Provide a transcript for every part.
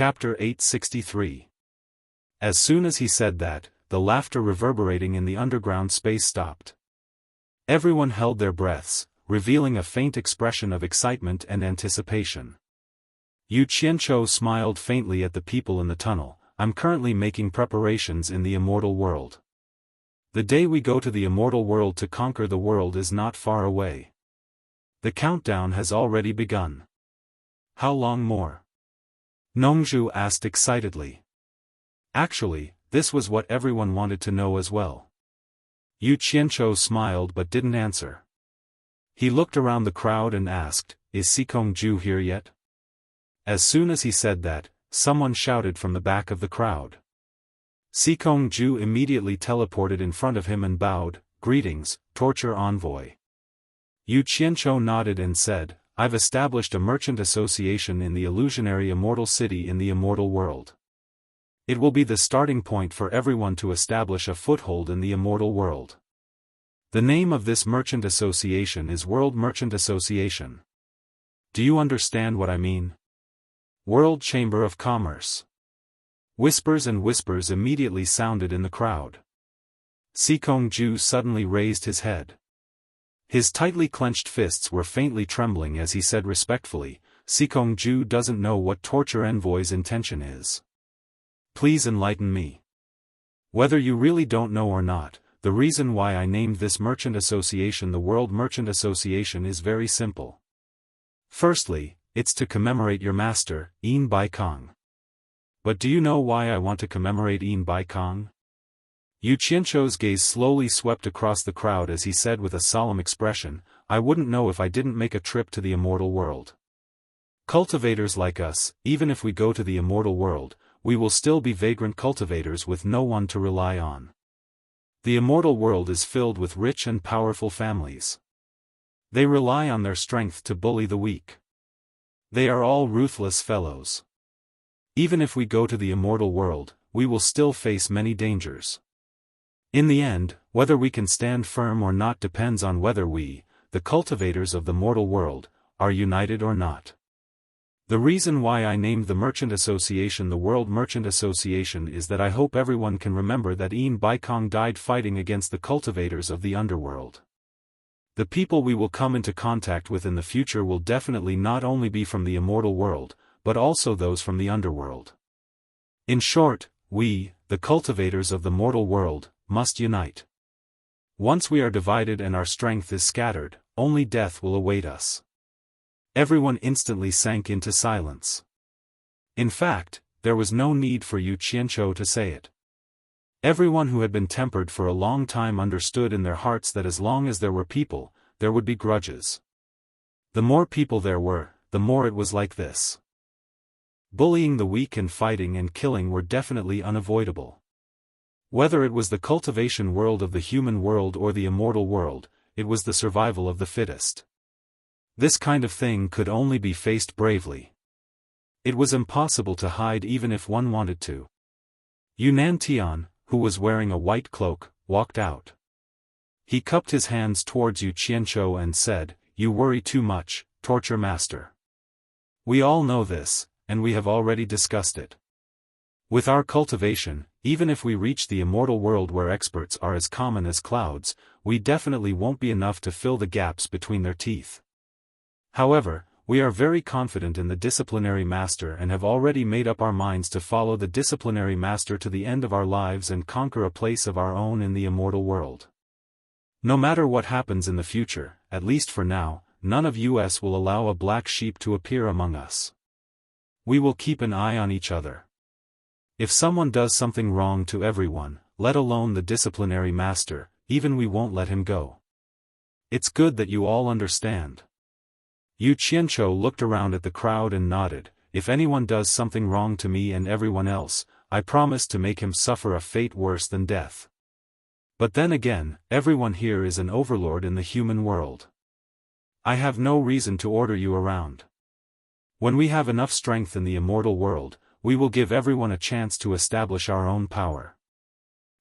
Chapter 863. As soon as he said that, the laughter reverberating in the underground space stopped. Everyone held their breaths, revealing a faint expression of excitement and anticipation. Yu Qianqiu smiled faintly at the people in the tunnel. I'm currently making preparations in the immortal world. The day we go to the immortal world to conquer the world is not far away. The countdown has already begun. How long more? Nongzhu asked excitedly. Actually, this was what everyone wanted to know as well. Yu Qianqiu smiled but didn't answer. He looked around the crowd and asked, "Is Sikongju here yet?" As soon as he said that, someone shouted from the back of the crowd. Sikongju immediately teleported in front of him and bowed, "Greetings, torture envoy." Yu Qianqiu nodded and said, "I've established a merchant association in the illusionary immortal city in the immortal world. It will be the starting point for everyone to establish a foothold in the immortal world. The name of this merchant association is World Merchant Association. Do you understand what I mean? World Chamber of Commerce." Whispers and whispers immediately sounded in the crowd. Sikongju suddenly raised his head. His tightly clenched fists were faintly trembling as he said respectfully, "Sikongju doesn't know what torture envoy's intention is. Please enlighten me. Whether you really don't know or not, the reason why I named this merchant association the World Merchant Association is very simple. Firstly, it's to commemorate your master, Yin Baikong. But do you know why I want to commemorate Yin Baikong?" Yu Qianqiu's gaze slowly swept across the crowd as he said with a solemn expression, "I wouldn't know if I didn't make a trip to the immortal world. Cultivators like us, even if we go to the immortal world, we will still be vagrant cultivators with no one to rely on. The immortal world is filled with rich and powerful families. They rely on their strength to bully the weak. They are all ruthless fellows. Even if we go to the immortal world, we will still face many dangers. In the end, whether we can stand firm or not depends on whether we, the cultivators of the mortal world, are united or not. The reason why I named the Merchant Association the World Merchant Association is that I hope everyone can remember that Yin Baikong died fighting against the cultivators of the underworld. The people we will come into contact with in the future will definitely not only be from the immortal world, but also those from the underworld. In short, we, the cultivators of the mortal world, must unite. Once we are divided and our strength is scattered, only death will await us." Everyone instantly sank into silence. In fact, there was no need for Yu Qianqiu to say it. Everyone who had been tempered for a long time understood in their hearts that as long as there were people, there would be grudges. The more people there were, the more it was like this. Bullying the weak and fighting and killing were definitely unavoidable. Whether it was the cultivation world of the human world or the immortal world, it was the survival of the fittest. This kind of thing could only be faced bravely. It was impossible to hide even if one wanted to. Yunnan Tian, who was wearing a white cloak, walked out. He cupped his hands towards Yu Qianqiu and said, "You worry too much, torture master. We all know this, and we have already discussed it. With our cultivation, even if we reach the immortal world where experts are as common as clouds, we definitely won't be enough to fill the gaps between their teeth. However, we are very confident in the disciplinary master and have already made up our minds to follow the disciplinary master to the end of our lives and conquer a place of our own in the immortal world. No matter what happens in the future, at least for now, none of us will allow a black sheep to appear among us. We will keep an eye on each other. If someone does something wrong to everyone, let alone the disciplinary master, even we won't let him go. It's good that you all understand." Yu Qianqiu looked around at the crowd and nodded, "If anyone does something wrong to me and everyone else, I promise to make him suffer a fate worse than death. But then again, everyone here is an overlord in the human world. I have no reason to order you around. When we have enough strength in the immortal world, we will give everyone a chance to establish our own power."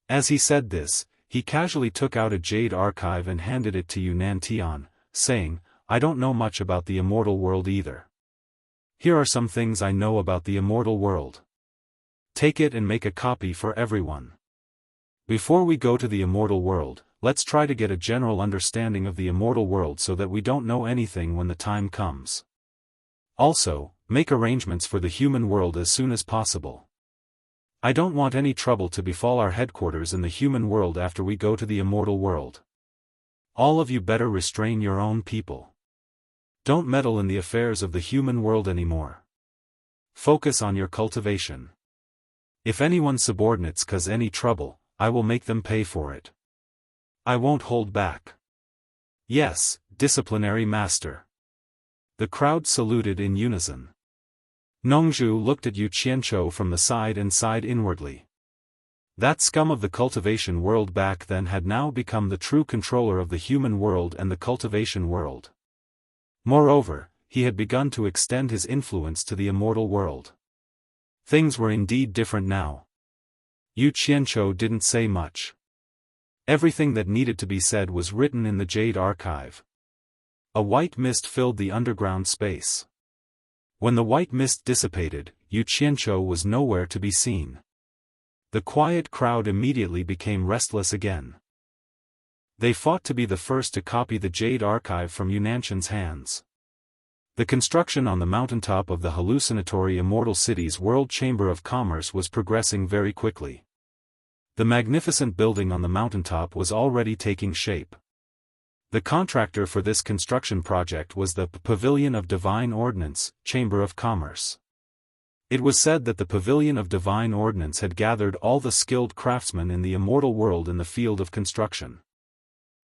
As he said this, he casually took out a jade archive and handed it to Yunnan Tian, saying, "I don't know much about the immortal world either. Here are some things I know about the immortal world. Take it and make a copy for everyone. Before we go to the immortal world, let's try to get a general understanding of the immortal world so that we don't know anything when the time comes. Also, make arrangements for the human world as soon as possible. I don't want any trouble to befall our headquarters in the human world after we go to the immortal world. All of you better restrain your own people. Don't meddle in the affairs of the human world anymore. Focus on your cultivation. If anyone subordinates cause any trouble, I will make them pay for it. I won't hold back. Yes, disciplinary master. The crowd saluted in unison. Nongzhu looked at Yu Qianzhou from the side and sighed inwardly. That scum of the cultivation world back then had now become the true controller of the human world and the cultivation world. Moreover, he had begun to extend his influence to the immortal world. Things were indeed different now. Yu Qianzhou didn't say much. Everything that needed to be said was written in the Jade Archive. A white mist filled the underground space. When the white mist dissipated, Yu Qianzhou was nowhere to be seen. The quiet crowd immediately became restless again. They fought to be the first to copy the Jade Archive from Yunanshan's hands. The construction on the mountaintop of the hallucinatory Immortal City's World Chamber of Commerce was progressing very quickly. The magnificent building on the mountaintop was already taking shape. The contractor for this construction project was the Pavilion of Divine Ordnance, Chamber of Commerce. It was said that the Pavilion of Divine Ordnance had gathered all the skilled craftsmen in the immortal world in the field of construction.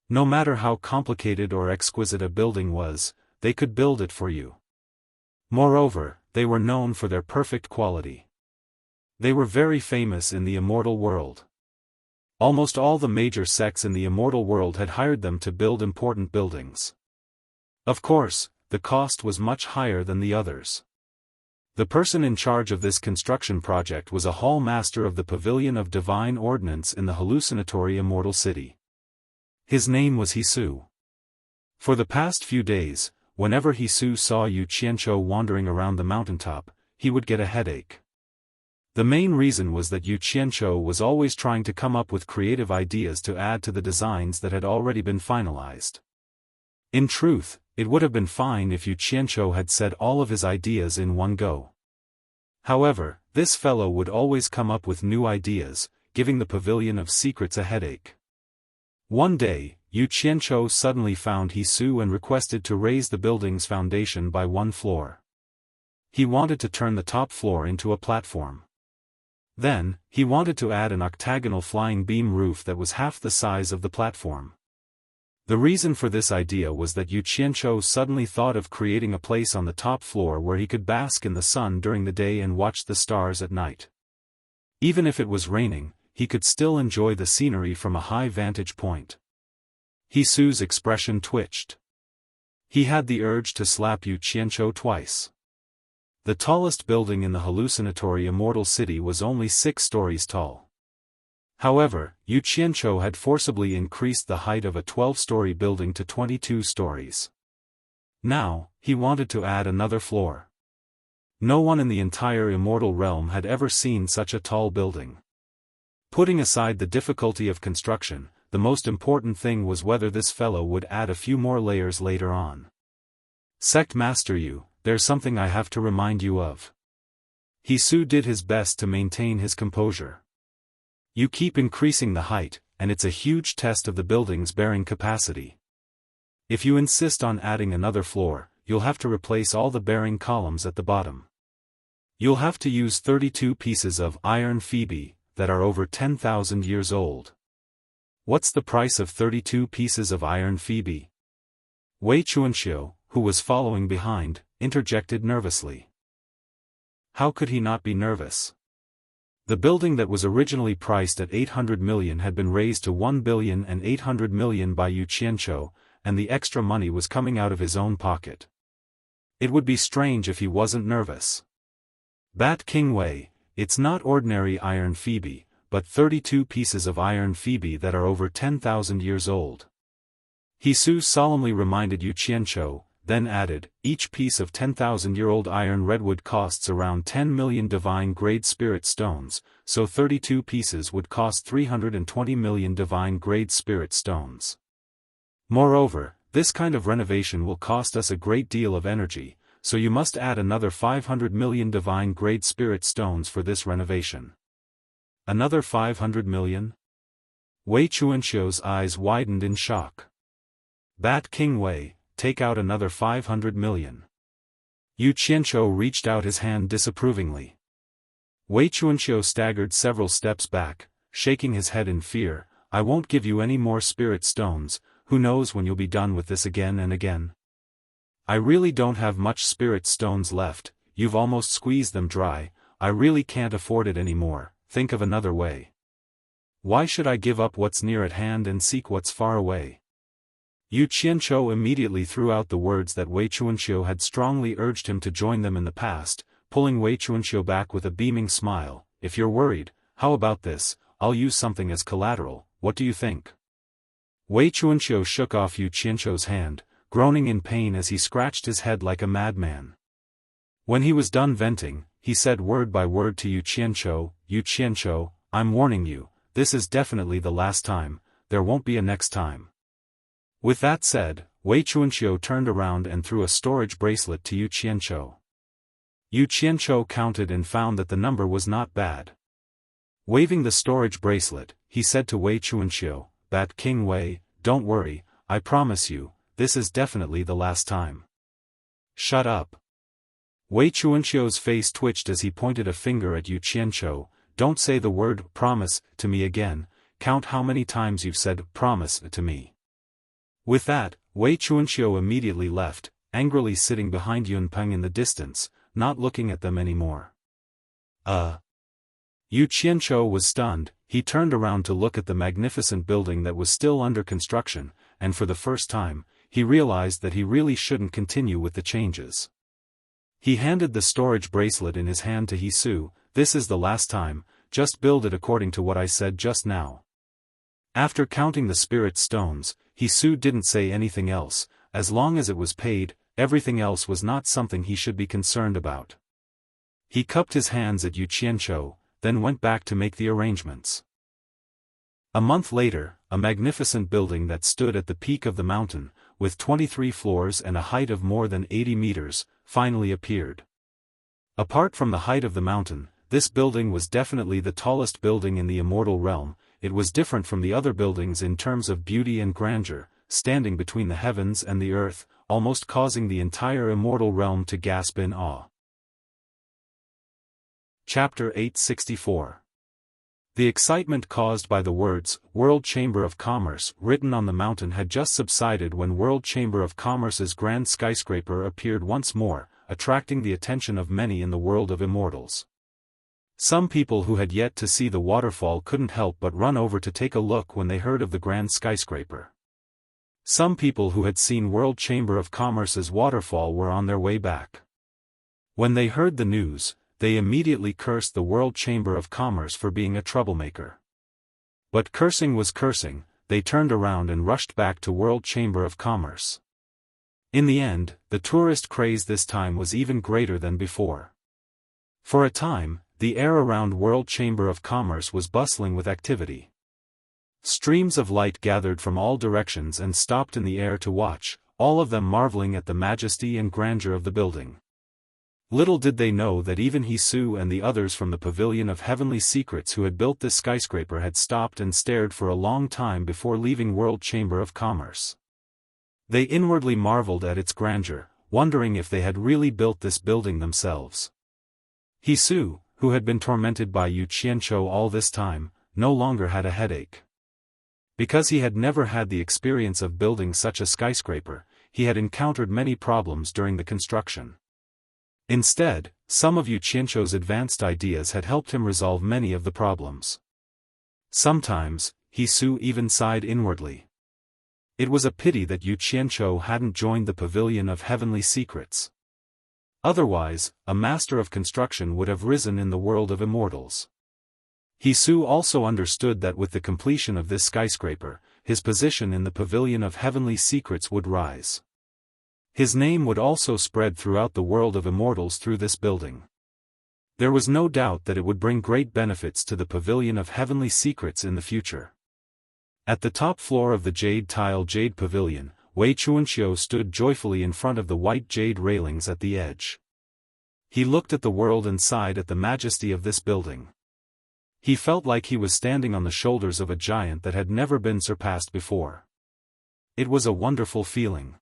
No matter how complicated or exquisite a building was, they could build it for you. Moreover, they were known for their perfect quality. They were very famous in the immortal world. Almost all the major sects in the immortal world had hired them to build important buildings. Of course, the cost was much higher than the others. The person in charge of this construction project was a hall master of the Pavilion of Divine Ordnance in the hallucinatory Immortal City. His name was Hisu. For the past few days, whenever Hisu saw Yu Qianzhou wandering around the mountaintop, he would get a headache. The main reason was that Yu Qianzhou was always trying to come up with creative ideas to add to the designs that had already been finalized. In truth, it would have been fine if Yu Qianzhou had said all of his ideas in one go. However, this fellow would always come up with new ideas, giving the Pavilion of Secrets a headache. One day, Yu Qianzhou suddenly found Hisu and requested to raise the building's foundation by one floor. He wanted to turn the top floor into a platform. Then, he wanted to add an octagonal flying beam roof that was half the size of the platform. The reason for this idea was that Yu Qianzhou suddenly thought of creating a place on the top floor where he could bask in the sun during the day and watch the stars at night. Even if it was raining, he could still enjoy the scenery from a high vantage point. Hisu's expression twitched. He had the urge to slap Yu Qianzhou twice. The tallest building in the hallucinatory Immortal City was only 6 stories tall. However, Yu Qianzhou had forcibly increased the height of a 12-story building to 22 stories. Now, he wanted to add another floor. No one in the entire immortal realm had ever seen such a tall building. Putting aside the difficulty of construction, the most important thing was whether this fellow would add a few more layers later on. Sect Master Yu, there's something I have to remind you of. Hisu did his best to maintain his composure. You keep increasing the height, and it's a huge test of the building's bearing capacity. If you insist on adding another floor, you'll have to replace all the bearing columns at the bottom. You'll have to use 32 pieces of iron Phoebe that are over 10,000 years old. What's the price of 32 pieces of iron Phoebe? Wei Chuanxiu, who was following behind, interjected nervously. How could he not be nervous? The building that was originally priced at 800 million had been raised to 1,800 million by Yu Qianzhou, and the extra money was coming out of his own pocket. It would be strange if he wasn't nervous. Bat King Wei, it's not ordinary iron Phoebe, but 32 pieces of iron Phoebe that are over 10,000 years old. Hisu solemnly reminded Yu Qianzhou, then added, each piece of 10,000-year-old iron redwood costs around 10 million divine-grade spirit stones, so 32 pieces would cost 320 million divine-grade spirit stones. Moreover, this kind of renovation will cost us a great deal of energy, so you must add another 500 million divine-grade spirit stones for this renovation. Another 500 million? Wei Chuanxiu's eyes widened in shock. That King Wei, take out another 500 million. Yu Qianqiu reached out his hand disapprovingly. Wei Chuanxiu staggered several steps back, shaking his head in fear. I won't give you any more spirit stones, who knows when you'll be done with this again and again. I really don't have much spirit stones left, you've almost squeezed them dry, I really can't afford it anymore, think of another way. Why should I give up what's near at hand and seek what's far away? Yu Qianqiu immediately threw out the words that Wei Chuanxiu had strongly urged him to join them in the past, pulling Wei Chuanxiu back with a beaming smile. If you're worried, how about this, I'll use something as collateral, what do you think? Wei Chuanxiu shook off Yu Qianqiu's hand, groaning in pain as he scratched his head like a madman. When he was done venting, he said word by word to Yu Qianqiu, I'm warning you, this is definitely the last time, there won't be a next time. With that said, Wei Chuanqiu turned around and threw a storage bracelet to Yu Qianqiu. Yu Qianqiu counted and found that the number was not bad. Waving the storage bracelet, he said to Wei Chuanqiu, that King Wei, don't worry, I promise you, this is definitely the last time. Shut up. Wei Chuanqiu's face twitched as he pointed a finger at Yu Qianqiu. Don't say the word promise to me again, count how many times you've said promise to me. With that, Wei Chuanqiu immediately left, angrily sitting behind Yunpeng in the distance, not looking at them anymore. Yu Qianqiu was stunned, he turned around to look at the magnificent building that was still under construction, and for the first time, he realized that he really shouldn't continue with the changes. He handed the storage bracelet in his hand to He Su. This is the last time, just build it according to what I said just now. After counting the spirit stones, He Su didn't say anything else, as long as it was paid, everything else was not something he should be concerned about. He cupped his hands at Yu Qianqiu, then went back to make the arrangements. A month later, a magnificent building that stood at the peak of the mountain, with 23 floors and a height of more than 80 meters, finally appeared. Apart from the height of the mountain, this building was definitely the tallest building in the immortal realm. It was different from the other buildings in terms of beauty and grandeur, standing between the heavens and the earth, almost causing the entire immortal realm to gasp in awe. Chapter 864. The excitement caused by the words, World Chamber of Commerce, written on the mountain had just subsided when World Chamber of Commerce's grand skyscraper appeared once more, attracting the attention of many in the world of immortals. Some people who had yet to see the waterfall couldn't help but run over to take a look when they heard of the grand skyscraper. Some people who had seen World Chamber of Commerce's waterfall were on their way back. When they heard the news, they immediately cursed the World Chamber of Commerce for being a troublemaker. But cursing was cursing, they turned around and rushed back to World Chamber of Commerce. In the end, the tourist craze this time was even greater than before. For a time, the air around World Chamber of Commerce was bustling with activity. Streams of light gathered from all directions and stopped in the air to watch, all of them marveling at the majesty and grandeur of the building. Little did they know that even He Su and the others from the Pavilion of Heavenly Secrets who had built this skyscraper had stopped and stared for a long time before leaving World Chamber of Commerce. They inwardly marveled at its grandeur, wondering if they had really built this building themselves. He Su, who had been tormented by Yu Qianqiu all this time, no longer had a headache. Because he had never had the experience of building such a skyscraper, he had encountered many problems during the construction. Instead, some of Yu Qianqiu's advanced ideas had helped him resolve many of the problems. Sometimes, He Su even sighed inwardly. It was a pity that Yu Qianqiu hadn't joined the Pavilion of Heavenly Secrets. Otherwise, a master of construction would have risen in the world of immortals. He Su also understood that with the completion of this skyscraper, his position in the Pavilion of Heavenly Secrets would rise. His name would also spread throughout the world of immortals through this building. There was no doubt that it would bring great benefits to the Pavilion of Heavenly Secrets in the future. At the top floor of the Jade Pavilion, Wei Chuanxiu stood joyfully in front of the white jade railings at the edge. He looked at the world and sighed at the majesty of this building. He felt like he was standing on the shoulders of a giant that had never been surpassed before. It was a wonderful feeling.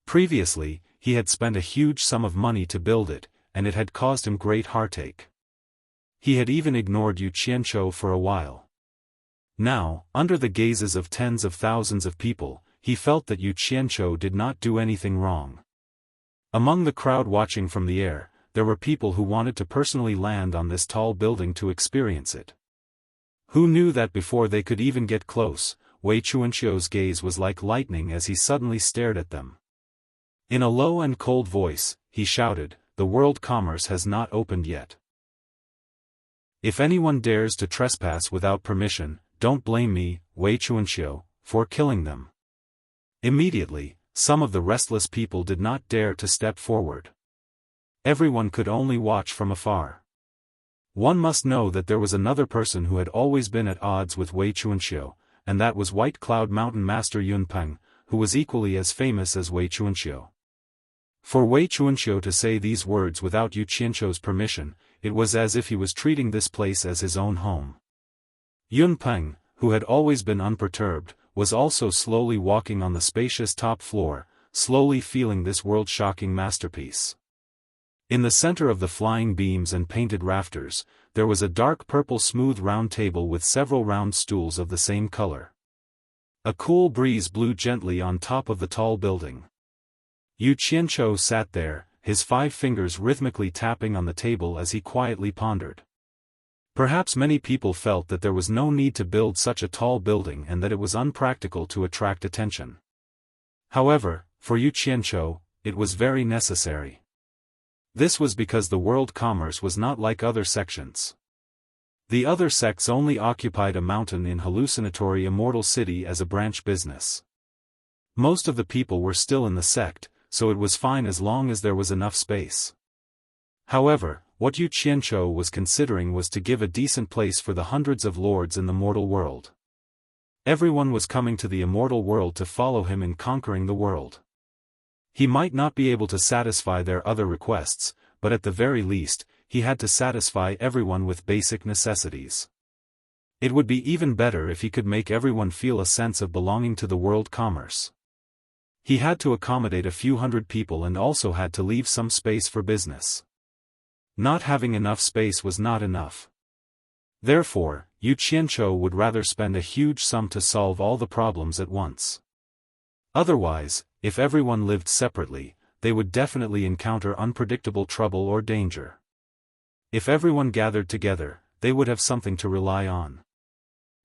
Previously, he had spent a huge sum of money to build it, and it had caused him great heartache. He had even ignored Yu Qianzhou for a while. Now, under the gazes of tens of thousands of people, he felt that Yu Qianzhou did not do anything wrong. Among the crowd watching from the air, there were people who wanted to personally land on this tall building to experience it. Who knew that before they could even get close, Wei Chuanxiu's gaze was like lightning as he suddenly stared at them. In a low and cold voice, he shouted, "The world commerce has not opened yet. If anyone dares to trespass without permission, don't blame me, Wei Chuanxiu, for killing them." Immediately, some of the restless people did not dare to step forward. Everyone could only watch from afar. One must know that there was another person who had always been at odds with Wei Chuanxiu, and that was White Cloud Mountain Master Yun Peng, who was equally as famous as Wei Chuanxiu. For Wei Chuanxiu to say these words without Yu Qianzhou's permission, it was as if he was treating this place as his own home. Yun Peng, who had always been unperturbed, was also slowly walking on the spacious top floor, slowly feeling this world-shocking masterpiece. In the center of the flying beams and painted rafters, there was a dark purple smooth round table with several round stools of the same color. A cool breeze blew gently on top of the tall building. Yu Qianzhou sat there, his 5 fingers rhythmically tapping on the table as he quietly pondered. Perhaps many people felt that there was no need to build such a tall building and that it was unpractical to attract attention. However, for Yu Qianzhou, it was very necessary. This was because the world commerce was not like other sections. The other sects only occupied a mountain in hallucinatory Immortal City as a branch business. Most of the people were still in the sect, so it was fine as long as there was enough space. However, what Yu Qianzhou was considering was to give a decent place for the hundreds of lords in the mortal world. Everyone was coming to the immortal world to follow him in conquering the world. He might not be able to satisfy their other requests, but at the very least, he had to satisfy everyone with basic necessities. It would be even better if he could make everyone feel a sense of belonging to the world commerce. He had to accommodate a few hundred people and also had to leave some space for business. Not having enough space was not enough. Therefore, Yu Qianzhou would rather spend a huge sum to solve all the problems at once. Otherwise, if everyone lived separately, they would definitely encounter unpredictable trouble or danger. If everyone gathered together, they would have something to rely on.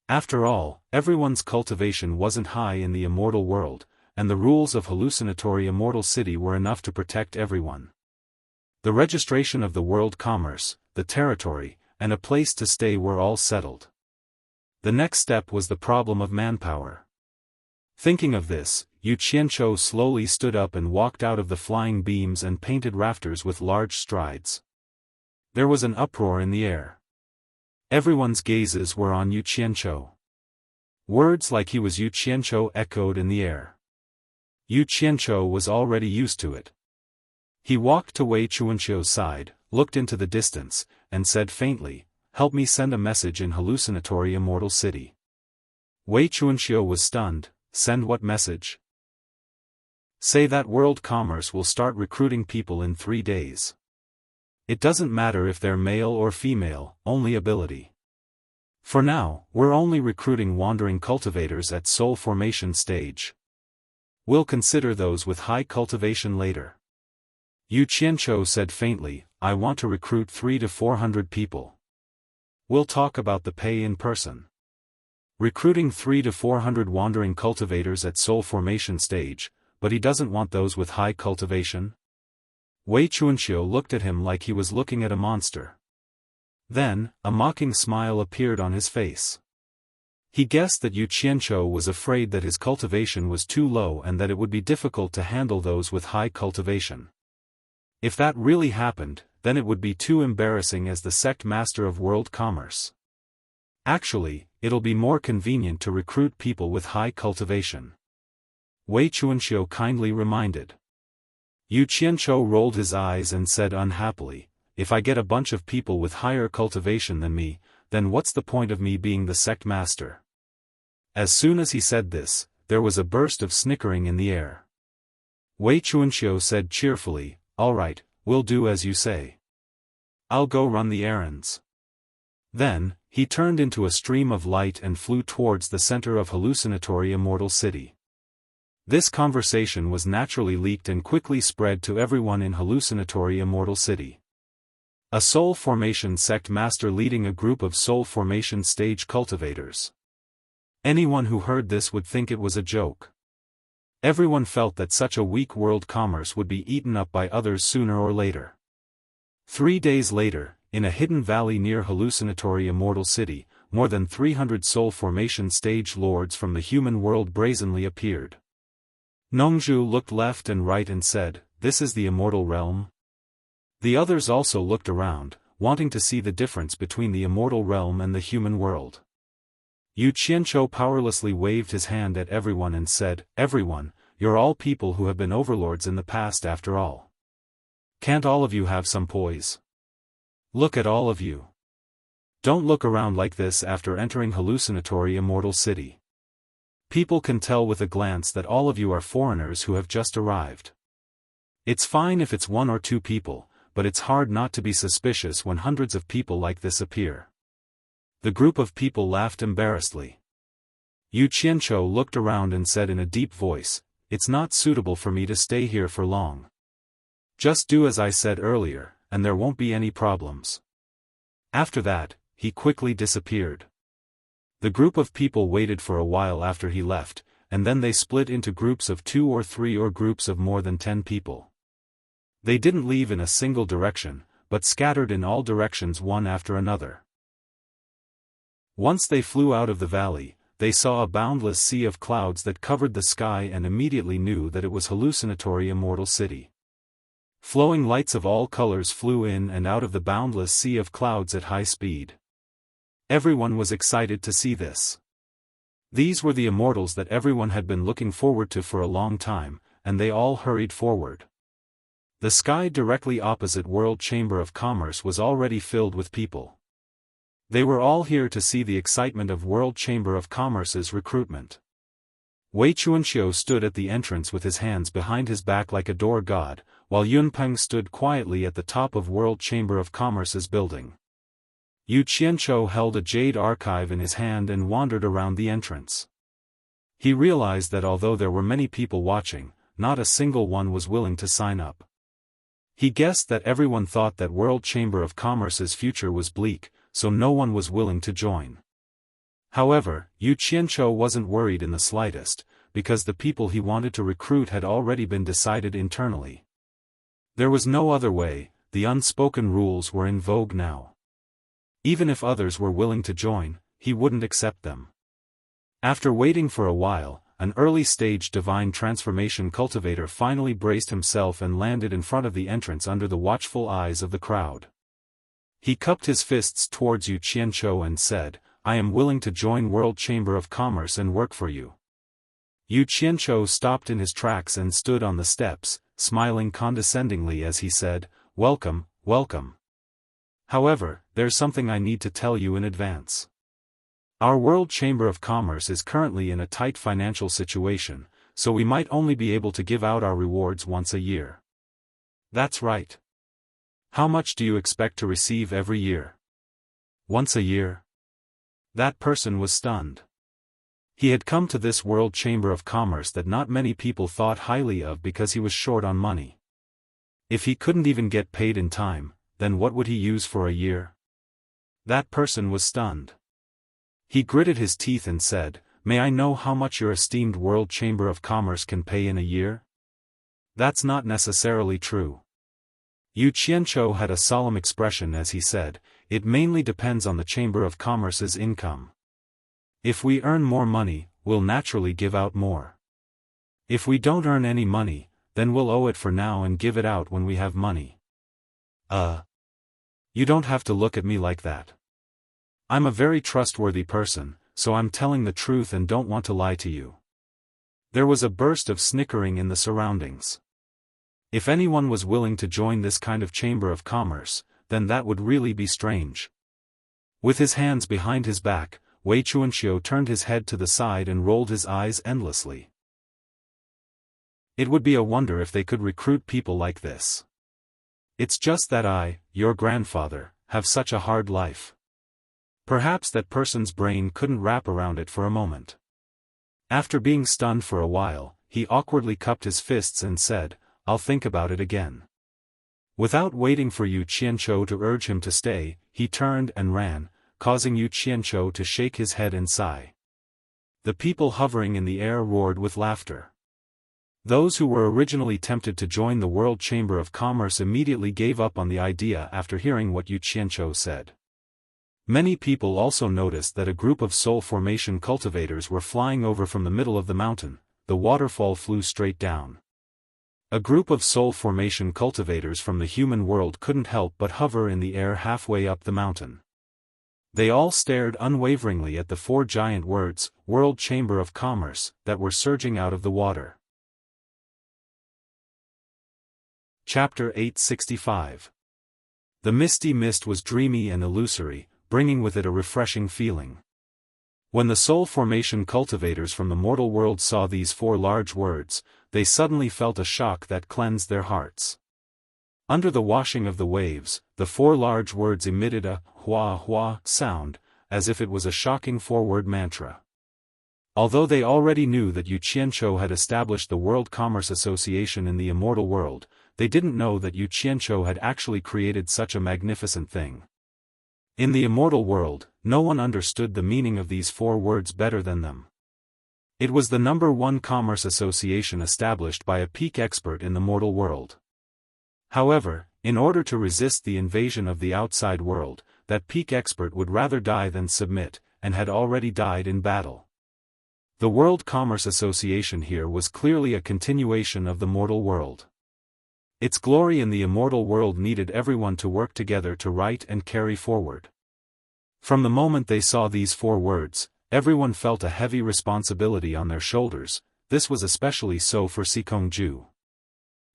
After all, everyone's cultivation wasn't high in the immortal world, and the rules of hallucinatory Immortal City were enough to protect everyone. The registration of the world commerce, the territory, and a place to stay were all settled. The next step was the problem of manpower. Thinking of this, Yu Qianzhou slowly stood up and walked out of the flying beams and painted rafters with large strides. There was an uproar in the air. Everyone's gazes were on Yu Qianzhou. Words like "he was Yu Qianzhou" echoed in the air. Yu Qianzhou was already used to it. He walked to Wei Chuanxiu's side, looked into the distance, and said faintly, "Help me send a message in hallucinatory Immortal City." Wei Chuanxiu was stunned. "Send what message?" "Say that world commerce will start recruiting people in 3 days. It doesn't matter if they're male or female, only ability. For now, we're only recruiting wandering cultivators at soul formation stage. We'll consider those with high cultivation later." Yu Qianzhou said faintly, "I want to recruit 300 to 400 people. We'll talk about the pay in person." Recruiting 300 to 400 wandering cultivators at soul formation stage, but he doesn't want those with high cultivation? Wei Chuanxiu looked at him like he was looking at a monster. Then, a mocking smile appeared on his face. He guessed that Yu Qianqiu was afraid that his cultivation was too low and that it would be difficult to handle those with high cultivation. If that really happened, then it would be too embarrassing as the sect master of world commerce. Actually, it'll be more convenient to recruit people with high cultivation. Wei Chuanxiu kindly reminded. Yu Qianqiu rolled his eyes and said unhappily, if I get a bunch of people with higher cultivation than me, then what's the point of me being the sect master? As soon as he said this, there was a burst of snickering in the air. Wei Chuanxiu said cheerfully, all right, we'll do as you say. I'll go run the errands. Then, he turned into a stream of light and flew towards the center of hallucinatory Immortal City. This conversation was naturally leaked and quickly spread to everyone in hallucinatory Immortal City. A soul formation sect master leading a group of soul formation stage cultivators. Anyone who heard this would think it was a joke. Everyone felt that such a weak world commerce would be eaten up by others sooner or later. 3 days later, in a hidden valley near hallucinatory Immortal City, more than 300 soul formation stage lords from the human world brazenly appeared. Nongzhu looked left and right and said, this is the immortal realm? The others also looked around, wanting to see the difference between the immortal realm and the human world. Yu Qianqiu powerlessly waved his hand at everyone and said, everyone, you're all people who have been overlords in the past after all. Can't all of you have some poise? Look at all of you. Don't look around like this after entering hallucinatory Immortal City. People can tell with a glance that all of you are foreigners who have just arrived. It's fine if it's 1 or 2 people, but it's hard not to be suspicious when hundreds of people like this appear. The group of people laughed embarrassedly. Yu Qianqiu looked around and said in a deep voice, it's not suitable for me to stay here for long. Just do as I said earlier, and there won't be any problems. After that, he quickly disappeared. The group of people waited for a while after he left, and then they split into groups of 2 or 3 or groups of more than 10 people. They didn't leave in a single direction, but scattered in all directions one after another. Once they flew out of the valley, they saw a boundless sea of clouds that covered the sky and immediately knew that it was hallucinatory Immortal City. Flowing lights of all colors flew in and out of the boundless sea of clouds at high speed. Everyone was excited to see this. These were the immortals that everyone had been looking forward to for a long time, and they all hurried forward. The sky directly opposite World Chamber of Commerce was already filled with people. They were all here to see the excitement of World Chamber of Commerce's recruitment. Wei Chuanqiu stood at the entrance with his hands behind his back like a door god, while Yunpeng stood quietly at the top of World Chamber of Commerce's building. Yu Qianqiu held a jade archive in his hand and wandered around the entrance. He realized that although there were many people watching, not a single one was willing to sign up. He guessed that everyone thought that World Chamber of Commerce's future was bleak, so no one was willing to join. However, Yu Qianqiu wasn't worried in the slightest, because the people he wanted to recruit had already been decided internally. There was no other way, the unspoken rules were in vogue now. Even if others were willing to join, he wouldn't accept them. After waiting for a while, an early-stage divine transformation cultivator finally braced himself and landed in front of the entrance under the watchful eyes of the crowd. He cupped his fists towards Yu Qianqiu and said, I am willing to join World Chamber of Commerce and work for you. Yu Qianqiu stopped in his tracks and stood on the steps, smiling condescendingly as he said, welcome, welcome. However, there's something I need to tell you in advance. Our World Chamber of Commerce is currently in a tight financial situation, so we might only be able to give out our rewards once a year. That's right. How much do you expect to receive every year? Once a year? That person was stunned. He had come to this World Chamber of Commerce that not many people thought highly of because he was short on money. If he couldn't even get paid in time, then what would he use for a year? That person was stunned. He gritted his teeth and said, may I know how much your esteemed World Chamber of Commerce can pay in a year? That's not necessarily true. Yu Qianqiu had a solemn expression as he said, it mainly depends on the Chamber of Commerce's income. If we earn more money, we'll naturally give out more. If we don't earn any money, then we'll owe it for now and give it out when we have money. You don't have to look at me like that. I'm a very trustworthy person, so I'm telling the truth and don't want to lie to you. There was a burst of snickering in the surroundings. If anyone was willing to join this kind of chamber of commerce, then that would really be strange. With his hands behind his back, Wei Chuanxiu turned his head to the side and rolled his eyes endlessly. It would be a wonder if they could recruit people like this. It's just that I, your grandfather, have such a hard life. Perhaps that person's brain couldn't wrap around it for a moment. After being stunned for a while, he awkwardly cupped his fists and said, "I'll think about it again." Without waiting for Yu Qianzhou to urge him to stay, he turned and ran, causing Yu Qianzhou to shake his head and sigh. The people hovering in the air roared with laughter. Those who were originally tempted to join the World Chamber of Commerce immediately gave up on the idea after hearing what Yu Qianzhou said. Many people also noticed that a group of soul formation cultivators were flying over from the middle of the mountain. The waterfall flew straight down. A group of soul formation cultivators from the human world couldn't help but hover in the air halfway up the mountain. They all stared unwaveringly at the four giant words, World Chamber of Commerce, that were surging out of the water. Chapter 865. The misty mist was dreamy and illusory, bringing with it a refreshing feeling. When the soul formation cultivators from the mortal world saw these four large words, they suddenly felt a shock that cleansed their hearts. Under the washing of the waves, the four large words emitted a hua hua sound, as if it was a shocking four-word mantra. Although they already knew that Yu Qianzhou had established the World Commerce Association in the immortal world, they didn't know that Yu Qianzhou had actually created such a magnificent thing. In the immortal world, no one understood the meaning of these four words better than them. It was the #1 commerce association established by a peak expert in the mortal world. However, in order to resist the invasion of the outside world, that peak expert would rather die than submit, and had already died in battle. The World Commerce Association here was clearly a continuation of the mortal world. Its glory in the immortal world needed everyone to work together to write and carry forward. From the moment they saw these four words, everyone felt a heavy responsibility on their shoulders. This was especially so for Sikongju.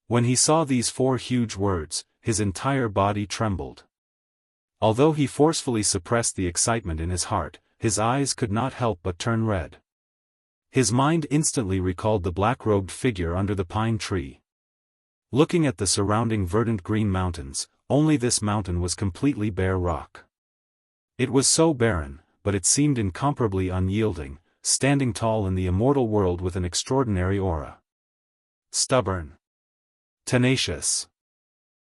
When he saw these four huge words, his entire body trembled. Although he forcefully suppressed the excitement in his heart, his eyes could not help but turn red. His mind instantly recalled the black-robed figure under the pine tree. Looking at the surrounding verdant green mountains, only this mountain was completely bare rock. It was so barren, but it seemed incomparably unyielding, standing tall in the immortal world with an extraordinary aura. Stubborn. Tenacious.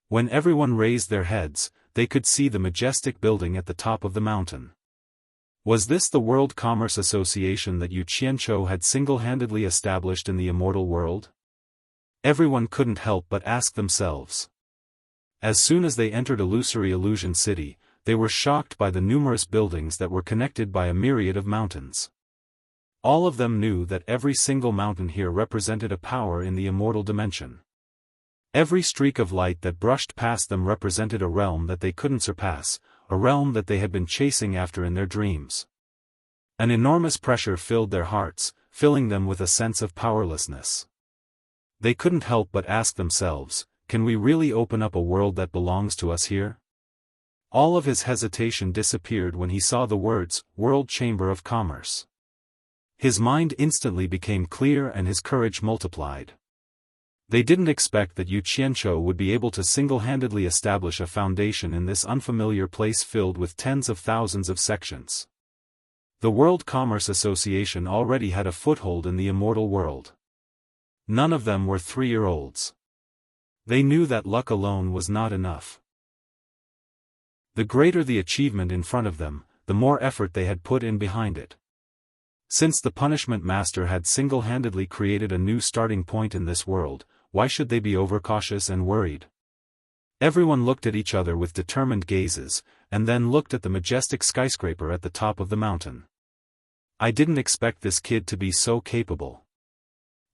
When everyone raised their heads, they could see the majestic building at the top of the mountain. Was this the World Commerce Association that Yu Qianzhou had single-handedly established in the immortal world? Everyone couldn't help but ask themselves. As soon as they entered illusory Illusion City, they were shocked by the numerous buildings that were connected by a myriad of mountains. All of them knew that every single mountain here represented a power in the immortal dimension. Every streak of light that brushed past them represented a realm that they couldn't surpass, a realm that they had been chasing after in their dreams. An enormous pressure filled their hearts, filling them with a sense of powerlessness. They couldn't help but ask themselves, can we really open up a world that belongs to us here? All of his hesitation disappeared when he saw the words, World Chamber of Commerce. His mind instantly became clear and his courage multiplied. They didn't expect that Yu Qianzhou would be able to single-handedly establish a foundation in this unfamiliar place filled with tens of thousands of sections. The World Commerce Association already had a foothold in the immortal world. None of them were 3-year-olds. They knew that luck alone was not enough. The greater the achievement in front of them, the more effort they had put in behind it. Since the Punishment Master had single-handedly created a new starting point in this world, why should they be overcautious and worried? Everyone looked at each other with determined gazes, and then looked at the majestic skyscraper at the top of the mountain. I didn't expect this kid to be so capable.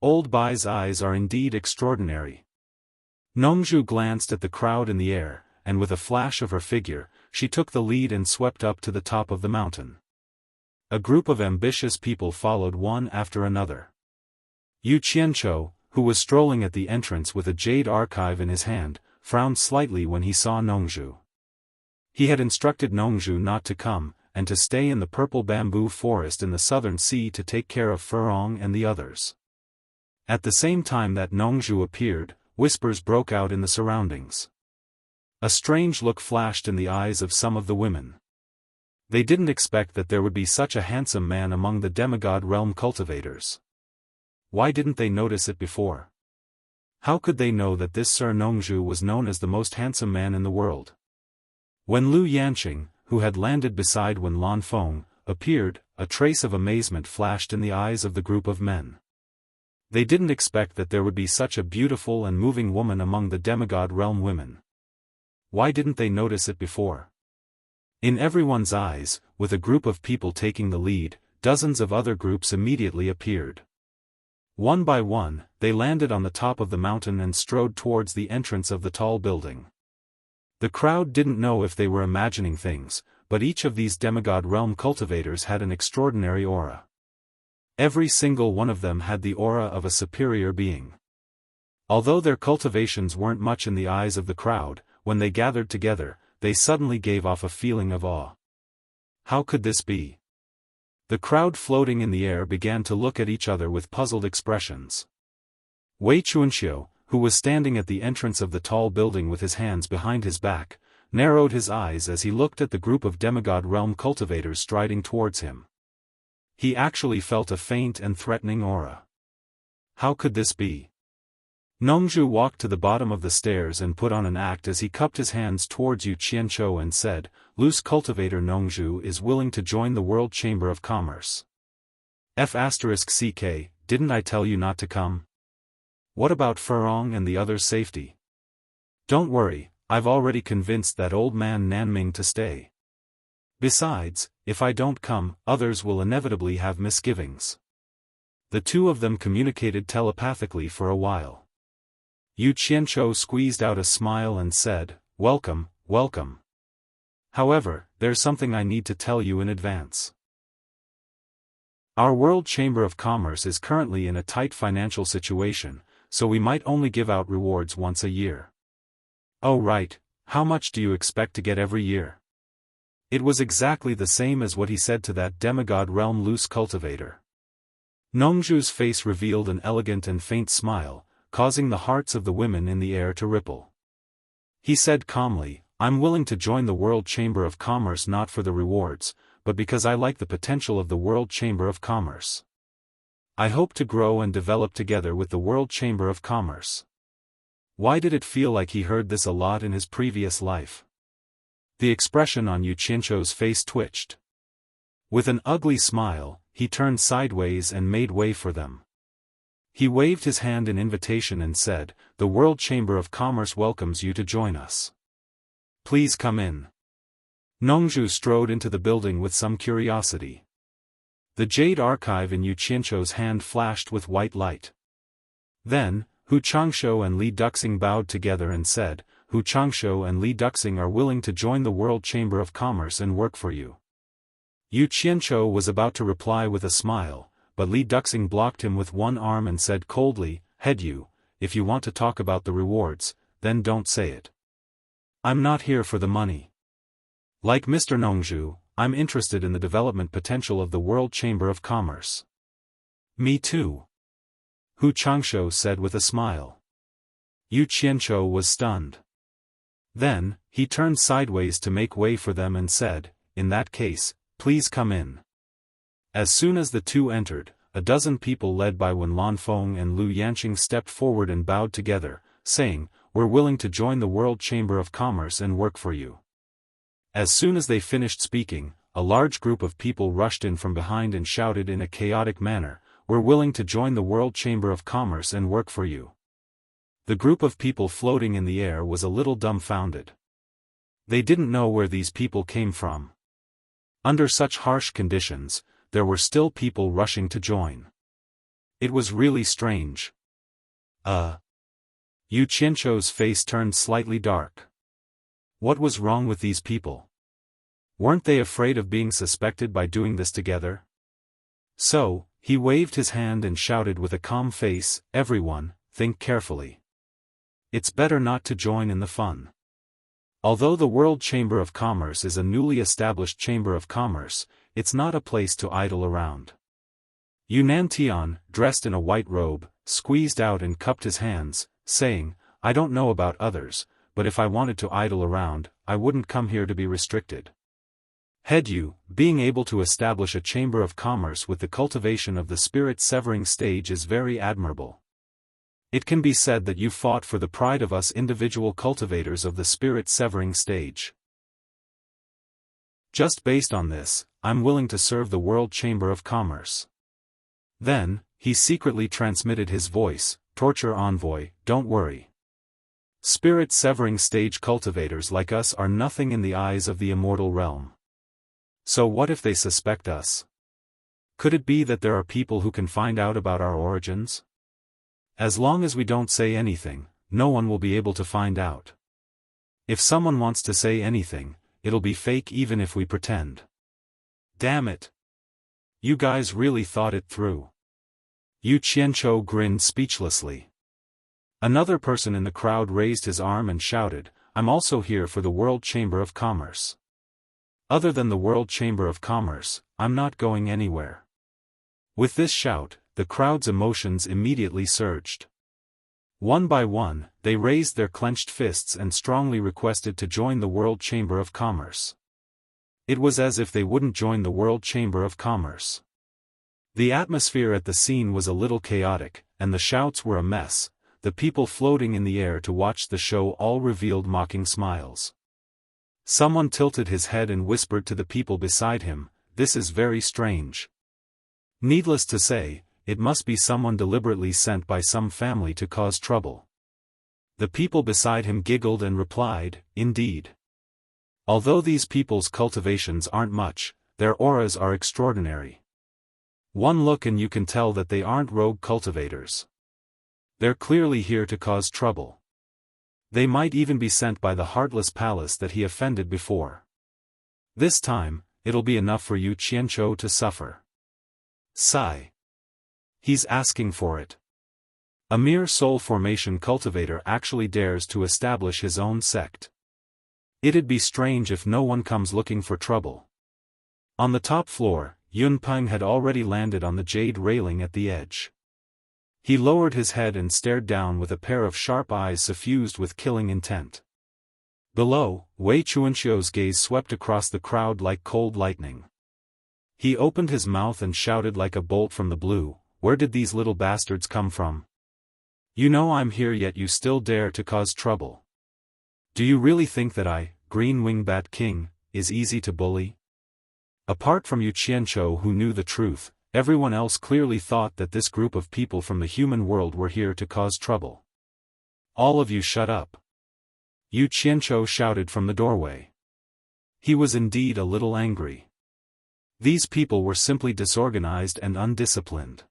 Old Bai's eyes are indeed extraordinary. Nongzhu glanced at the crowd in the air, and with a flash of her figure, she took the lead and swept up to the top of the mountain. A group of ambitious people followed one after another. Yu Qianchou, who was strolling at the entrance with a jade archive in his hand, frowned slightly when he saw Nongzhu. He had instructed Nongzhu not to come, and to stay in the purple bamboo forest in the southern sea to take care of Furong and the others. At the same time that Nongzhu appeared, whispers broke out in the surroundings. A strange look flashed in the eyes of some of the women. They didn't expect that there would be such a handsome man among the demigod realm cultivators. Why didn't they notice it before? How could they know that this Sir Nongzhu was known as the most handsome man in the world? When Lu Yanqing, who had landed beside Wen Lanfeng, appeared, a trace of amazement flashed in the eyes of the group of men. They didn't expect that there would be such a beautiful and moving woman among the demigod realm women. Why didn't they notice it before? In everyone's eyes, with a group of people taking the lead, dozens of other groups immediately appeared. One by one, they landed on the top of the mountain and strode towards the entrance of the tall building. The crowd didn't know if they were imagining things, but each of these demigod realm cultivators had an extraordinary aura. Every single one of them had the aura of a superior being. Although their cultivations weren't much in the eyes of the crowd, when they gathered together, they suddenly gave off a feeling of awe. How could this be? The crowd floating in the air began to look at each other with puzzled expressions. Wei Chunxiu, who was standing at the entrance of the tall building with his hands behind his back, narrowed his eyes as he looked at the group of demigod realm cultivators striding towards him. He actually felt a faint and threatening aura. How could this be? Nongzhu walked to the bottom of the stairs and put on an act as he cupped his hands towards Yu Qianchou and said, "Loose cultivator Nongzhu is willing to join the World Chamber of Commerce. F***CK, didn't I tell you not to come? What about Furong and the others' safety? Don't worry, I've already convinced that old man Nanming to stay. Besides, if I don't come, others will inevitably have misgivings." The two of them communicated telepathically for a while. Yu Qianchou squeezed out a smile and said, "Welcome, welcome. However, there's something I need to tell you in advance. Our World Chamber of Commerce is currently in a tight financial situation, so we might only give out rewards once a year." "Oh right, how much do you expect to get every year?" It was exactly the same as what he said to that demigod realm loose cultivator. Nongzhu's face revealed an elegant and faint smile, causing the hearts of the women in the air to ripple. He said calmly, "I'm willing to join the World Chamber of Commerce not for the rewards, but because I like the potential of the World Chamber of Commerce. I hope to grow and develop together with the World Chamber of Commerce." Why did it feel like he heard this a lot in his previous life? The expression on Yu Qianchou's face twitched. With an ugly smile, he turned sideways and made way for them. He waved his hand in invitation and said, "The World Chamber of Commerce welcomes you to join us. Please come in." Nongzhu strode into the building with some curiosity. The jade archive in Yu Qianchou's hand flashed with white light. Then, Hu Changshou and Li Duxing bowed together and said, "Hu Changshou and Li Duxing are willing to join the World Chamber of Commerce and work for you." Yu Qianchou was about to reply with a smile, but Li Duxing blocked him with one arm and said coldly, "Head Yu, if you want to talk about the rewards, then don't say it. I'm not here for the money. Like Mr. Nongzhu, I'm interested in the development potential of the World Chamber of Commerce." "Me too," Hu Changshou said with a smile. Yu Qianchou was stunned. Then, he turned sideways to make way for them and said, "In that case, please come in." As soon as the two entered, a dozen people led by Wen Lanfeng and Lu Yanqing stepped forward and bowed together, saying, "We're willing to join the World Chamber of Commerce and work for you." As soon as they finished speaking, a large group of people rushed in from behind and shouted in a chaotic manner, "We're willing to join the World Chamber of Commerce and work for you." The group of people floating in the air was a little dumbfounded. They didn't know where these people came from. Under such harsh conditions, there were still people rushing to join. It was really strange. Yu Qianzhou's face turned slightly dark. What was wrong with these people? Weren't they afraid of being suspected by doing this together? So, he waved his hand and shouted with a calm face, "Everyone, think carefully. It's better not to join in the fun." Although the World Chamber of Commerce is a newly established chamber of commerce, it's not a place to idle around. Yunnan Tian, dressed in a white robe, squeezed out and cupped his hands, saying, "I don't know about others, but if I wanted to idle around, I wouldn't come here to be restricted." Head Yu, being able to establish a chamber of commerce with the cultivation of the spirit-severing stage is very admirable. It can be said that you fought for the pride of us individual cultivators of the spirit-severing stage. Just based on this, I'm willing to serve the World Chamber of Commerce. Then, he secretly transmitted his voice, "Torture Envoy, don't worry. Spirit-severing stage cultivators like us are nothing in the eyes of the immortal realm. So what if they suspect us? Could it be that there are people who can find out about our origins? As long as we don't say anything, no one will be able to find out. If someone wants to say anything, it'll be fake even if we pretend." Damn it! You guys really thought it through. Yu Qianzhou grinned speechlessly. Another person in the crowd raised his arm and shouted, "I'm also here for the World Chamber of Commerce. Other than the World Chamber of Commerce, I'm not going anywhere." With this shout, the crowd's emotions immediately surged. One by one, they raised their clenched fists and strongly requested to join the World Chamber of Commerce. It was as if they wouldn't join the World Chamber of Commerce. The atmosphere at the scene was a little chaotic, and the shouts were a mess. The people floating in the air to watch the show all revealed mocking smiles. Someone tilted his head and whispered to the people beside him, "This is very strange." Needless to say, it must be someone deliberately sent by some family to cause trouble. The people beside him giggled and replied, "Indeed. Although these people's cultivations aren't much, their auras are extraordinary. One look and you can tell that they aren't rogue cultivators. They're clearly here to cause trouble. They might even be sent by the heartless palace that he offended before. This time, it'll be enough for Yu Qianzhou to suffer." Sigh. He's asking for it. A mere soul formation cultivator actually dares to establish his own sect. It'd be strange if no one comes looking for trouble. On the top floor, Yun Peng had already landed on the jade railing at the edge. He lowered his head and stared down with a pair of sharp eyes suffused with killing intent. Below, Wei Chuanxiu's gaze swept across the crowd like cold lightning. He opened his mouth and shouted like a bolt from the blue, "Where did these little bastards come from? You know I'm here yet you still dare to cause trouble. Do you really think that I, Green Wingbat King, is easy to bully?" Apart from Yu Qianzhou who knew the truth, everyone else clearly thought that this group of people from the human world were here to cause trouble. "All of you shut up!" Yu Qianzhou shouted from the doorway. He was indeed a little angry. These people were simply disorganized and undisciplined.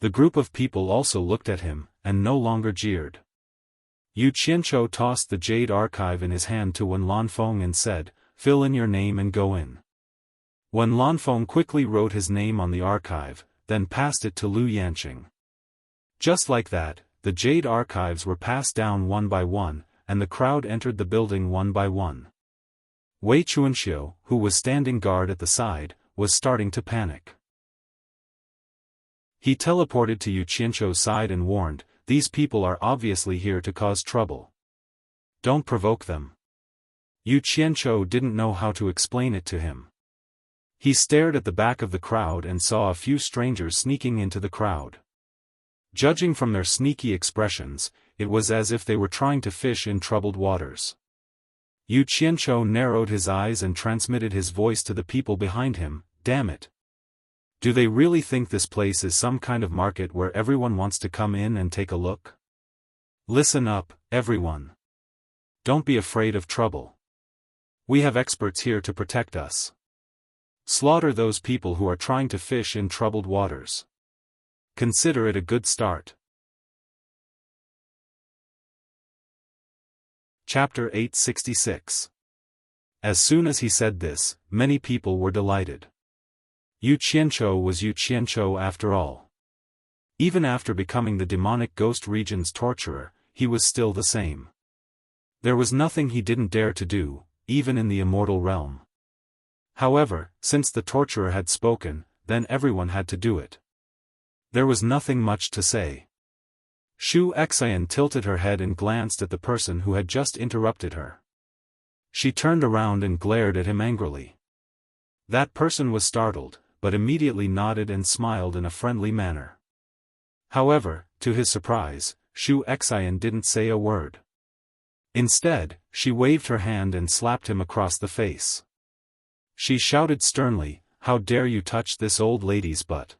The group of people also looked at him, and no longer jeered. Yu Qianzhou tossed the jade archive in his hand to Wen Lanfeng and said, "Fill in your name and go in." Wen Lanfeng quickly wrote his name on the archive, then passed it to Lu Yanqing. Just like that, the jade archives were passed down one by one, and the crowd entered the building one by one. Wei Chuanxiu, who was standing guard at the side, was starting to panic. He teleported to Yu Qianzhou's side and warned, "These people are obviously here to cause trouble. Don't provoke them." Yu Qianzhou didn't know how to explain it to him. He stared at the back of the crowd and saw a few strangers sneaking into the crowd. Judging from their sneaky expressions, it was as if they were trying to fish in troubled waters. Yu Qianzhou narrowed his eyes and transmitted his voice to the people behind him, "Damn it. Do they really think this place is some kind of market where everyone wants to come in and take a look? Listen up, everyone. Don't be afraid of trouble. We have experts here to protect us. Slaughter those people who are trying to fish in troubled waters. Consider it a good start. Chapter 866. As soon as he said this, many people were delighted. Yu Qianqiu was Yu Qianqiu after all. Even after becoming the demonic ghost region's torturer, he was still the same. There was nothing he didn't dare to do, even in the immortal realm. However, since the torturer had spoken, then everyone had to do it. There was nothing much to say. Xu Xian tilted her head and glanced at the person who had just interrupted her. She turned around and glared at him angrily. That person was startled, but immediately nodded and smiled in a friendly manner. However, to his surprise, Xu Xian didn't say a word. Instead, she waved her hand and slapped him across the face. She shouted sternly, "How dare you touch this old lady's butt?"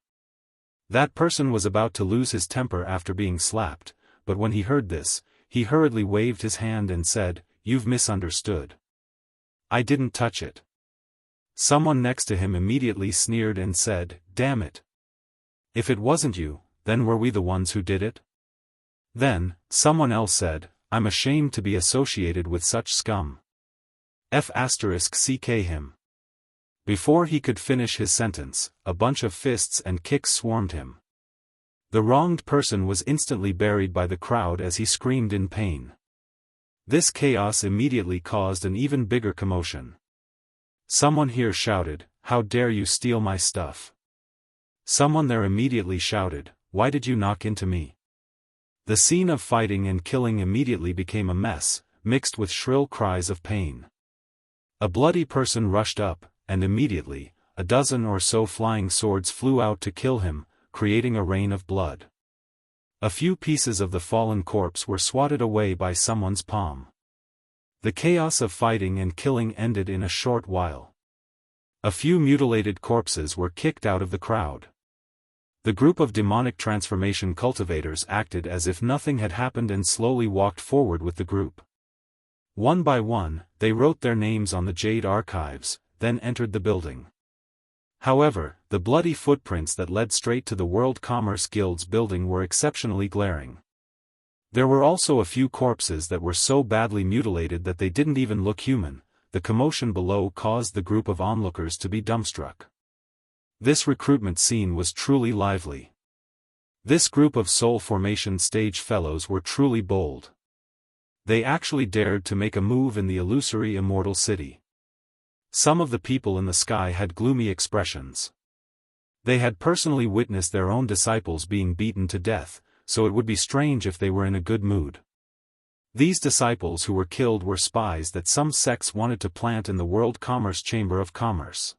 That person was about to lose his temper after being slapped, but when he heard this, he hurriedly waved his hand and said, "You've misunderstood. I didn't touch it." Someone next to him immediately sneered and said, "Damn it. If it wasn't you, then were we the ones who did it?" Then, someone else said, "I'm ashamed to be associated with such scum. F***ck him." Before he could finish his sentence, a bunch of fists and kicks swarmed him. The wronged person was instantly buried by the crowd as he screamed in pain. This chaos immediately caused an even bigger commotion. Someone here shouted, "How dare you steal my stuff?" Someone there immediately shouted, "Why did you knock into me?" The scene of fighting and killing immediately became a mess, mixed with shrill cries of pain. A bloody person rushed up, and immediately, a dozen or so flying swords flew out to kill him, creating a rain of blood. A few pieces of the fallen corpse were swatted away by someone's palm. The chaos of fighting and killing ended in a short while. A few mutilated corpses were kicked out of the crowd. The group of demonic transformation cultivators acted as if nothing had happened and slowly walked forward with the group. One by one, they wrote their names on the jade archives, then entered the building. However, the bloody footprints that led straight to the World Commerce Guild's building were exceptionally glaring. There were also a few corpses that were so badly mutilated that they didn't even look human. The commotion below caused the group of onlookers to be dumbstruck. This recruitment scene was truly lively. This group of soul formation stage fellows were truly bold. They actually dared to make a move in the illusory immortal city. Some of the people in the sky had gloomy expressions. They had personally witnessed their own disciples being beaten to death, so it would be strange if they were in a good mood. These disciples who were killed were spies that some sects wanted to plant in the World Commerce Chamber of Commerce.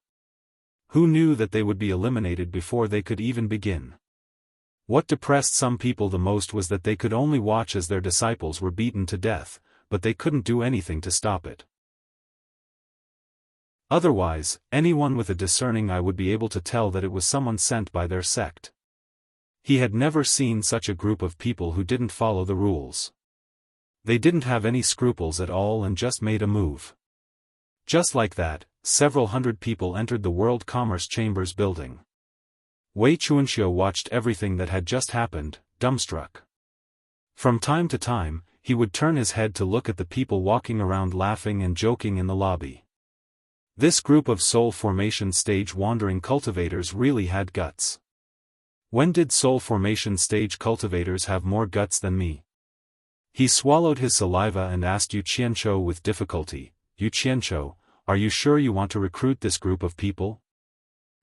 Who knew that they would be eliminated before they could even begin? What depressed some people the most was that they could only watch as their disciples were beaten to death, but they couldn't do anything to stop it. Otherwise, anyone with a discerning eye would be able to tell that it was someone sent by their sect. He had never seen such a group of people who didn't follow the rules. They didn't have any scruples at all and just made a move. Just like that, several hundred people entered the World Commerce Chamber's building. Wei Chuanxiu watched everything that had just happened, dumbstruck. From time to time, he would turn his head to look at the people walking around laughing and joking in the lobby. This group of soul formation stage wandering cultivators really had guts. When did soul formation stage cultivators have more guts than me? He swallowed his saliva and asked Yu Qianqiu with difficulty, "Yu Qianqiu, are you sure you want to recruit this group of people?"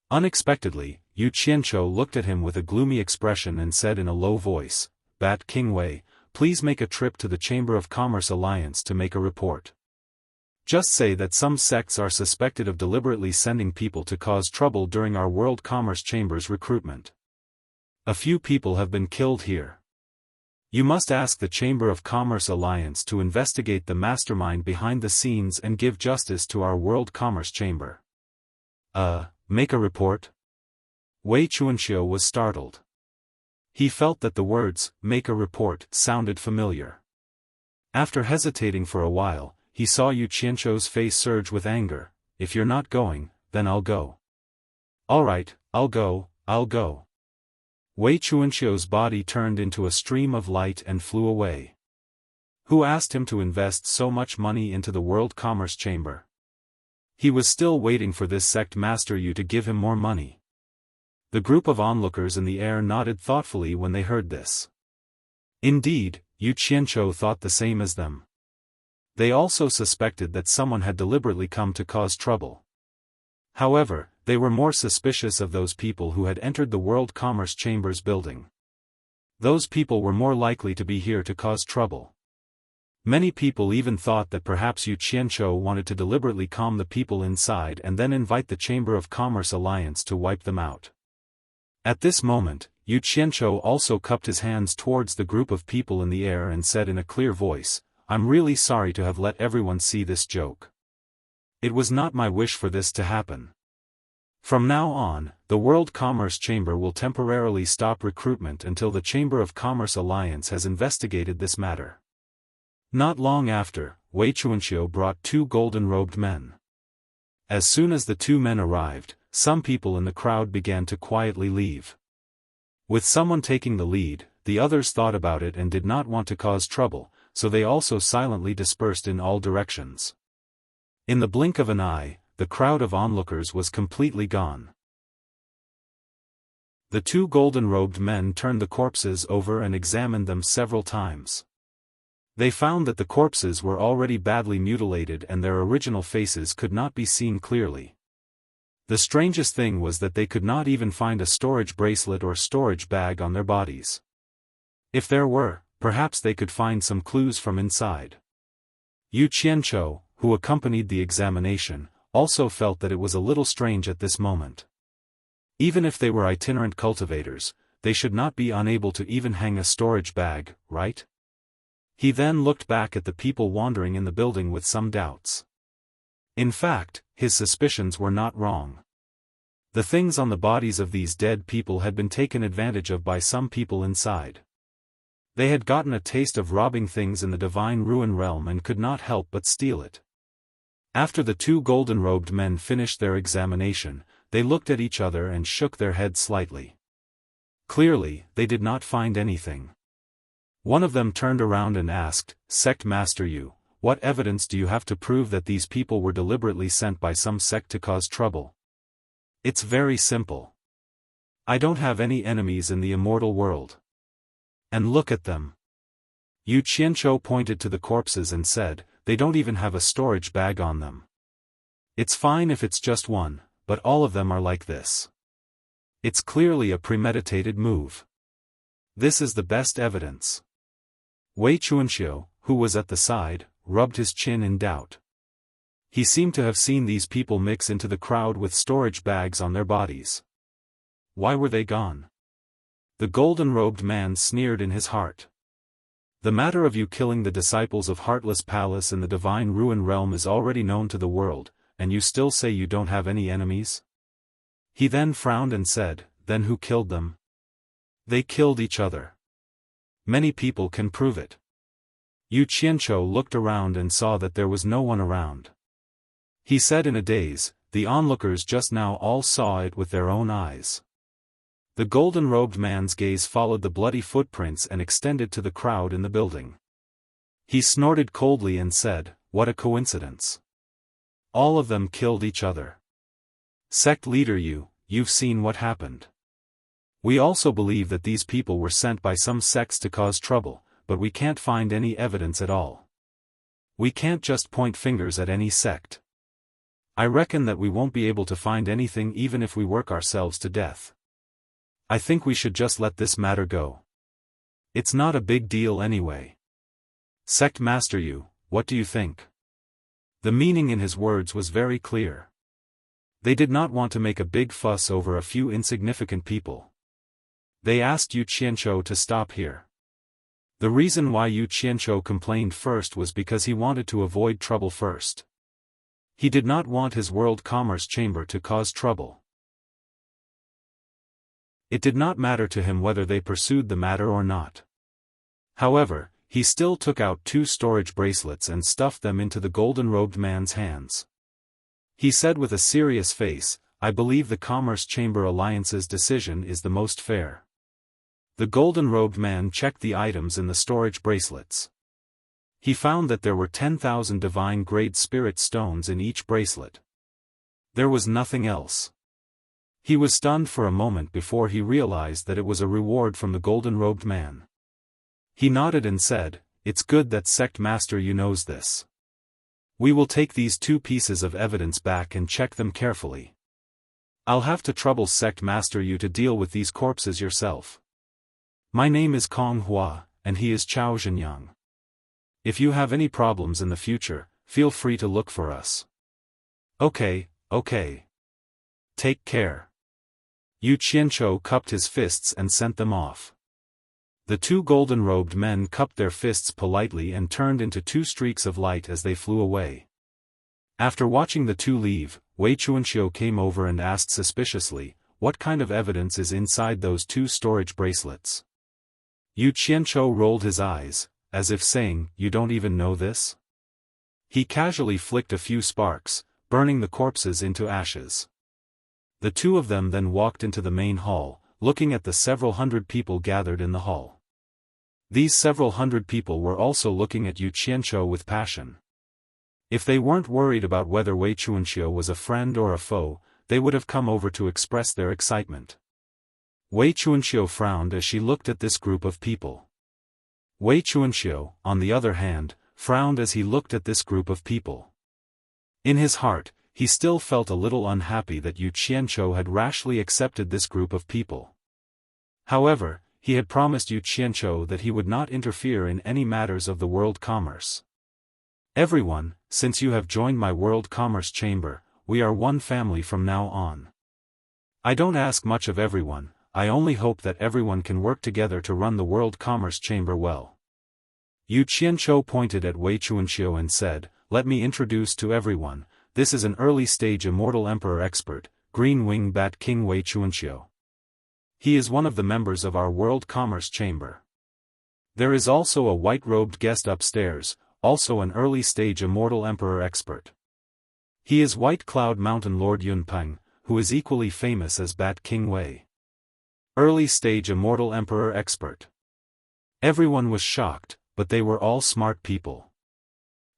Unexpectedly, Yu Qianqiu looked at him with a gloomy expression and said in a low voice, "Bat King Wei, please make a trip to the Chamber of Commerce Alliance to make a report. Just say that some sects are suspected of deliberately sending people to cause trouble during our World Commerce Chamber's recruitment. A few people have been killed here. You must ask the Chamber of Commerce Alliance to investigate the mastermind behind the scenes and give justice to our World Commerce Chamber." Make a report? Wei Chuanxiu was startled. He felt that the words, "make a report," sounded familiar. After hesitating for a while, he saw Yu Qianqiu's face surge with anger. "If you're not going, then I'll go." Alright, I'll go, I'll go. Wei Chuanxiu's body turned into a stream of light and flew away. Who asked him to invest so much money into the World Commerce Chamber? He was still waiting for this sect master Yu to give him more money. The group of onlookers in the air nodded thoughtfully when they heard this. Indeed, Yu Qianqiu thought the same as them. They also suspected that someone had deliberately come to cause trouble. However, they were more suspicious of those people who had entered the World Commerce Chamber's building. Those people were more likely to be here to cause trouble. Many people even thought that perhaps Yu Qianqiu wanted to deliberately calm the people inside and then invite the Chamber of Commerce Alliance to wipe them out. At this moment, Yu Qianqiu also cupped his hands towards the group of people in the air and said in a clear voice, "I'm really sorry to have let everyone see this joke. It was not my wish for this to happen. From now on, the World Commerce Chamber will temporarily stop recruitment until the Chamber of Commerce Alliance has investigated this matter." Not long after, Wei Chuanxiu brought 2 golden-robed men. As soon as the 2 men arrived, some people in the crowd began to quietly leave. With someone taking the lead, the others thought about it and did not want to cause trouble, so they also silently dispersed in all directions. In the blink of an eye, the crowd of onlookers was completely gone. The 2 golden-robed men turned the corpses over and examined them several times. They found that the corpses were already badly mutilated and their original faces could not be seen clearly. The strangest thing was that they could not even find a storage bracelet or storage bag on their bodies. If there were, perhaps they could find some clues from inside. Yu Qianqiu, who accompanied the examination, also felt that it was a little strange at this moment. Even if they were itinerant cultivators, they should not be unable to even hang a storage bag, right? He then looked back at the people wandering in the building with some doubts. In fact, his suspicions were not wrong. The things on the bodies of these dead people had been taken advantage of by some people inside. They had gotten a taste of robbing things in the divine ruin realm and could not help but steal it. After the 2 golden-robed men finished their examination, they looked at each other and shook their heads slightly. Clearly, they did not find anything. One of them turned around and asked, "Sect Master Yu, what evidence do you have to prove that these people were deliberately sent by some sect to cause trouble?" "It's very simple. I don't have any enemies in the immortal world. And look at them." Yu Qianqiu pointed to the corpses and said, "They don't even have a storage bag on them. It's fine if it's just one, but all of them are like this. It's clearly a premeditated move. This is the best evidence." Wei Chuanxiu, who was at the side, rubbed his chin in doubt. He seemed to have seen these people mix into the crowd with storage bags on their bodies. Why were they gone? The golden-robed man sneered in his heart. "The matter of you killing the disciples of Heartless Palace in the Divine Ruin Realm is already known to the world, and you still say you don't have any enemies?" He then frowned and said, "Then who killed them?" "They killed each other. Many people can prove it." Yu Qianqiu looked around and saw that there was no one around. He said in a daze, "The onlookers just now all saw it with their own eyes." The golden-robed man's gaze followed the bloody footprints and extended to the crowd in the building. He snorted coldly and said, "What a coincidence. All of them killed each other. Sect leader you've seen what happened. We also believe that these people were sent by some sects to cause trouble, but we can't find any evidence at all. We can't just point fingers at any sect. I reckon that we won't be able to find anything even if we work ourselves to death. I think we should just let this matter go. It's not a big deal anyway. Sect Master Yu, what do you think?" The meaning in his words was very clear. They did not want to make a big fuss over a few insignificant people. They asked Yu Qianqiu to stop here. The reason why Yu Qianqiu complained first was because he wanted to avoid trouble first. He did not want his World Commerce Chamber to cause trouble. It did not matter to him whether they pursued the matter or not. However, he still took out 2 storage bracelets and stuffed them into the golden-robed man's hands. He said with a serious face, I believe the Commerce Chamber Alliance's decision is the most fair. The golden-robed man checked the items in the storage bracelets. He found that there were 10,000 divine-grade spirit stones in each bracelet. There was nothing else. He was stunned for a moment before he realized that it was a reward from the golden-robed man. He nodded and said, "It's good that Sect Master you knows this. We will take these 2 pieces of evidence back and check them carefully. I'll have to trouble Sect Master you to deal with these corpses yourself. My name is Kong Hua, and he is Chao Zhenyang. If you have any problems in the future, feel free to look for us." Okay. Take care. Yu Qianzhou cupped his fists and sent them off. The 2 golden-robed men cupped their fists politely and turned into 2 streaks of light as they flew away. After watching the 2 leave, Wei Chuanxiu came over and asked suspiciously, "What kind of evidence is inside those 2 storage bracelets?" Yu Qianzhou rolled his eyes, as if saying, "You don't even know this?" He casually flicked a few sparks, burning the corpses into ashes. The 2 of them then walked into the main hall, looking at the several hundred people gathered in the hall. These several hundred people were also looking at Yu Qianzhou with passion. If they weren't worried about whether Wei Chuanxiu was a friend or a foe, they would have come over to express their excitement. Wei Chuanxiu frowned as she looked at this group of people. Wei Chuanxiu, on the other hand, frowned as he looked at this group of people. In his heart, he still felt a little unhappy that Yu Qianzhou had rashly accepted this group of people. However, he had promised Yu Qianzhou that he would not interfere in any matters of the world commerce. "Everyone, since you have joined my World Commerce Chamber, we are one family from now on. I don't ask much of everyone, I only hope that everyone can work together to run the World Commerce Chamber well." Yu Qianzhou pointed at Wei Chuanxiu and said, "Let me introduce to everyone, this is an early-stage Immortal Emperor expert, Green Wing Bat King Wei Chuanxiu. He is one of the members of our World Commerce Chamber. There is also a white-robed guest upstairs, also an early-stage Immortal Emperor expert. He is White Cloud Mountain Lord Yunpeng, who is equally famous as Bat King Wei. Early-stage Immortal Emperor expert." Everyone was shocked, but they were all smart people.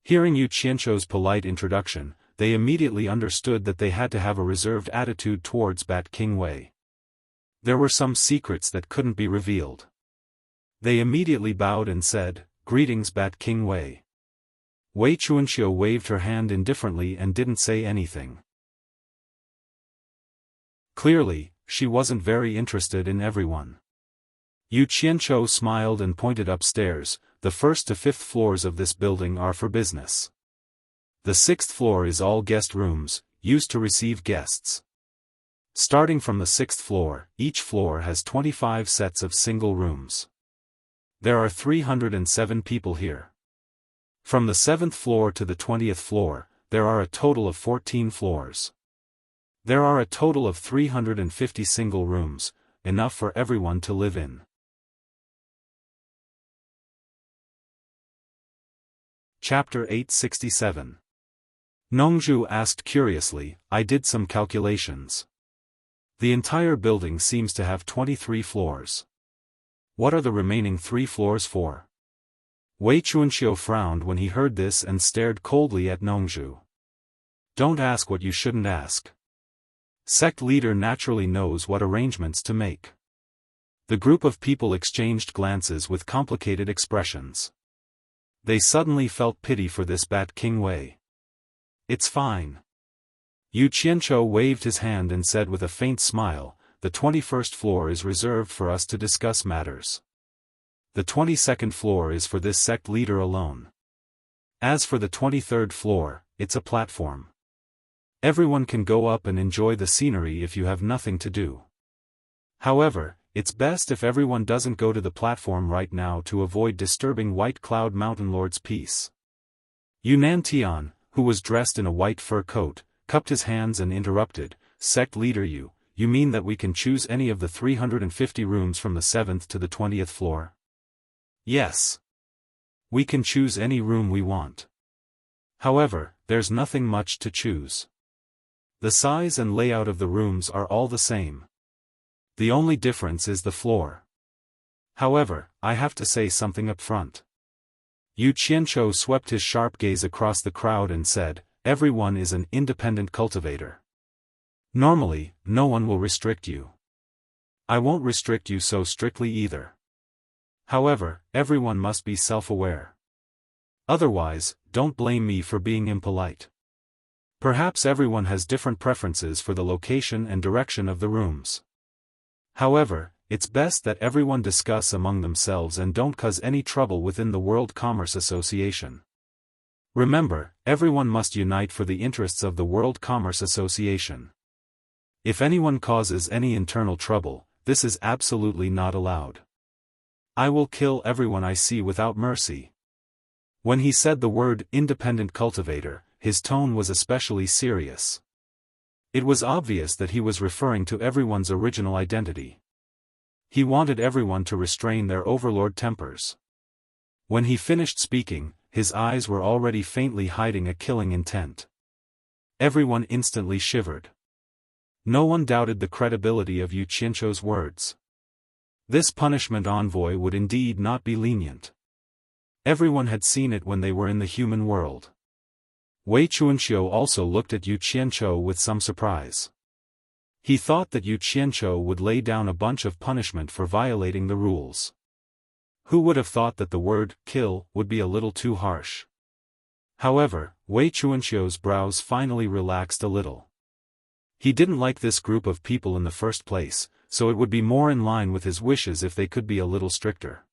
Hearing Yu Qianzhou's polite introduction, they immediately understood that they had to have a reserved attitude towards Bat King Wei. There were some secrets that couldn't be revealed. They immediately bowed and said, "Greetings Bat King Wei." Wei Chuanxiu waved her hand indifferently and didn't say anything. Clearly, she wasn't very interested in everyone. Yu Qianzhou smiled and pointed upstairs. "The 1st to 5th floors of this building are for business. The 6th floor is all guest rooms, used to receive guests. Starting from the 6th floor, each floor has 25 sets of single rooms. There are 307 people here. From the 7th floor to the 20th floor, there are a total of 14 floors. There are a total of 350 single rooms, enough for everyone to live in." Chapter 867. Nongzhu asked curiously, "I did some calculations. The entire building seems to have 23 floors. What are the remaining 3 floors for?" Wei Chuanxiu frowned when he heard this and stared coldly at Nongzhu. "Don't ask what you shouldn't ask. Sect leader naturally knows what arrangements to make." The group of people exchanged glances with complicated expressions. They suddenly felt pity for this Bat King Wei. "It's fine." Yu Qianzhou waved his hand and said with a faint smile, "The 21st floor is reserved for us to discuss matters. The 22nd floor is for this sect leader alone. As for the 23rd floor, it's a platform. Everyone can go up and enjoy the scenery if you have nothing to do. However, it's best if everyone doesn't go to the platform right now to avoid disturbing White Cloud Mountain Lord's peace." Yunnan Tian, who was dressed in a white fur coat, cupped his hands and interrupted, "Sect leader you mean that we can choose any of the 350 rooms from the 7th to the 20th floor?" "Yes. We can choose any room we want. However, there's nothing much to choose. The size and layout of the rooms are all the same. The only difference is the floor. However, I have to say something up front. Yu Qianzhou swept his sharp gaze across the crowd and said, everyone is an independent cultivator. Normally, no one will restrict you. I won't restrict you so strictly either. However, everyone must be self-aware. Otherwise, don't blame me for being impolite. Perhaps everyone has different preferences for the location and direction of the rooms. However, it's best that everyone discuss among themselves and don't cause any trouble within the World Commerce Association. Remember, everyone must unite for the interests of the World Commerce Association. If anyone causes any internal trouble, this is absolutely not allowed. I will kill everyone I see without mercy. When he said the word independent cultivator, his tone was especially serious. It was obvious that he was referring to everyone's original identity. He wanted everyone to restrain their overlord tempers. When he finished speaking, his eyes were already faintly hiding a killing intent. Everyone instantly shivered. No one doubted the credibility of Yu Qianzhou's words. This punishment envoy would indeed not be lenient. Everyone had seen it when they were in the human world. Wei Chuanxiu also looked at Yu Qianzhou with some surprise. He thought that Yu Qianzhou would lay down a bunch of punishment for violating the rules. Who would have thought that the word kill would be a little too harsh? However, Wei Chuanxiu's brows finally relaxed a little. He didn't like this group of people in the first place, so it would be more in line with his wishes if they could be a little stricter.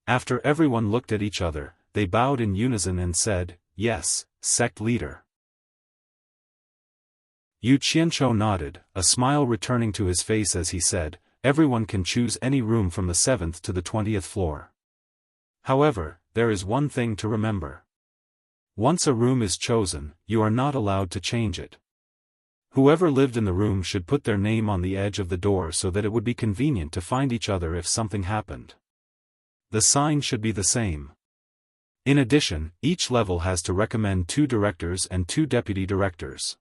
After everyone looked at each other, they bowed in unison and said, "Yes, sect leader." Yu Qianzhou nodded, a smile returning to his face as he said, "Everyone can choose any room from the 7th to the 20th floor. However, there is one thing to remember. Once a room is chosen, you are not allowed to change it. Whoever lived in the room should put their name on the edge of the door so that it would be convenient to find each other if something happened. The sign should be the same. In addition, each level has to recommend 2 directors and 2 deputy directors.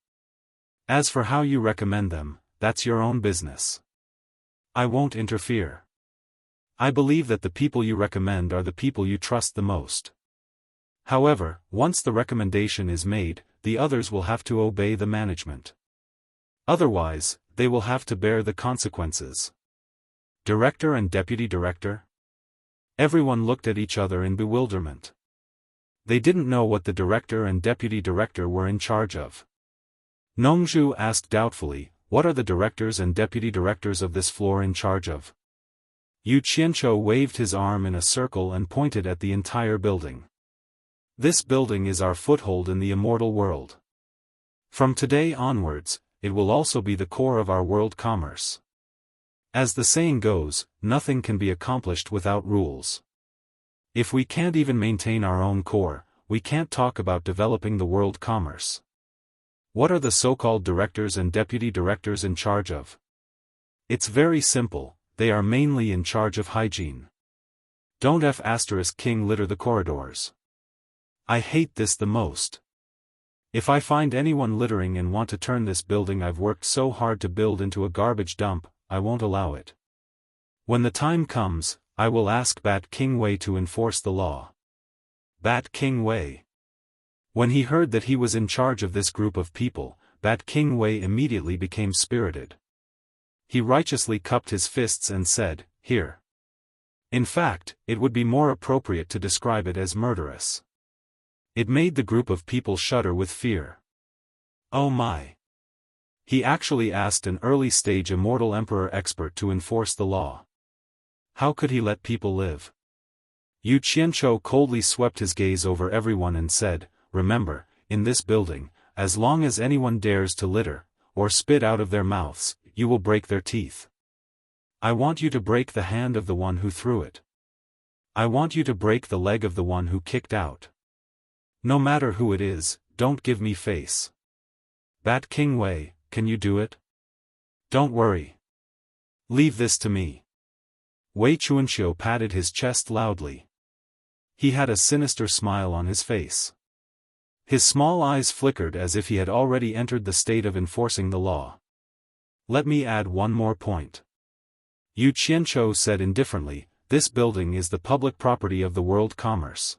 As for how you recommend them, that's your own business. I won't interfere. I believe that the people you recommend are the people you trust the most. However, once the recommendation is made, the others will have to obey the management. Otherwise, they will have to bear the consequences. Director and deputy director? Everyone looked at each other in bewilderment. They didn't know what the director and deputy director were in charge of. Nongzhu asked doubtfully, "What are the directors and deputy directors of this floor in charge of?" Yu Qianzhou waved his arm in a circle and pointed at the entire building. "This building is our foothold in the immortal world. From today onwards, it will also be the core of our world commerce. As the saying goes, nothing can be accomplished without rules. If we can't even maintain our own core, we can't talk about developing the world commerce. What are the so-called directors and deputy directors in charge of? It's very simple, they are mainly in charge of hygiene. Don't King litter the corridors. I hate this the most. If I find anyone littering and want to turn this building I've worked so hard to build into a garbage dump, I won't allow it. When the time comes, I will ask Bat King Wei to enforce the law." Bat King Wei. When he heard that he was in charge of this group of people, Bat King Wei immediately became spirited. He righteously cupped his fists and said, "Here." In fact, it would be more appropriate to describe it as murderous. It made the group of people shudder with fear. Oh my! He actually asked an early-stage immortal emperor expert to enforce the law. How could he let people live? Yu Qianzhou coldly swept his gaze over everyone and said, "Remember, in this building, as long as anyone dares to litter, or spit out of their mouths, you will break their teeth. I want you to break the hand of the one who threw it. I want you to break the leg of the one who kicked out. No matter who it is, don't give me face. Bat King Wei, can you do it? Don't worry. Leave this to me." Wei Chuanxiu patted his chest loudly. He had a sinister smile on his face. His small eyes flickered as if he had already entered the state of enforcing the law. Let me add one more point. Yu Qianzhou said indifferently, this building is the public property of the world commerce.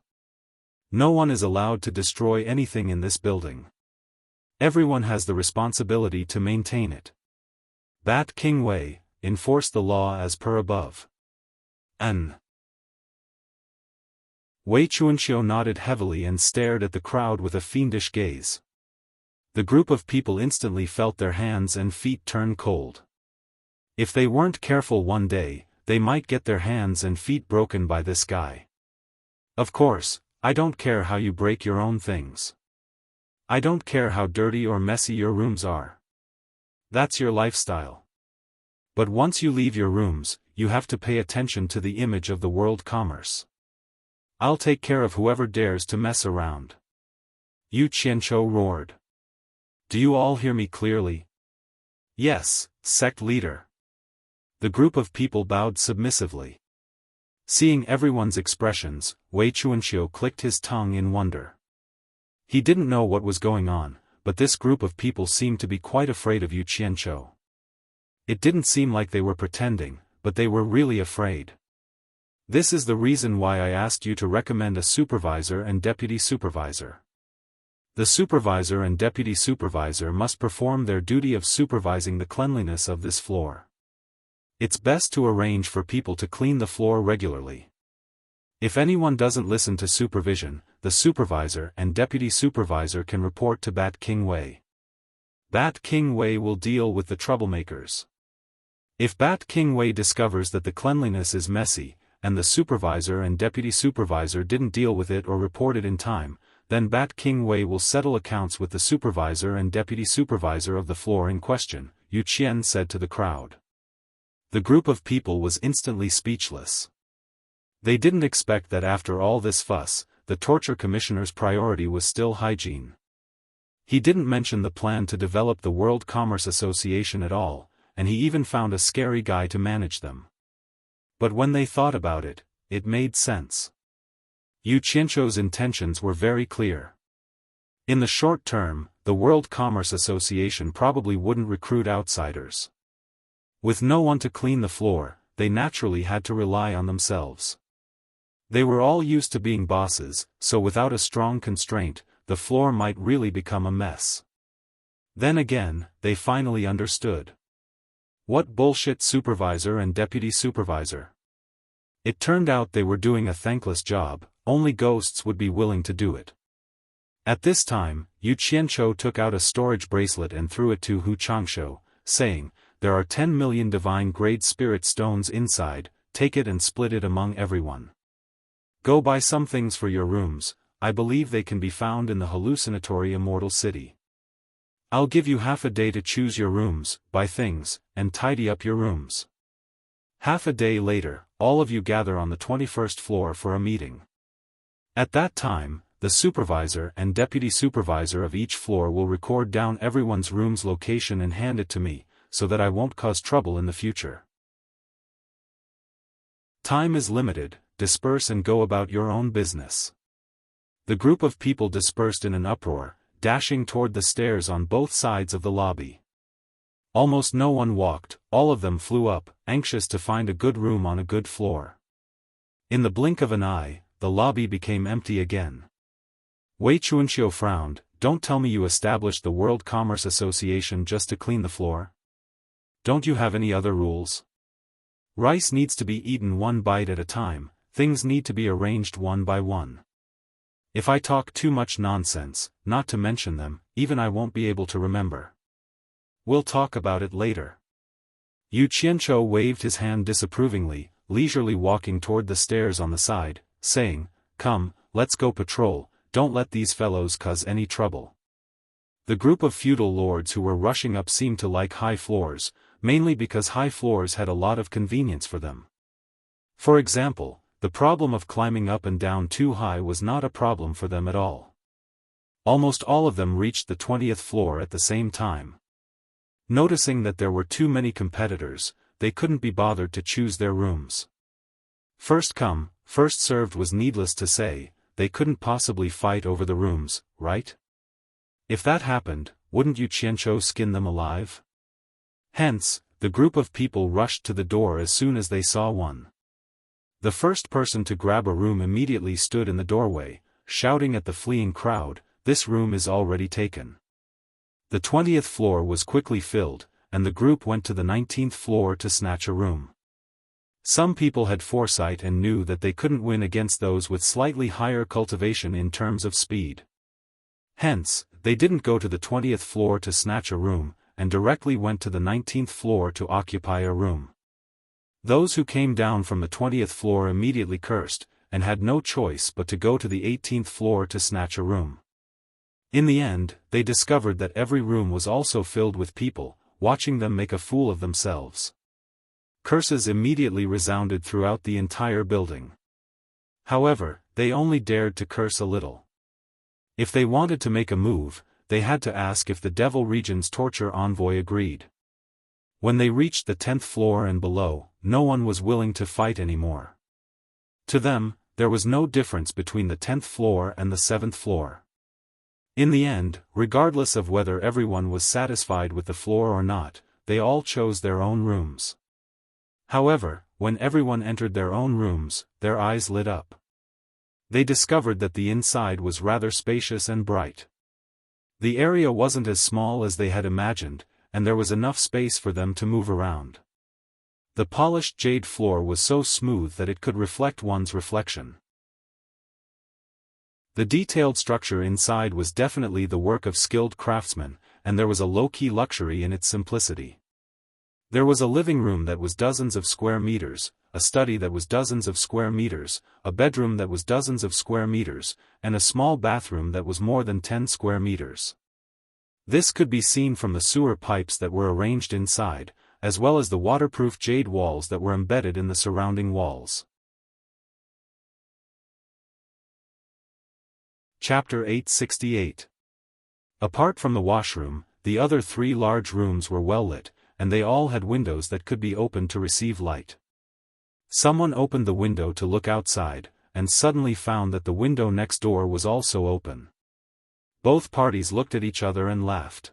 No one is allowed to destroy anything in this building. Everyone has the responsibility to maintain it. Bat King Wei, enforce the law as per above. Wei Chuanxiu nodded heavily and stared at the crowd with a fiendish gaze. The group of people instantly felt their hands and feet turn cold. If they weren't careful one day, they might get their hands and feet broken by this guy. Of course, I don't care how you break your own things. I don't care how dirty or messy your rooms are. That's your lifestyle. But once you leave your rooms, you have to pay attention to the image of the world commerce. I'll take care of whoever dares to mess around. Yu Qianzhou roared. Do you all hear me clearly? Yes, sect leader. The group of people bowed submissively. Seeing everyone's expressions, Wei Chuanxiu clicked his tongue in wonder. He didn't know what was going on, but this group of people seemed to be quite afraid of Yu Qianzhou. It didn't seem like they were pretending, but they were really afraid. This is the reason why I asked you to recommend a supervisor and deputy supervisor. The supervisor and deputy supervisor must perform their duty of supervising the cleanliness of this floor. It's best to arrange for people to clean the floor regularly. If anyone doesn't listen to supervision, the supervisor and deputy supervisor can report to Bat King Wei. Bat King Wei will deal with the troublemakers. If Bat King Wei discovers that the cleanliness is messy, and the supervisor and deputy supervisor didn't deal with it or report it in time, then Bat King Wei will settle accounts with the supervisor and deputy supervisor of the floor in question, Yu Qian said to the crowd. The group of people was instantly speechless. They didn't expect that after all this fuss, the torture commissioner's priority was still hygiene. He didn't mention the plan to develop the World Commerce Association at all, and he even found a scary guy to manage them. But when they thought about it, it made sense. Yu Qianzhou's intentions were very clear. In the short term, the World Commerce Association probably wouldn't recruit outsiders. With no one to clean the floor, they naturally had to rely on themselves. They were all used to being bosses, so without a strong constraint, the floor might really become a mess. Then again, they finally understood. What bullshit supervisor and deputy supervisor? It turned out they were doing a thankless job, only ghosts would be willing to do it. At this time, Yu Qianzhou took out a storage bracelet and threw it to Hu Changshou, saying, there are 10 million divine-grade spirit stones inside, take it and split it among everyone. Go buy some things for your rooms, I believe they can be found in the hallucinatory immortal city. I'll give you half a day to choose your rooms, buy things, and tidy up your rooms. Half a day later, all of you gather on the 21st floor for a meeting. At that time, the supervisor and deputy supervisor of each floor will record down everyone's room's location and hand it to me, so that I won't cause trouble in the future. Time is limited, disperse and go about your own business. The group of people dispersed in an uproar, dashing toward the stairs on both sides of the lobby. Almost no one walked, all of them flew up, anxious to find a good room on a good floor. In the blink of an eye, the lobby became empty again. Wei Chuanxiu frowned, don't tell me you established the World Commerce Association just to clean the floor? Don't you have any other rules? Rice needs to be eaten one bite at a time, things need to be arranged one by one. If I talk too much nonsense, not to mention them, even I won't be able to remember. We'll talk about it later. Yu Qianzhou waved his hand disapprovingly, leisurely walking toward the stairs on the side, saying, come, let's go patrol, don't let these fellows cause any trouble. The group of feudal lords who were rushing up seemed to like high floors, mainly because high floors had a lot of convenience for them. For example, the problem of climbing up and down too high was not a problem for them at all. Almost all of them reached the 20th floor at the same time. Noticing that there were too many competitors, they couldn't be bothered to choose their rooms. First come, first served was needless to say, they couldn't possibly fight over the rooms, right? If that happened, wouldn't you Qianzhou skin them alive? Hence, the group of people rushed to the door as soon as they saw one. The first person to grab a room immediately stood in the doorway, shouting at the fleeing crowd, "This room is already taken." The 20th floor was quickly filled, and the group went to the 19th floor to snatch a room. Some people had foresight and knew that they couldn't win against those with slightly higher cultivation in terms of speed. Hence, they didn't go to the 20th floor to snatch a room, and directly went to the 19th floor to occupy a room. Those who came down from the 20th floor immediately cursed, and had no choice but to go to the 18th floor to snatch a room. In the end, they discovered that every room was also filled with people, watching them make a fool of themselves. Curses immediately resounded throughout the entire building. However, they only dared to curse a little. If they wanted to make a move, they had to ask if the Devil Region's torture envoy agreed. When they reached the 10th floor and below, no one was willing to fight anymore. To them, there was no difference between the 10th floor and the 7th floor. In the end, regardless of whether everyone was satisfied with the floor or not, they all chose their own rooms. However, when everyone entered their own rooms, their eyes lit up. They discovered that the inside was rather spacious and bright. The area wasn't as small as they had imagined, and there was enough space for them to move around. The polished jade floor was so smooth that it could reflect one's reflection. The detailed structure inside was definitely the work of skilled craftsmen, and there was a low-key luxury in its simplicity. There was a living room that was dozens of square meters, a study that was dozens of square meters, a bedroom that was dozens of square meters, and a small bathroom that was more than 10 square meters. This could be seen from the sewer pipes that were arranged inside, as well as the waterproof jade walls that were embedded in the surrounding walls. Chapter 868. Apart from the washroom, the other 3 large rooms were well lit, and they all had windows that could be opened to receive light. Someone opened the window to look outside, and suddenly found that the window next door was also open. Both parties looked at each other and laughed.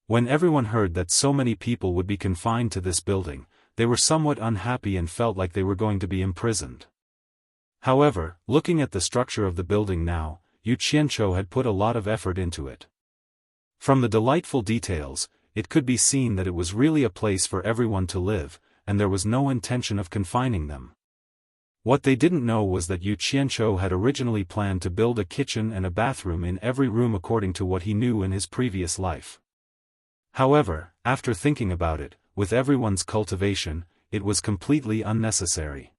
When everyone heard that so many people would be confined to this building, they were somewhat unhappy and felt like they were going to be imprisoned. However, looking at the structure of the building now, Yu Qianzhou had put a lot of effort into it. From the delightful details, it could be seen that it was really a place for everyone to live, and there was no intention of confining them. What they didn't know was that Yu Qianzhou had originally planned to build a kitchen and a bathroom in every room according to what he knew in his previous life. However, after thinking about it, with everyone's cultivation, it was completely unnecessary.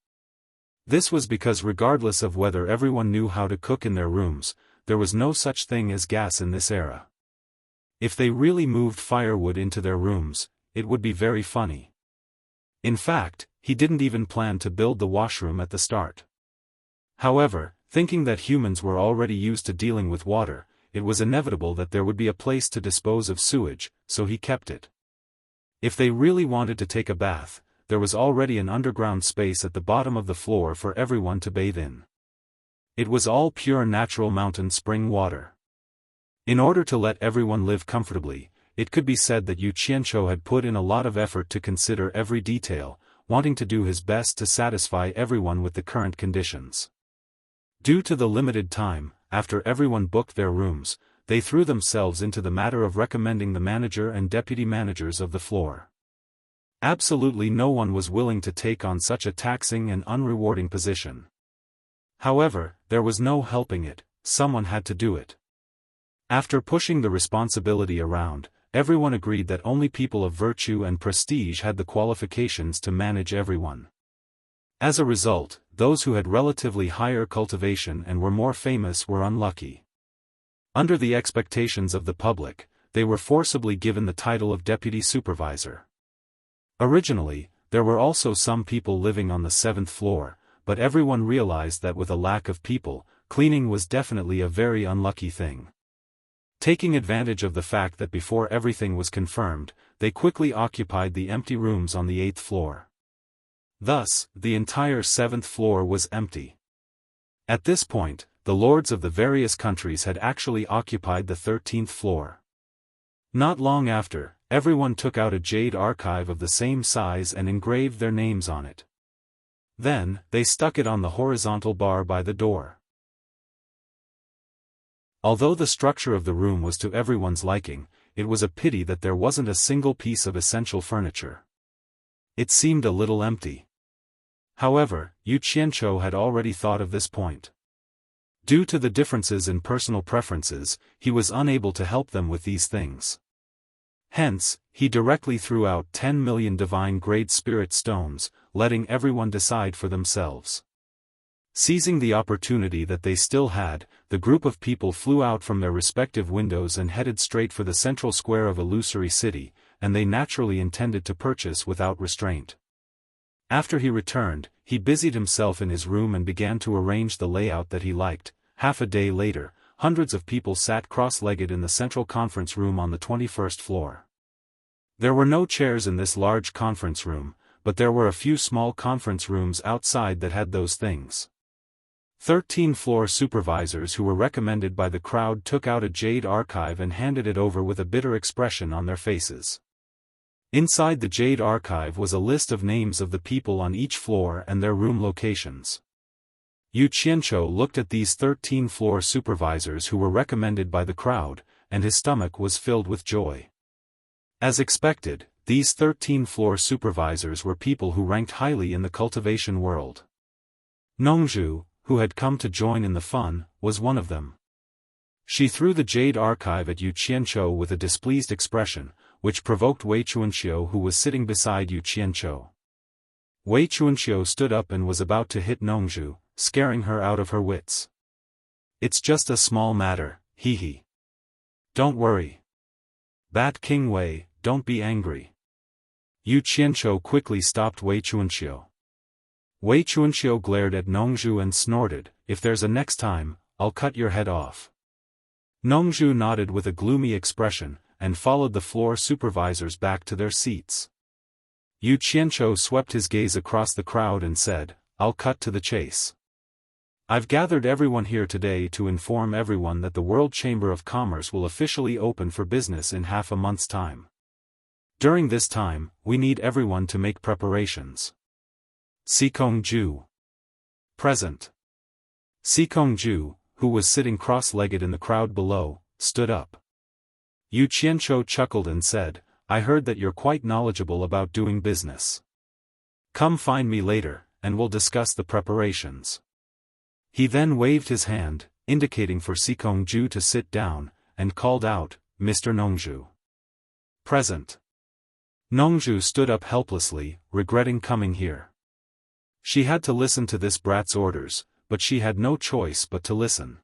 This was because regardless of whether everyone knew how to cook in their rooms, there was no such thing as gas in this era. If they really moved firewood into their rooms, it would be very funny. In fact, he didn't even plan to build the washroom at the start. However, thinking that humans were already used to dealing with water, it was inevitable that there would be a place to dispose of sewage, so he kept it. If they really wanted to take a bath, there was already an underground space at the bottom of the floor for everyone to bathe in. It was all pure natural mountain spring water. In order to let everyone live comfortably, it could be said that Yu Qianzhou had put in a lot of effort to consider every detail, wanting to do his best to satisfy everyone with the current conditions. Due to the limited time, after everyone booked their rooms, they threw themselves into the matter of recommending the manager and deputy managers of the floor. Absolutely no one was willing to take on such a taxing and unrewarding position. However, there was no helping it, someone had to do it. After pushing the responsibility around, everyone agreed that only people of virtue and prestige had the qualifications to manage everyone. As a result, those who had relatively higher cultivation and were more famous were unlucky. Under the expectations of the public, they were forcibly given the title of deputy supervisor. Originally, there were also some people living on the 7th floor, but everyone realized that with a lack of people, cleaning was definitely a very unlucky thing. Taking advantage of the fact that before everything was confirmed, they quickly occupied the empty rooms on the 8th floor. Thus, the entire 7th floor was empty. At this point, the lords of the various countries had actually occupied the 13th floor. Not long after, everyone took out a jade archive of the same size and engraved their names on it. Then, they stuck it on the horizontal bar by the door. Although the structure of the room was to everyone's liking, it was a pity that there wasn't a single piece of essential furniture. It seemed a little empty. However, Yu Qianqiu had already thought of this point. Due to the differences in personal preferences, he was unable to help them with these things. Hence, he directly threw out 10 million divine-grade spirit stones, letting everyone decide for themselves. Seizing the opportunity that they still had, the group of people flew out from their respective windows and headed straight for the central square of Illusory City, and they naturally intended to purchase without restraint. After he returned, he busied himself in his room and began to arrange the layout that he liked. Half a day later, hundreds of people sat cross-legged in the central conference room on the 21st floor. There were no chairs in this large conference room, but there were a few small conference rooms outside that had those things. 13 floor supervisors who were recommended by the crowd took out a jade archive and handed it over with a bitter expression on their faces. Inside the jade archive was a list of names of the people on each floor and their room locations. Yu Qianqiu looked at these 13 floor supervisors who were recommended by the crowd, and his stomach was filled with joy. As expected, these 13 floor supervisors were people who ranked highly in the cultivation world. Nongzhu, who had come to join in the fun, was one of them. She threw the jade archive at Yu Qianqiu with a displeased expression, which provoked Wei Chuanqiu, who was sitting beside Yu Qianqiu. Wei Chuanqiu stood up and was about to hit Nongzhu, scaring her out of her wits. "It's just a small matter, hee. Don't worry. Bat King Wei, don't be angry." Yu Qianqiu quickly stopped Wei Chuanqiu. Wei Chuanqiu glared at Nongzhu and snorted, "If there's a next time, I'll cut your head off." Nongzhu nodded with a gloomy expression, and followed the floor supervisors back to their seats. Yu Qianqiu swept his gaze across the crowd and said, "I'll cut to the chase. I've gathered everyone here today to inform everyone that the World Chamber of Commerce will officially open for business in half a month's time. During this time, we need everyone to make preparations. Sikongju. Present." Sikongju, who was sitting cross-legged in the crowd below, stood up. Yu Qianqiu chuckled and said, "I heard that you're quite knowledgeable about doing business. Come find me later, and we'll discuss the preparations." He then waved his hand, indicating for Sikongju to sit down, and called out, "Mr. Nongzhu." Present. Nongzhu stood up helplessly, regretting coming here. She had to listen to this brat's orders, but she had no choice but to listen.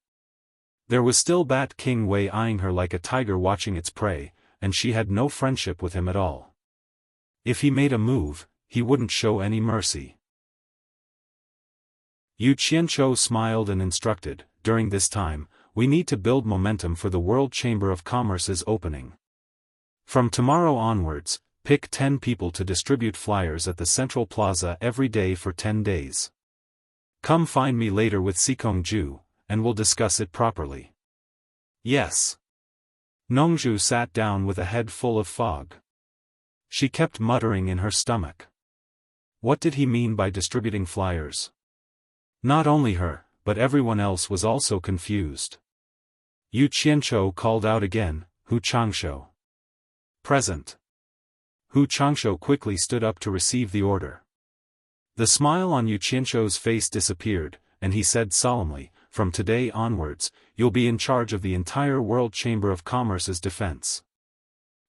There was still Bat King Wei eyeing her like a tiger watching its prey, and she had no friendship with him at all. If he made a move, he wouldn't show any mercy. Yu Qianqiu smiled and instructed, "During this time, we need to build momentum for the World Chamber of Commerce's opening. From tomorrow onwards, pick 10 people to distribute flyers at the Central Plaza every day for 10 days. Come find me later with Sikongju, and we'll discuss it properly." "Yes." Nongzhu sat down with a head full of fog. She kept muttering in her stomach. What did he mean by distributing flyers? Not only her, but everyone else was also confused. Yu Qianqiu called out again, "Hu Changshou." Present. Hu Changshou quickly stood up to receive the order. The smile on Yu Qianqiu's face disappeared, and he said solemnly, "From today onwards, you'll be in charge of the entire World Chamber of Commerce's defense.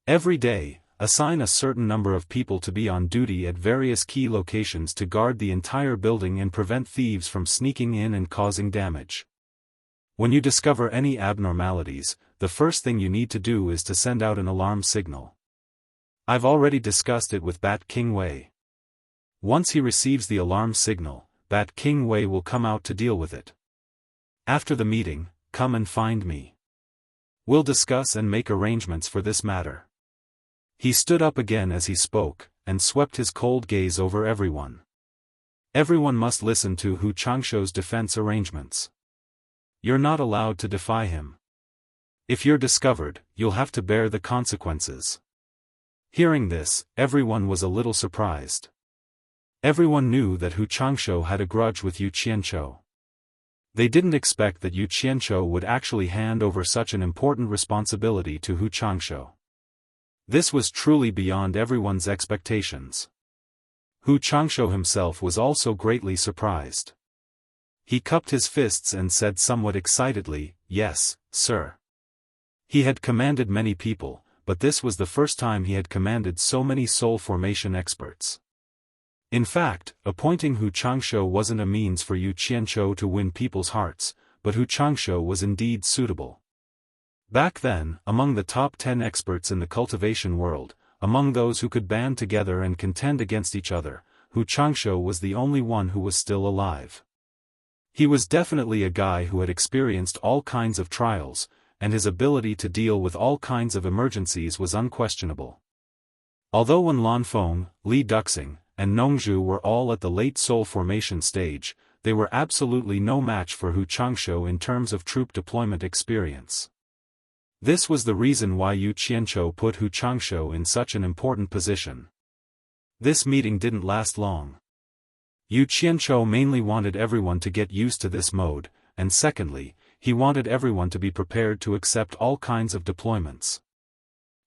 Every day, assign a certain number of people to be on duty at various key locations to guard the entire building and prevent thieves from sneaking in and causing damage. When you discover any abnormalities, the first thing you need to do is to send out an alarm signal. I've already discussed it with Bat King Wei. Once he receives the alarm signal, Bat King Wei will come out to deal with it. After the meeting, come and find me. We'll discuss and make arrangements for this matter." He stood up again as he spoke, and swept his cold gaze over everyone. Everyone must listen to Hu Changshou's defense arrangements. You're not allowed to defy him. If you're discovered, you'll have to bear the consequences. Hearing this, everyone was a little surprised. Everyone knew that Hu Changshou had a grudge with Yu Qianzhou. They didn't expect that Yu Qianzhou would actually hand over such an important responsibility to Hu Changshou. This was truly beyond everyone's expectations. Hu Changshou himself was also greatly surprised. He cupped his fists and said somewhat excitedly, "Yes, sir." He had commanded many people, but this was the first time he had commanded so many soul formation experts. In fact, appointing Hu Changshou wasn't a means for Yu Qianzhou to win people's hearts, but Hu Changshou was indeed suitable. Back then, among the top 10 experts in the cultivation world, among those who could band together and contend against each other, Hu Changshou was the only one who was still alive. He was definitely a guy who had experienced all kinds of trials, and his ability to deal with all kinds of emergencies was unquestionable. Although Wen Lanfeng, Li Duxing, and Nongzhu were all at the late soul formation stage, they were absolutely no match for Hu Changshou in terms of troop deployment experience. This was the reason why Yu Qianzhou put Hu Changshou in such an important position. This meeting didn't last long. Yu Qianzhou mainly wanted everyone to get used to this mode, and secondly, he wanted everyone to be prepared to accept all kinds of deployments.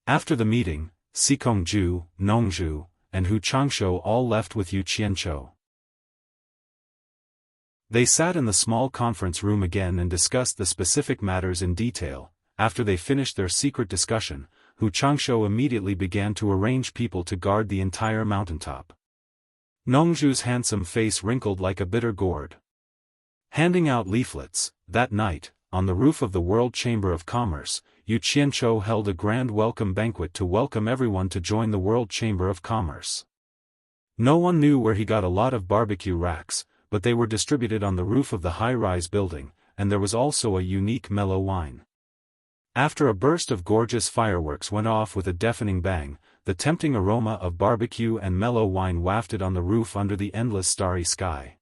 After the meeting, Sikongju, Nongzhu, and Hu Changshou all left with Yu Qianzhou. They sat in the small conference room again and discussed the specific matters in detail. After they finished their secret discussion, Hu Changshou immediately began to arrange people to guard the entire mountaintop. Nongzhu's handsome face wrinkled like a bitter gourd. Handing out leaflets, that night, on the roof of the World Chamber of Commerce, Yu Qianzhou held a grand welcome banquet to welcome everyone to join the World Chamber of Commerce. No one knew where he got a lot of barbecue racks, but they were distributed on the roof of the high-rise building, and there was also a unique mellow wine. After a burst of gorgeous fireworks went off with a deafening bang, the tempting aroma of barbecue and mellow wine wafted on the roof under the endless starry sky.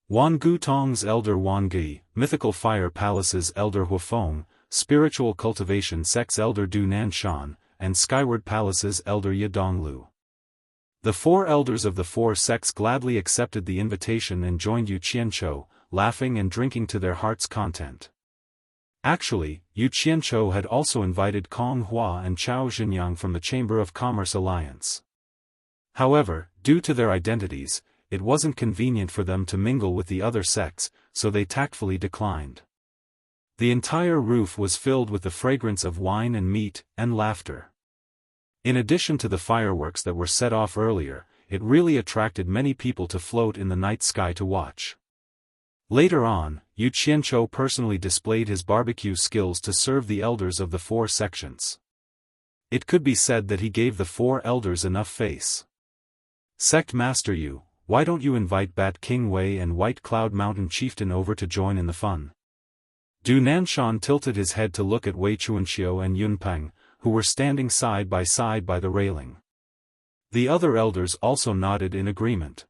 Wan Gutong's elder Wan Gui, mythical fire palace's elder Huafeng, spiritual cultivation sect's elder Du Nanshan, and skyward palace's elder Yadonglu. The four elders of the four sects gladly accepted the invitation and joined Yu Qianzhou, laughing and drinking to their heart's content. Actually, Yu Qianzhou had also invited Kong Hua and Chao Zhenyang from the Chamber of Commerce Alliance. However, due to their identities, it wasn't convenient for them to mingle with the other sects, so they tactfully declined. The entire roof was filled with the fragrance of wine and meat, and laughter. In addition to the fireworks that were set off earlier, it really attracted many people to float in the night sky to watch. Later on, Yu Qianzhou personally displayed his barbecue skills to serve the elders of the four sections. It could be said that he gave the four elders enough face. Sect Master Yu, why don't you invite Bat King Wei and White Cloud Mountain Chieftain over to join in the fun? Du Nanshan tilted his head to look at Wei Chuanxiu and Yun Peng, who were standing side by the railing. The other elders also nodded in agreement.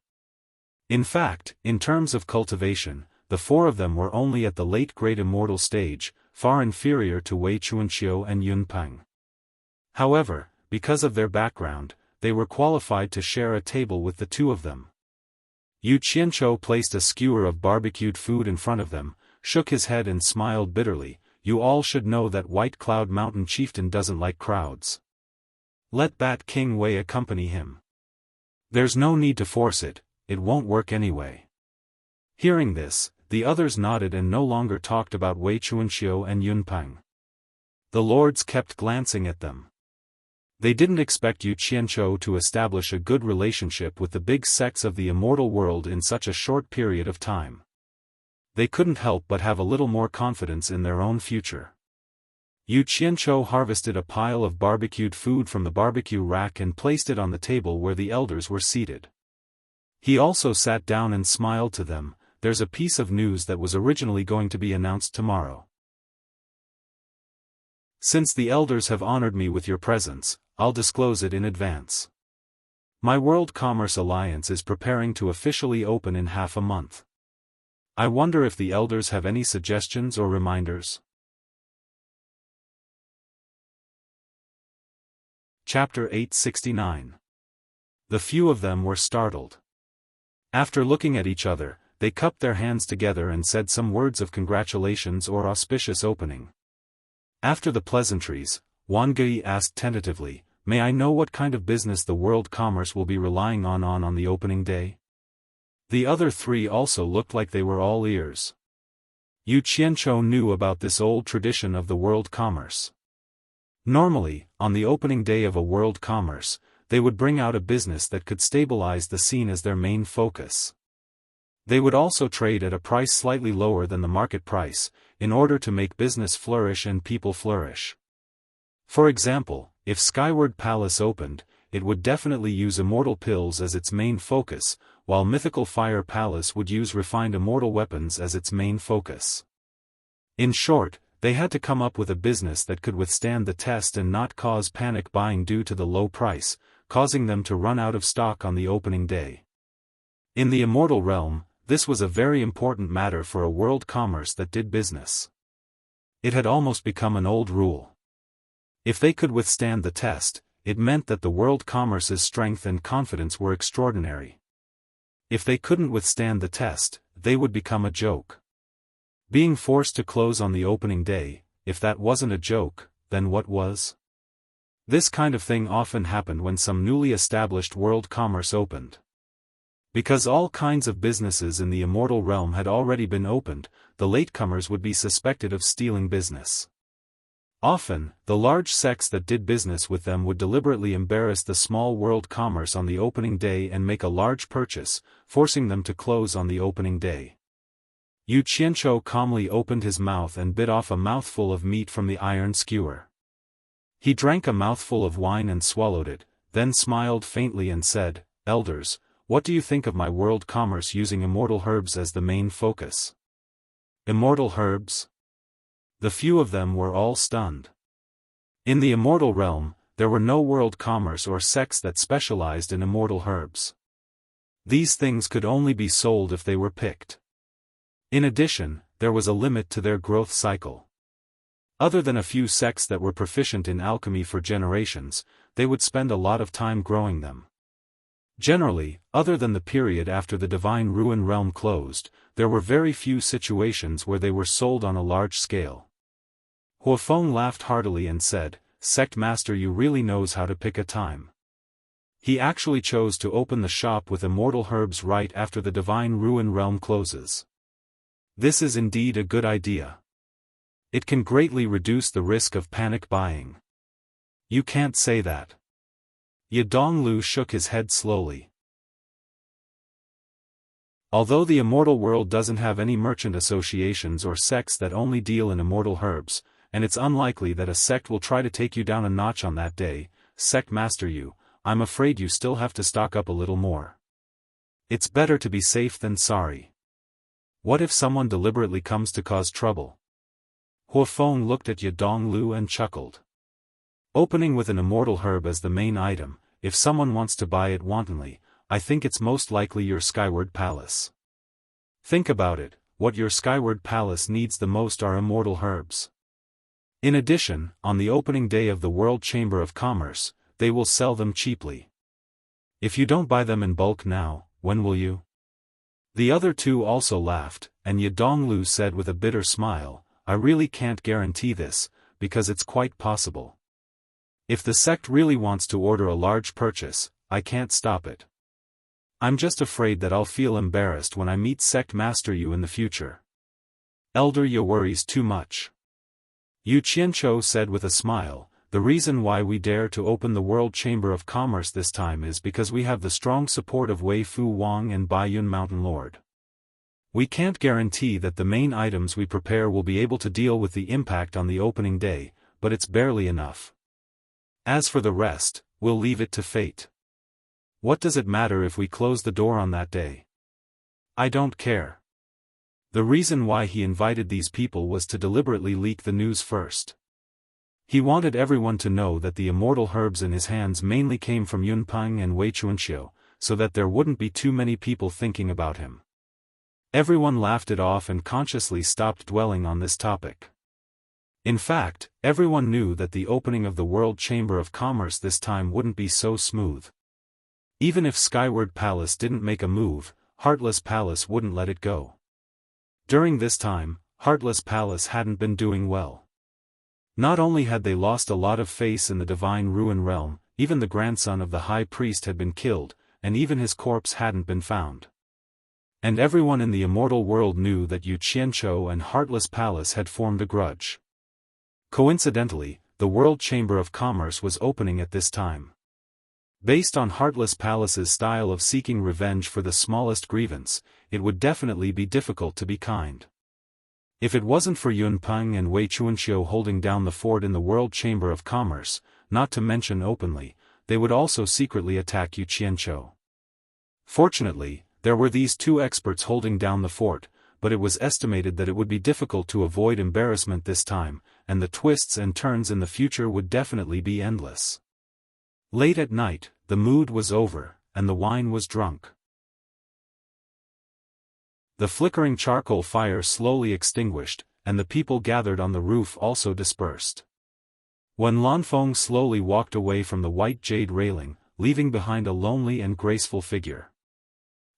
In fact, in terms of cultivation, the four of them were only at the late Great Immortal stage, far inferior to Wei Chuanxiu and Yun Peng. However, because of their background, they were qualified to share a table with the two of them. Yu Qianzhou placed a skewer of barbecued food in front of them, shook his head and smiled bitterly. You all should know that White Cloud Mountain Chieftain doesn't like crowds. Let Bat King Wei accompany him. There's no need to force it, it won't work anyway. Hearing this, the others nodded and no longer talked about Wei Chuanxiu and Yun Peng. The lords kept glancing at them. They didn't expect Yu Qianzhou to establish a good relationship with the big sects of the immortal world in such a short period of time. They couldn't help but have a little more confidence in their own future. Yu Qianzhou harvested a pile of barbecued food from the barbecue rack and placed it on the table where the elders were seated. He also sat down and smiled to them. There's a piece of news that was originally going to be announced tomorrow. Since the elders have honored me with your presence, I'll disclose it in advance. My World Commerce Alliance is preparing to officially open in half a month. I wonder if the elders have any suggestions or reminders. Chapter 869. The few of them were startled. After looking at each other, they cupped their hands together and said some words of congratulations or auspicious opening. After the pleasantries, Wang Gui asked tentatively, "May I know what kind of business the world commerce will be relying on the opening day?" The other three also looked like they were all ears. Yu Qianqiu knew about this old tradition of the world commerce. Normally, on the opening day of a world commerce, they would bring out a business that could stabilize the scene as their main focus. They would also trade at a price slightly lower than the market price, in order to make business flourish and people flourish. For example, if Skyward Palace opened, it would definitely use immortal pills as its main focus, while Mythical Fire Palace would use refined immortal weapons as its main focus. In short, they had to come up with a business that could withstand the test and not cause panic buying due to the low price, causing them to run out of stock on the opening day. In the immortal realm, this was a very important matter for a world commerce that did business. It had almost become an old rule. If they could withstand the test, it meant that the world commerce's strength and confidence were extraordinary. If they couldn't withstand the test, they would become a joke. Being forced to close on the opening day, if that wasn't a joke, then what was? This kind of thing often happened when some newly established world commerce opened. Because all kinds of businesses in the immortal realm had already been opened, the latecomers would be suspected of stealing business. Often, the large sects that did business with them would deliberately embarrass the small world commerce on the opening day and make a large purchase, forcing them to close on the opening day. Yu Qianqiu calmly opened his mouth and bit off a mouthful of meat from the iron skewer. He drank a mouthful of wine and swallowed it, then smiled faintly and said, "Elders, what do you think of my world commerce using immortal herbs as the main focus?" Immortal herbs? The few of them were all stunned. In the immortal realm, there were no world commerce or sects that specialized in immortal herbs. These things could only be sold if they were picked. In addition, there was a limit to their growth cycle. Other than a few sects that were proficient in alchemy for generations, they would spend a lot of time growing them. Generally, other than the period after the Divine Ruin realm closed, there were very few situations where they were sold on a large scale. Huofeng laughed heartily and said, "Sect Master Yu really knows how to pick a time. He actually chose to open the shop with immortal herbs right after the Divine Ruin realm closes. This is indeed a good idea. It can greatly reduce the risk of panic buying." "You can't say that." Yadonglu shook his head slowly. Although the immortal world doesn't have any merchant associations or sects that only deal in immortal herbs, and it's unlikely that a sect will try to take you down a notch on that day, Sect Master Yu, I'm afraid you still have to stock up a little more. It's better to be safe than sorry. What if someone deliberately comes to cause trouble? Huofeng looked at Yadonglu and chuckled. Opening with an immortal herb as the main item, if someone wants to buy it wantonly, I think it's most likely your Skyward Palace. Think about it, what your Skyward Palace needs the most are immortal herbs. In addition, on the opening day of the World Chamber of Commerce, they will sell them cheaply. If you don't buy them in bulk now, when will you? The other two also laughed, and Yadonglu said with a bitter smile, "I really can't guarantee this, because it's quite possible. If the sect really wants to order a large purchase, I can't stop it. I'm just afraid that I'll feel embarrassed when I meet Sect Master Yu in the future. Elder Yu worries too much." Yu Qianqiu said with a smile, "The reason why we dare to open the World Chamber of Commerce this time is because we have the strong support of Wei Fu Wang and Baiyun Mountain Lord. We can't guarantee that the main items we prepare will be able to deal with the impact on the opening day, but it's barely enough. As for the rest, we'll leave it to fate. What does it matter if we close the door on that day? I don't care." The reason why he invited these people was to deliberately leak the news first. He wanted everyone to know that the immortal herbs in his hands mainly came from Yunpeng and Wei Chuanxiu, so that there wouldn't be too many people thinking about him. Everyone laughed it off and consciously stopped dwelling on this topic. In fact, everyone knew that the opening of the World Chamber of Commerce this time wouldn't be so smooth. Even if Skyward Palace didn't make a move, Heartless Palace wouldn't let it go. During this time, Heartless Palace hadn't been doing well. Not only had they lost a lot of face in the Divine Ruin Realm, even the grandson of the High Priest had been killed, and even his corpse hadn't been found. And everyone in the immortal world knew that Yu Qianzhou and Heartless Palace had formed a grudge. Coincidentally, the World Chamber of Commerce was opening at this time. Based on Heartless Palace's style of seeking revenge for the smallest grievance, it would definitely be difficult to be kind. If it wasn't for Yun Peng and Wei Chuanxiu holding down the fort in the World Chamber of Commerce, not to mention openly, they would also secretly attack Yu Qianzhou. Fortunately, there were these two experts holding down the fort, but it was estimated that it would be difficult to avoid embarrassment this time, and the twists and turns in the future would definitely be endless. Late at night, the mood was over, and the wine was drunk. The flickering charcoal fire slowly extinguished, and the people gathered on the roof also dispersed. When Lanfeng slowly walked away from the white jade railing, leaving behind a lonely and graceful figure.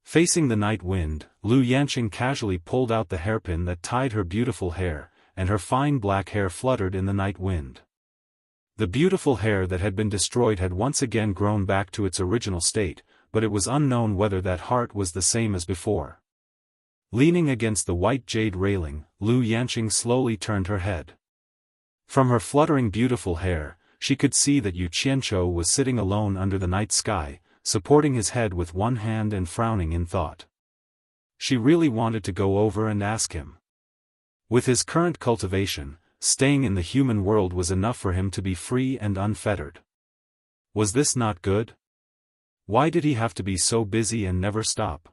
Facing the night wind, Lu Yanqing casually pulled out the hairpin that tied her beautiful hair, and her fine black hair fluttered in the night wind. The beautiful hair that had been destroyed had once again grown back to its original state, but it was unknown whether that heart was the same as before. Leaning against the white jade railing, Lu Yanqing slowly turned her head. From her fluttering beautiful hair, she could see that Yu Qianzhou was sitting alone under the night sky, supporting his head with one hand and frowning in thought. She really wanted to go over and ask him. With his current cultivation, staying in the human world was enough for him to be free and unfettered. Was this not good? Why did he have to be so busy and never stop?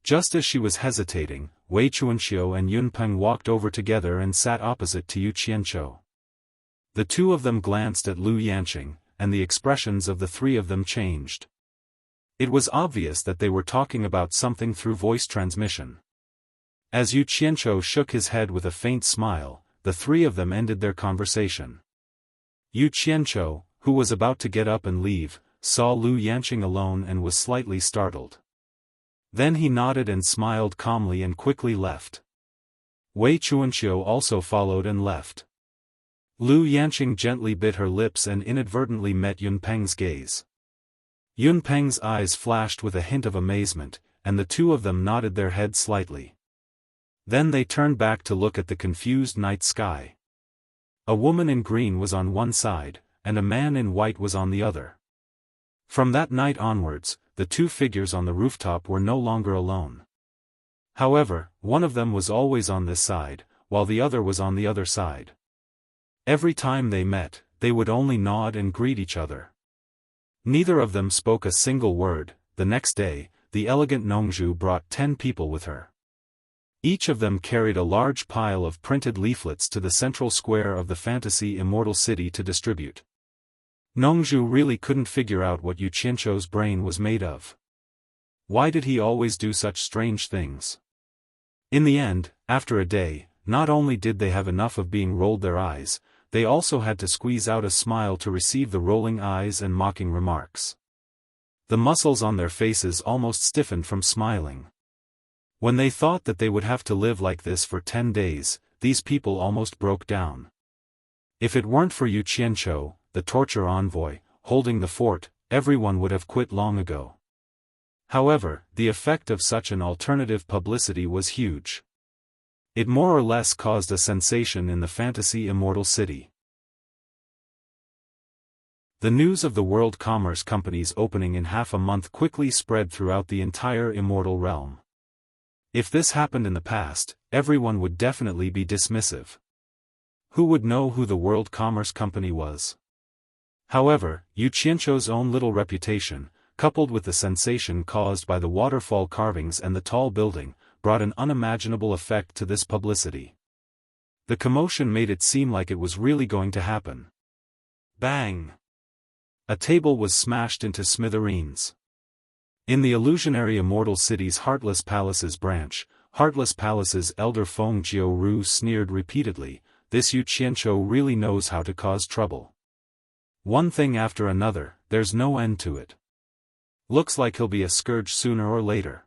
Just as she was hesitating, Wei Chuanxiu and Yun Peng walked over together and sat opposite to Yu Qianzhou. The two of them glanced at Lu Yanqing, and the expressions of the three of them changed. It was obvious that they were talking about something through voice transmission. As Yu Qianzhou shook his head with a faint smile, the three of them ended their conversation. Yu Qianzhou, who was about to get up and leave, saw Lu Yanqing alone and was slightly startled. Then he nodded and smiled calmly and quickly left. Wei Chuanxiu also followed and left. Lu Yanqing gently bit her lips and inadvertently met Yun Peng's gaze. Yun Peng's eyes flashed with a hint of amazement, and the two of them nodded their heads slightly. Then they turned back to look at the confused night sky. A woman in green was on one side, and a man in white was on the other. From that night onwards, the two figures on the rooftop were no longer alone. However, one of them was always on this side, while the other was on the other side. Every time they met, they would only nod and greet each other. Neither of them spoke a single word. The next day, the elegant Nongzhu brought 10 people with her. Each of them carried a large pile of printed leaflets to the central square of the fantasy immortal city to distribute. Nongzhu really couldn't figure out what Yu Qianzhou's brain was made of. Why did he always do such strange things? In the end, after a day, not only did they have enough of being rolled their eyes, they also had to squeeze out a smile to receive the rolling eyes and mocking remarks. The muscles on their faces almost stiffened from smiling. When they thought that they would have to live like this for 10 days, these people almost broke down. If it weren't for Yu Qianzhou, the torture envoy, holding the fort, everyone would have quit long ago. However, the effect of such an alternative publicity was huge. It more or less caused a sensation in the fantasy immortal city. The news of the World Commerce Company's opening in half a month quickly spread throughout the entire immortal realm. If this happened in the past, everyone would definitely be dismissive. Who would know who the World Commerce Company was? However, Yu Qianzhou's own little reputation, coupled with the sensation caused by the waterfall carvings and the tall building, brought an unimaginable effect to this publicity. The commotion made it seem like it was really going to happen. Bang! A table was smashed into smithereens. In the illusionary immortal city's Heartless Palace's branch, Heartless Palace's elder Feng Jiu sneered repeatedly, this Yu Qianqiu really knows how to cause trouble. One thing after another, there's no end to it. Looks like he'll be a scourge sooner or later.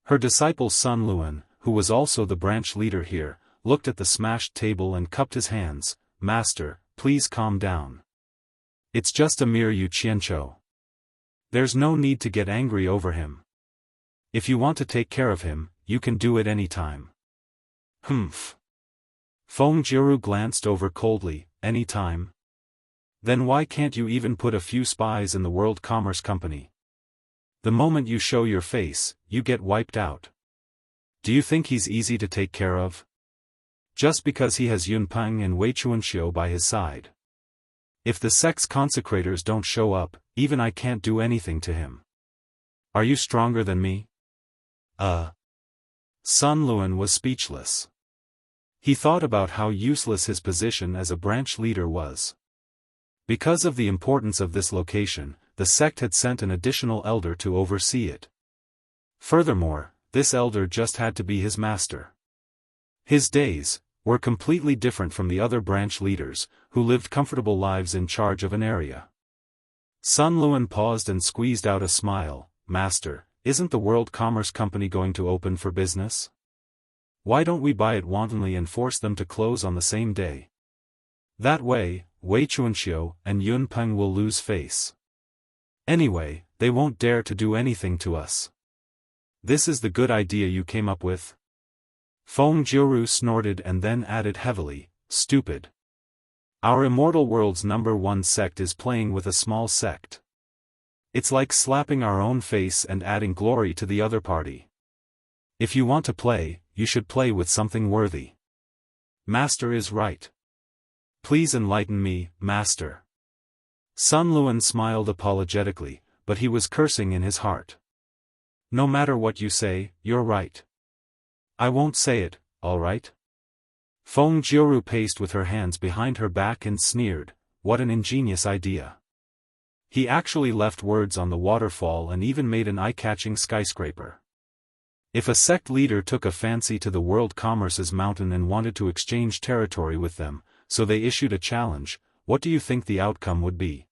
Her disciple Sun Luan, who was also the branch leader here, looked at the smashed table and cupped his hands. Master, please calm down. It's just a mere Yu Qianqiu. There's no need to get angry over him. If you want to take care of him, you can do it any time. Humph. Feng Jiu glanced over coldly. Any time? Then why can't you even put a few spies in the World Commerce Company? The moment you show your face, you get wiped out. Do you think he's easy to take care of? Just because he has Yunpeng and Wei Chuanxiu by his side. If the sect's consecrators don't show up, even I can't do anything to him. Are you stronger than me? Sun Luan was speechless. He thought about how useless his position as a branch leader was. Because of the importance of this location, the sect had sent an additional elder to oversee it. Furthermore, this elder just had to be his master. His days were completely different from the other branch leaders, who lived comfortable lives in charge of an area. Sun Luan paused and squeezed out a smile. Master, isn't the World Commerce Company going to open for business? Why don't we buy it wantonly and force them to close on the same day? That way, Wei Chuanxiu and Yunpeng will lose face. Anyway, they won't dare to do anything to us. This is the good idea you came up with? Feng Jiu snorted and then added heavily, stupid. Our immortal world's #1 sect is playing with a small sect. It's like slapping our own face and adding glory to the other party. If you want to play, you should play with something worthy. Master is right. Please enlighten me, Master. Sun Luan smiled apologetically, but he was cursing in his heart. No matter what you say, you're right. I won't say it, all right? Feng Jiu paced with her hands behind her back and sneered, what an ingenious idea. He actually left words on the waterfall and even made an eye-catching skyscraper. If a sect leader took a fancy to the World Commerce's mountain and wanted to exchange territory with them, so they issued a challenge, what do you think the outcome would be?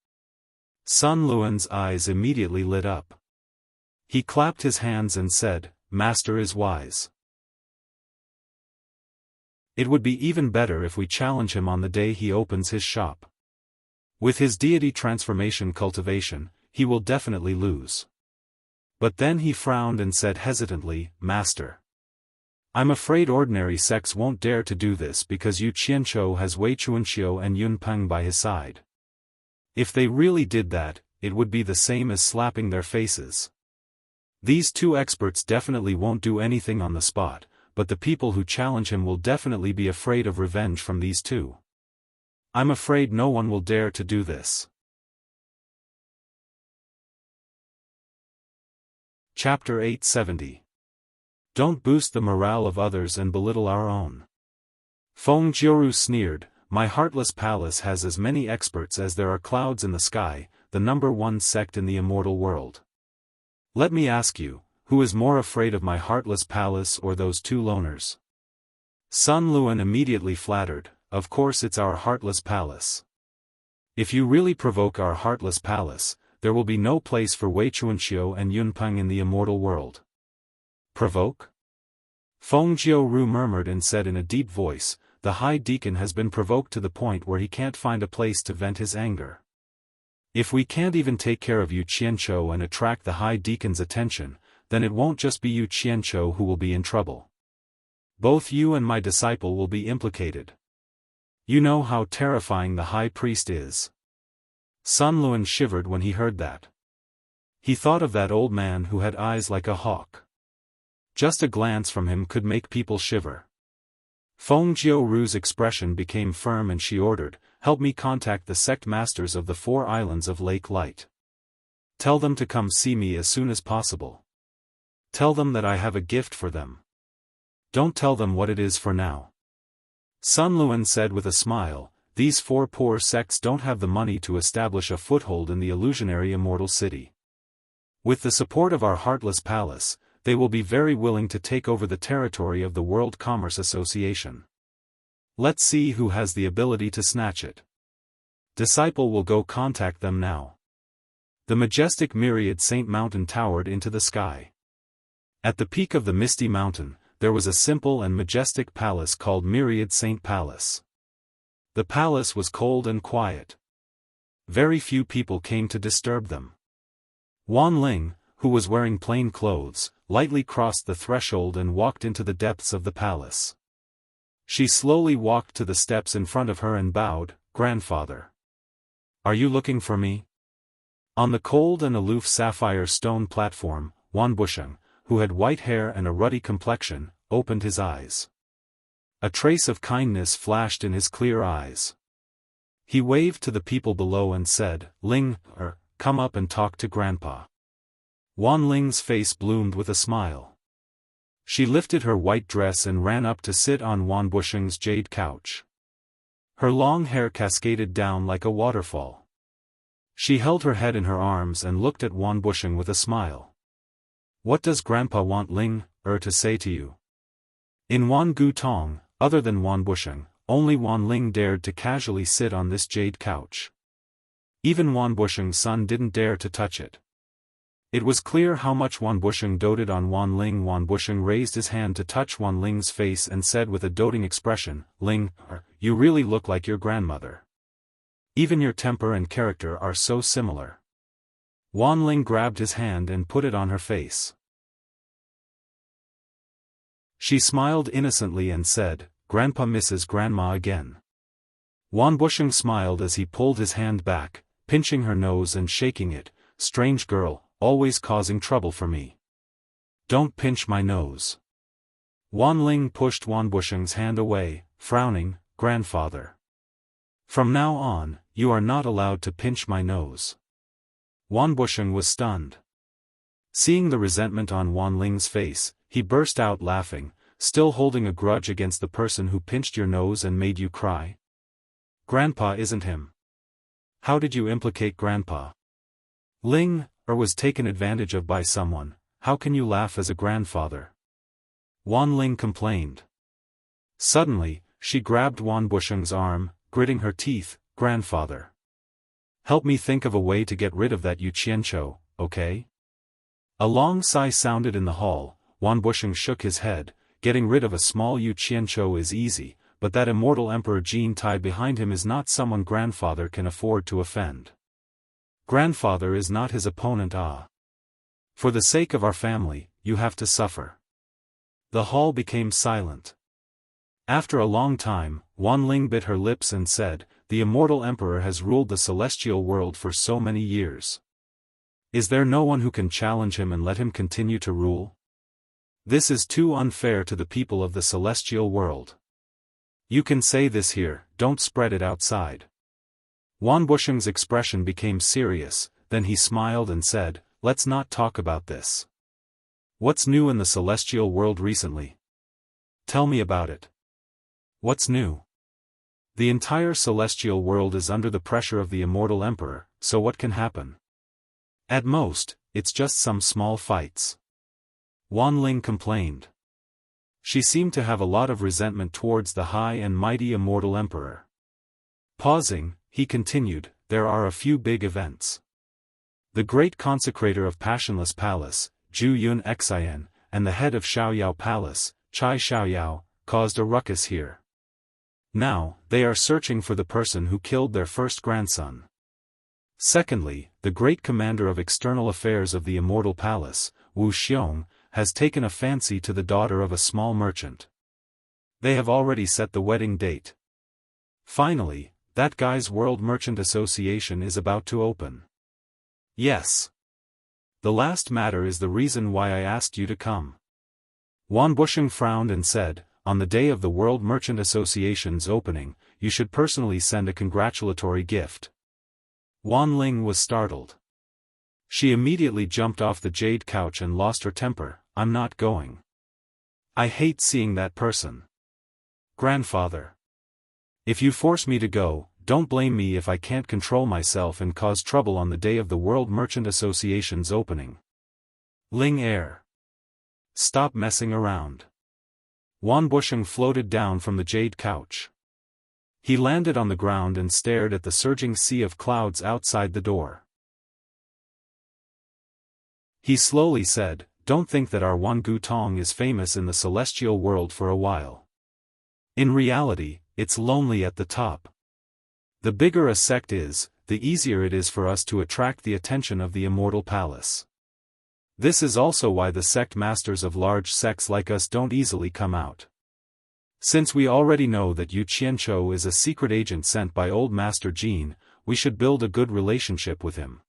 Sun Luan's eyes immediately lit up. He clapped his hands and said, Master is wise. It would be even better if we challenge him on the day he opens his shop. With his deity transformation cultivation, he will definitely lose. But then he frowned and said hesitantly, Master. I'm afraid ordinary sects won't dare to do this because Yu Qianqiu has Wei Chuanxiu and Yunpeng by his side. If they really did that, it would be the same as slapping their faces. These two experts definitely won't do anything on the spot, but the people who challenge him will definitely be afraid of revenge from these two. I'm afraid no one will dare to do this. Chapter 870. Don't boost the morale of others and belittle our own. Feng Jiu sneered, my heartless palace has as many experts as there are clouds in the sky, the #1 sect in the immortal world. Let me ask you, who is more afraid of my heartless palace or those two loners? Sun Luan immediately flattered, of course it's our heartless palace. If you really provoke our heartless palace, there will be no place for Wei Chuanxiu and Yunpeng in the immortal world. Provoke? Feng Jiu murmured and said in a deep voice, the High Deacon has been provoked to the point where he can't find a place to vent his anger. If we can't even take care of Yu Qianqiu and attract the High Deacon's attention, then it won't just be Yu Qianqiu who will be in trouble. Both you and my disciple will be implicated. You know how terrifying the High Priest is. Sun Luan shivered when he heard that. He thought of that old man who had eyes like a hawk. Just a glance from him could make people shiver. Feng Jiu's expression became firm and she ordered, help me contact the sect masters of the 4 islands of Lake Light. Tell them to come see me as soon as possible. Tell them that I have a gift for them. Don't tell them what it is for now. Sun Luan said with a smile, these 4 poor sects don't have the money to establish a foothold in the illusionary immortal city. With the support of our heartless palace, they will be very willing to take over the territory of the World Commerce Association. Let's see who has the ability to snatch it. Disciple will go contact them now. The majestic myriad Saint Mountain towered into the sky. At the peak of the misty mountain, there was a simple and majestic palace called Myriad Saint Palace. The palace was cold and quiet. Very few people came to disturb them. Wan Ling, who was wearing plain clothes, lightly crossed the threshold and walked into the depths of the palace. She slowly walked to the steps in front of her and bowed, "Grandfather. Are you looking for me?" On the cold and aloof sapphire stone platform, Wan Busheng, who had white hair and a ruddy complexion, opened his eyes. A trace of kindness flashed in his clear eyes. He waved to the people below and said, "Ling, come up and talk to Grandpa." Wan Ling's face bloomed with a smile. She lifted her white dress and ran up to sit on Wan Busheng's jade couch. Her long hair cascaded down like a waterfall. She held her head in her arms and looked at Wan Busheng with a smile. "What does Grandpa want Ling, to say to you?" In Wan Gu Tong, other than Wan Busheng, only Wan Ling dared to casually sit on this jade couch. Even Wan Busheng's son didn't dare to touch it. It was clear how much Wan Busheng doted on Wan Ling. Wan Busheng raised his hand to touch Wan Ling's face and said with a doting expression, "Ling, you really look like your grandmother. Even your temper and character are so similar." Wan Ling grabbed his hand and put it on her face. She smiled innocently and said, "Grandpa misses Grandma again." Wan Busheng smiled as he pulled his hand back, pinching her nose and shaking it. "Strange girl, always causing trouble for me. Don't pinch my nose." Wan Ling pushed Wan Busheng's hand away, frowning, "Grandfather. From now on, you are not allowed to pinch my nose." Wan Busheng was stunned. Seeing the resentment on Wan Ling's face, he burst out laughing, "Still holding a grudge against the person who pinched your nose and made you cry? Grandpa isn't him. How did you implicate Grandpa? Ling, was taken advantage of by someone. How can you laugh as a grandfather?" Wan Ling complained. Suddenly, she grabbed Wan Busheng's arm, gritting her teeth, "Grandfather. Help me think of a way to get rid of that Yu Qianqiu, okay?" A long sigh sounded in the hall. Wan Busheng shook his head. "Getting rid of a small Yu Qianqiu is easy, but that immortal Emperor Jin Tai behind him is not someone Grandfather can afford to offend. Grandfather is not his opponent. For the sake of our family, you have to suffer." The hall became silent. After a long time, Wan Ling bit her lips and said, "The immortal Emperor has ruled the celestial world for so many years. Is there no one who can challenge him and let him continue to rule? This is too unfair to the people of the celestial world. You can say this here, don't spread it outside." Wan Busheng's expression became serious, then he smiled and said, "Let's not talk about this. What's new in the celestial world recently? Tell me about it." "What's new?" "The entire celestial world is under the pressure of the immortal Emperor, so what can happen? At most, it's just some small fights." Wan Ling complained. She seemed to have a lot of resentment towards the high and mighty immortal Emperor. Pausing, he continued, "There are a few big events. The great consecrator of Passionless Palace, Zhu Yun Xian, and the head of Xiaoyao Palace, Chai Xiaoyao, caused a ruckus here. Now, they are searching for the person who killed their first grandson. Secondly, the great commander of external affairs of the Immortal Palace, Wu Xiong, has taken a fancy to the daughter of a small merchant. They have already set the wedding date. Finally, that guy's World Merchant Association is about to open. Yes. The last matter is the reason why I asked you to come." Wan Busheng frowned and said, "On the day of the World Merchant Association's opening, you should personally send a congratulatory gift." Wan Ling was startled. She immediately jumped off the jade couch and lost her temper. "I'm not going. I hate seeing that person. Grandfather. If you force me to go, don't blame me if I can't control myself and cause trouble on the day of the World Merchant Association's opening." Ling Air. Stop messing around. Wan Busheng floated down from the jade couch. He landed on the ground and stared at the surging sea of clouds outside the door. He slowly said, "Don't think that our Wan Gu Tong is famous in the celestial world for a while. In reality, it's lonely at the top. The bigger a sect is, the easier it is for us to attract the attention of the immortal palace. This is also why the sect masters of large sects like us don't easily come out. Since we already know that Yu Qianchou is a secret agent sent by Old Master Jin, we should build a good relationship with him.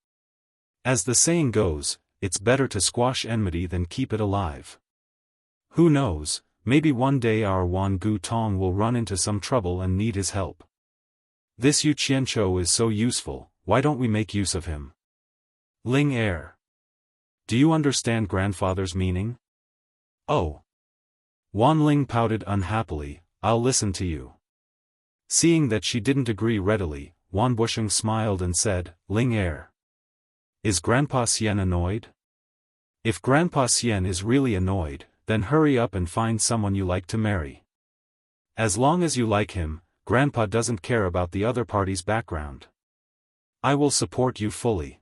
As the saying goes, it's better to squash enmity than keep it alive. Who knows, maybe one day our Wan Gu Tong will run into some trouble and need his help. This Yu Qianchou is so useful, why don't we make use of him?" Ling Air. Do you understand grandfather's meaning? Oh. Wan Ling pouted unhappily, I'll listen to you. Seeing that she didn't agree readily, Wan Busheng smiled and said, Ling Air. Is Grandpa Xian annoyed? If Grandpa Xian is really annoyed, then hurry up and find someone you like to marry. As long as you like him, Grandpa doesn't care about the other party's background. I will support you fully.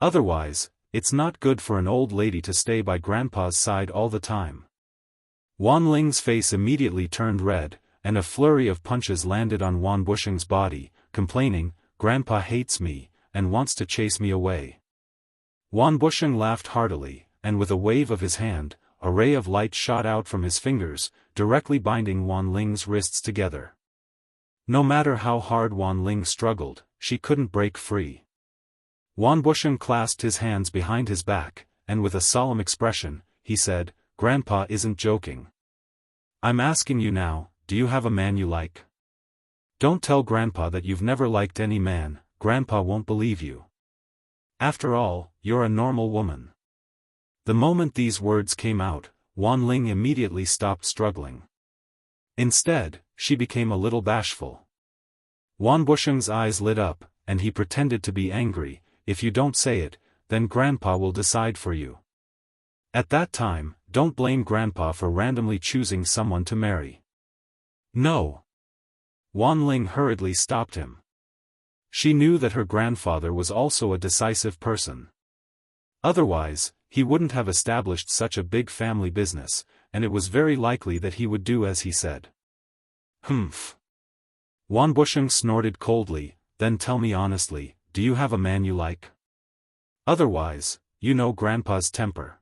Otherwise, it's not good for an old lady to stay by Grandpa's side all the time. Wan Ling's face immediately turned red, and a flurry of punches landed on Wan Busheng's body, complaining, Grandpa hates me, and wants to chase me away. Wan Busheng laughed heartily, and with a wave of his hand, a ray of light shot out from his fingers, directly binding Wan Ling's wrists together. No matter how hard Wan Ling struggled, she couldn't break free. Wan Busheng clasped his hands behind his back, and with a solemn expression, he said, Grandpa isn't joking. I'm asking you now, do you have a man you like? Don't tell Grandpa that you've never liked any man, Grandpa won't believe you. After all, you're a normal woman. The moment these words came out, Wan Ling immediately stopped struggling. Instead, she became a little bashful. Wan Busheng's eyes lit up, and he pretended to be angry. If you don't say it, then Grandpa will decide for you. At that time, don't blame Grandpa for randomly choosing someone to marry. No. Wan Ling hurriedly stopped him. She knew that her grandfather was also a decisive person. Otherwise, he wouldn't have established such a big family business, and it was very likely that he would do as he said. Humph. Wan Busheng snorted coldly, then tell me honestly, do you have a man you like? Otherwise, you know Grandpa's temper.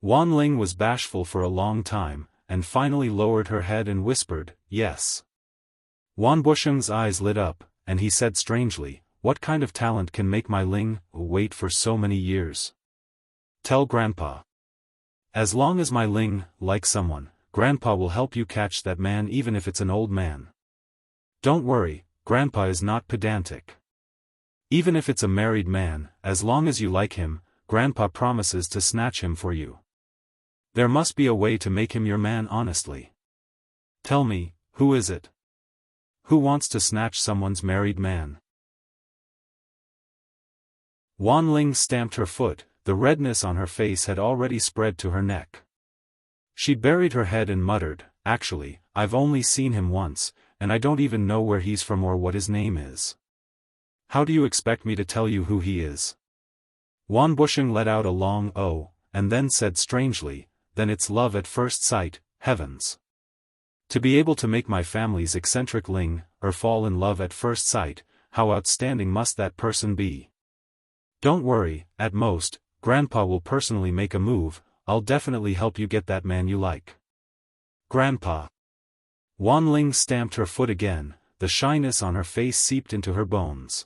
Wan Ling was bashful for a long time, and finally lowered her head and whispered, yes. Wan Busheng's eyes lit up, and he said strangely, what kind of talent can make my Ling wait for so many years? Tell Grandpa. As long as my Ling likes someone, Grandpa will help you catch that man even if it's an old man. Don't worry, Grandpa is not pedantic. Even if it's a married man, as long as you like him, Grandpa promises to snatch him for you. There must be a way to make him your man honestly. Tell me, who is it? Who wants to snatch someone's married man? Wan Ling stamped her foot, the redness on her face had already spread to her neck. She buried her head and muttered, actually, I've only seen him once, and I don't even know where he's from or what his name is. How do you expect me to tell you who he is? Wan Busheng let out a long "oh," and then said strangely, then it's love at first sight, heavens. To be able to make my family's eccentric Ling fall in love at first sight, how outstanding must that person be? Don't worry, at most, Grandpa will personally make a move, I'll definitely help you get that man you like. Grandpa. Wan Ling stamped her foot again, the shyness on her face seeped into her bones.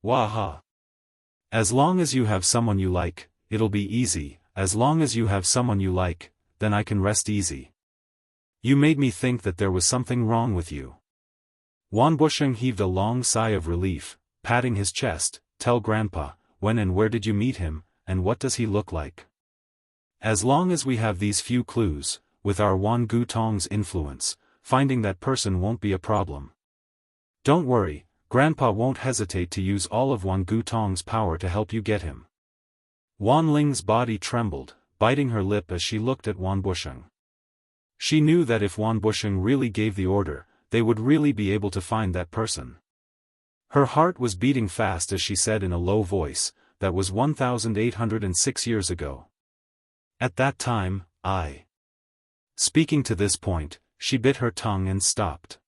Waha. As long as you have someone you like, it'll be easy, as long as you have someone you like, then I can rest easy. You made me think that there was something wrong with you. Wan Busheng heaved a long sigh of relief, patting his chest, tell Grandpa, when and where did you meet him, and what does he look like? As long as we have these few clues, with our Wan Gu Tong's influence, finding that person won't be a problem. Don't worry, Grandpa won't hesitate to use all of Wan Gu Tong's power to help you get him. Wan Ling's body trembled, biting her lip as she looked at Wan Busheng. She knew that if Wan Busheng really gave the order, they would really be able to find that person. Her heart was beating fast as she said in a low voice, "That was 1806 years ago. At that time, I..." Speaking to this point, she bit her tongue and stopped.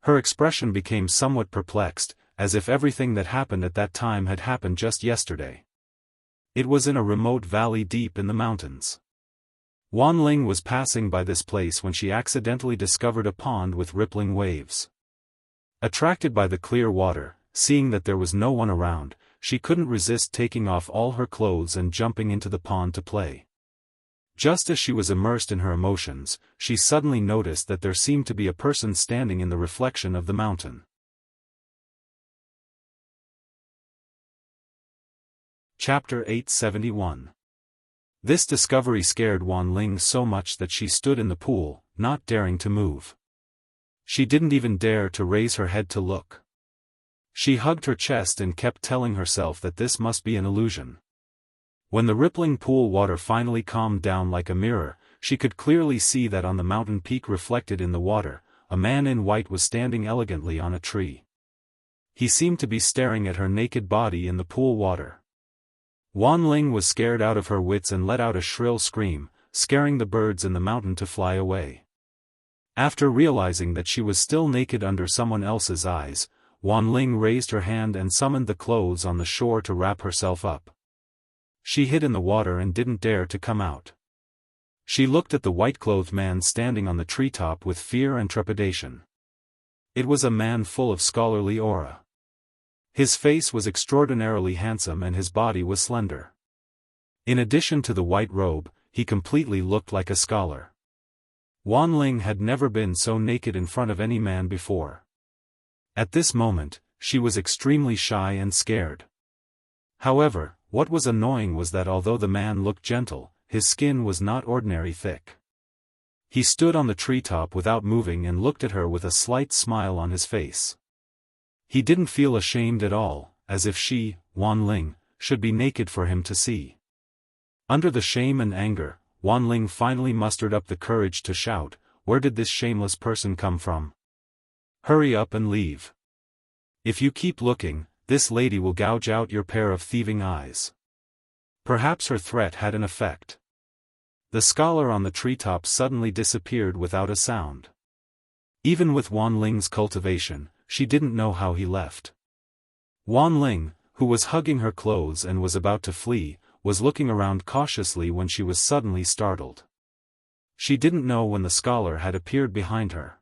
Her expression became somewhat perplexed, as if everything that happened at that time had happened just yesterday. It was in a remote valley deep in the mountains. Wan Ling was passing by this place when she accidentally discovered a pond with rippling waves. Attracted by the clear water, seeing that there was no one around, she couldn't resist taking off all her clothes and jumping into the pond to play. Just as she was immersed in her emotions, she suddenly noticed that there seemed to be a person standing in the reflection of the mountain. Chapter 871. This discovery scared Wan Ling so much that she stood in the pool, not daring to move. She didn't even dare to raise her head to look. She hugged her chest and kept telling herself that this must be an illusion. When the rippling pool water finally calmed down like a mirror, she could clearly see that on the mountain peak reflected in the water, a man in white was standing elegantly on a tree. He seemed to be staring at her naked body in the pool water. Wan Ling was scared out of her wits and let out a shrill scream, scaring the birds in the mountain to fly away. After realizing that she was still naked under someone else's eyes, Wan Ling raised her hand and summoned the clothes on the shore to wrap herself up. She hid in the water and didn't dare to come out. She looked at the white-clothed man standing on the treetop with fear and trepidation. It was a man full of scholarly aura. His face was extraordinarily handsome and his body was slender. In addition to the white robe, he completely looked like a scholar. Wan Ling had never been so naked in front of any man before. At this moment, she was extremely shy and scared. However, what was annoying was that although the man looked gentle, his skin was not ordinary thick. He stood on the treetop without moving and looked at her with a slight smile on his face. He didn't feel ashamed at all, as if she, Wan Ling, should be naked for him to see. Under the shame and anger, Wan Ling finally mustered up the courage to shout, "Where did this shameless person come from? Hurry up and leave. If you keep looking, this lady will gouge out your pair of thieving eyes." Perhaps her threat had an effect. The scholar on the treetop suddenly disappeared without a sound. Even with Wan Ling's cultivation, she didn't know how he left. Wan Ling, who was hugging her clothes and was about to flee, was looking around cautiously when she was suddenly startled. She didn't know when the scholar had appeared behind her.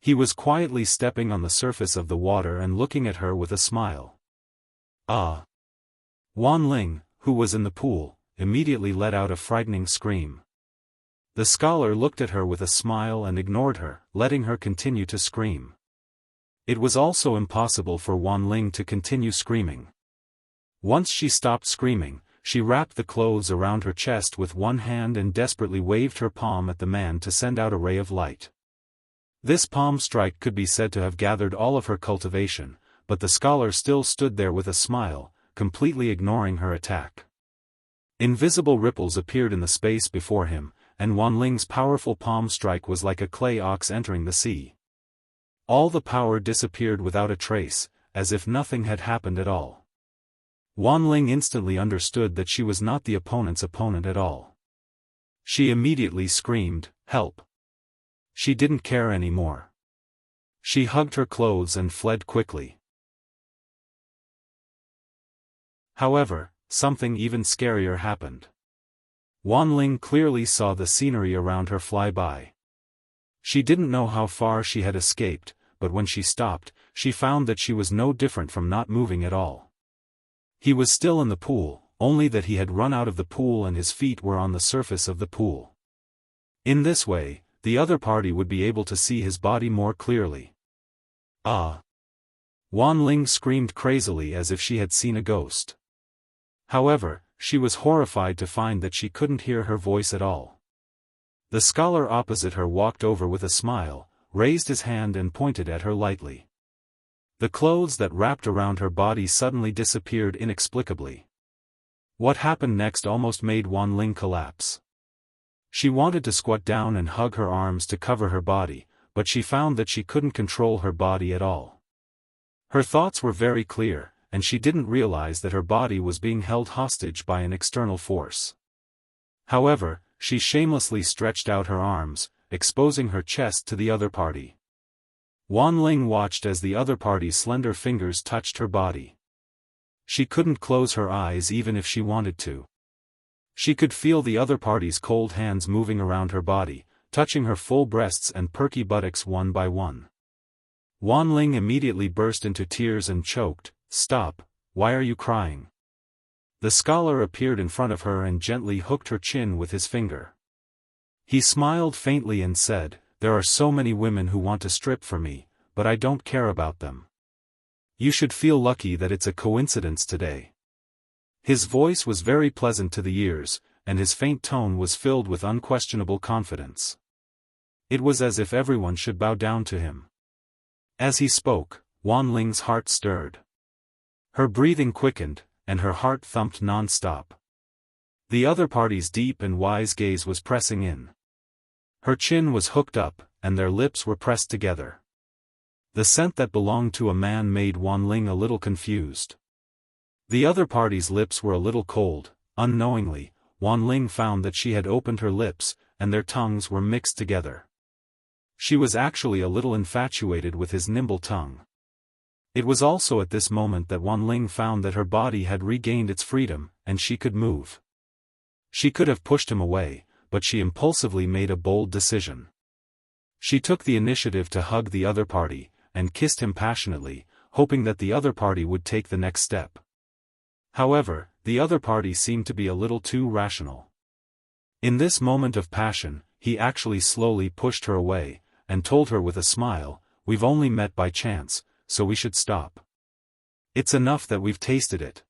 He was quietly stepping on the surface of the water and looking at her with a smile. "Ah!" Wan Ling, who was in the pool, immediately let out a frightening scream. The scholar looked at her with a smile and ignored her, letting her continue to scream. It was also impossible for Wan Ling to continue screaming. Once she stopped screaming, she wrapped the clothes around her chest with one hand and desperately waved her palm at the man to send out a ray of light. This palm strike could be said to have gathered all of her cultivation, but the scholar still stood there with a smile, completely ignoring her attack. Invisible ripples appeared in the space before him, and Wan Ling's powerful palm strike was like a clay ox entering the sea. All the power disappeared without a trace, as if nothing had happened at all. Wan Ling instantly understood that she was not the opponent's opponent at all. She immediately screamed, "Help!" She didn't care anymore. She hugged her clothes and fled quickly. However, something even scarier happened. Wan Ling clearly saw the scenery around her fly by. She didn't know how far she had escaped, but when she stopped, she found that she was no different from not moving at all. He was still in the pool, only that he had run out of the pool and his feet were on the surface of the pool. In this way, the other party would be able to see his body more clearly. "Ah!" Wan Ling screamed crazily as if she had seen a ghost. However, she was horrified to find that she couldn't hear her voice at all. The scholar opposite her walked over with a smile, raised his hand and pointed at her lightly. The clothes that wrapped around her body suddenly disappeared inexplicably. What happened next almost made Wan Ling collapse. She wanted to squat down and hug her arms to cover her body, but she found that she couldn't control her body at all. Her thoughts were very clear, and she didn't realize that her body was being held hostage by an external force. However, she shamelessly stretched out her arms, exposing her chest to the other party. Wan Ling watched as the other party's slender fingers touched her body. She couldn't close her eyes even if she wanted to. She could feel the other party's cold hands moving around her body, touching her full breasts and perky buttocks one by one. Wan Ling immediately burst into tears and choked, "Stop, why are you crying?" The scholar appeared in front of her and gently hooked her chin with his finger. He smiled faintly and said, "There are so many women who want to strip for me, but I don't care about them. You should feel lucky that it's a coincidence today." His voice was very pleasant to the ears, and his faint tone was filled with unquestionable confidence. It was as if everyone should bow down to him. As he spoke, Wan Ling's heart stirred. Her breathing quickened, and her heart thumped non-stop. The other party's deep and wise gaze was pressing in. Her chin was hooked up, and their lips were pressed together. The scent that belonged to a man made Wan Ling a little confused. The other party's lips were a little cold. Unknowingly, Wan Ling found that she had opened her lips, and their tongues were mixed together. She was actually a little infatuated with his nimble tongue. It was also at this moment that Wan Ling found that her body had regained its freedom, and she could move. She could have pushed him away, but she impulsively made a bold decision. She took the initiative to hug the other party, and kissed him passionately, hoping that the other party would take the next step. However, the other party seemed to be a little too rational. In this moment of passion, he actually slowly pushed her away, and told her with a smile, "We've only met by chance, so we should stop. It's enough that we've tasted it.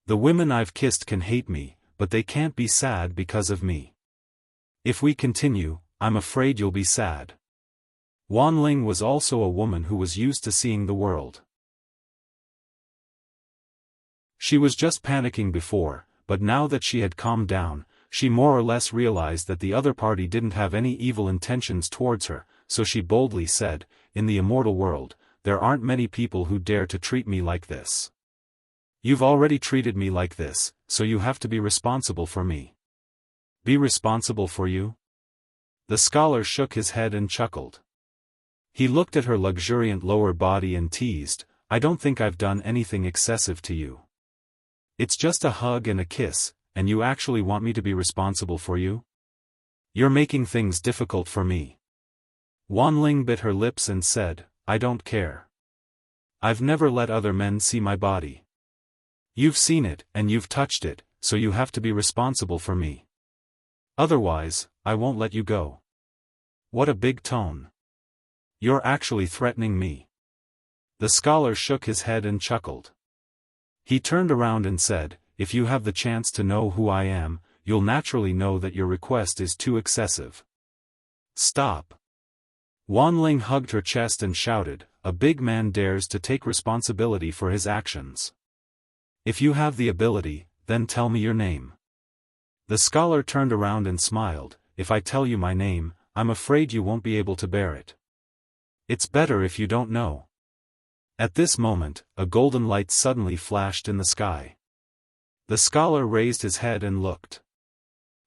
The women I've kissed can hate me, but they can't be sad because of me. If we continue, I'm afraid you'll be sad." Wan Ling was also a woman who was used to seeing the world. She was just panicking before, but now that she had calmed down, she more or less realized that the other party didn't have any evil intentions towards her, so she boldly said, "In the immortal world, there aren't many people who dare to treat me like this. You've already treated me like this, so you have to be responsible for me." "Be responsible for you?" The scholar shook his head and chuckled. He looked at her luxuriant lower body and teased, "I don't think I've done anything excessive to you. It's just a hug and a kiss, and you actually want me to be responsible for you? You're making things difficult for me." Wan Ling bit her lips and said, "I don't care. I've never let other men see my body. You've seen it, and you've touched it, so you have to be responsible for me. Otherwise, I won't let you go." "What a big tone. You're actually threatening me." The scholar shook his head and chuckled. He turned around and said, "If you have the chance to know who I am, you'll naturally know that your request is too excessive. Stop." Wan Ling hugged her chest and shouted, "A big man dares to take responsibility for his actions. If you have the ability, then tell me your name." The scholar turned around and smiled, "If I tell you my name, I'm afraid you won't be able to bear it. It's better if you don't know." At this moment, a golden light suddenly flashed in the sky. The scholar raised his head and looked.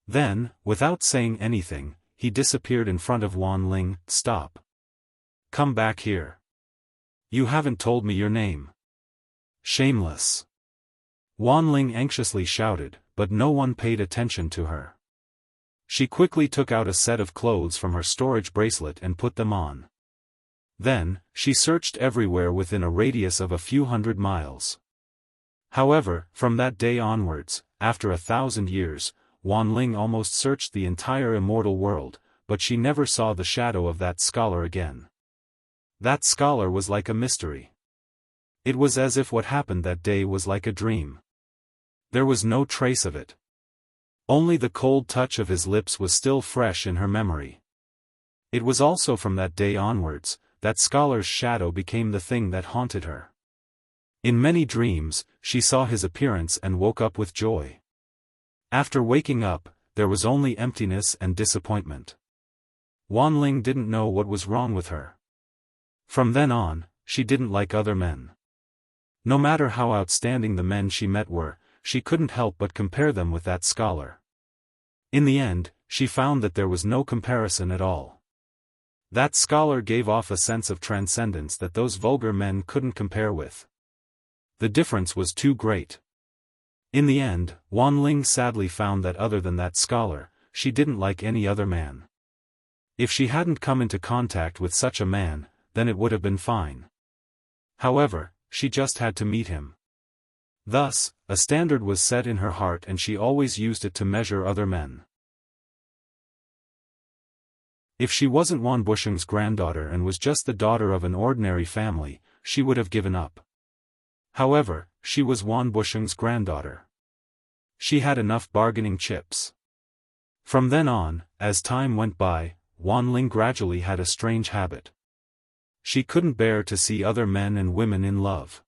Then, without saying anything, he disappeared in front of Wan Ling. "Stop. Come back here. You haven't told me your name." "Shameless!" Wan Ling anxiously shouted, but no one paid attention to her. She quickly took out a set of clothes from her storage bracelet and put them on. Then, she searched everywhere within a radius of a few hundred miles. However, from that day onwards, after 1,000 years, Wan Ling almost searched the entire immortal world, but she never saw the shadow of that scholar again. That scholar was like a mystery. It was as if what happened that day was like a dream. There was no trace of it. Only the cold touch of his lips was still fresh in her memory. It was also from that day onwards, that scholar's shadow became the thing that haunted her. In many dreams, she saw his appearance and woke up with joy. After waking up, there was only emptiness and disappointment. Wan Ling didn't know what was wrong with her. From then on, she didn't like other men. No matter how outstanding the men she met were, she couldn't help but compare them with that scholar. In the end, she found that there was no comparison at all. That scholar gave off a sense of transcendence that those vulgar men couldn't compare with. The difference was too great. In the end, Wan Ling sadly found that other than that scholar, she didn't like any other man. If she hadn't come into contact with such a man, then it would have been fine. However, she just had to meet him. Thus, a standard was set in her heart and she always used it to measure other men. If she wasn't Wan Busheng's granddaughter and was just the daughter of an ordinary family, she would have given up. However, she was Wan Busheng's granddaughter. She had enough bargaining chips. From then on, as time went by, Wan Ling gradually had a strange habit. She couldn't bear to see other men and women in love.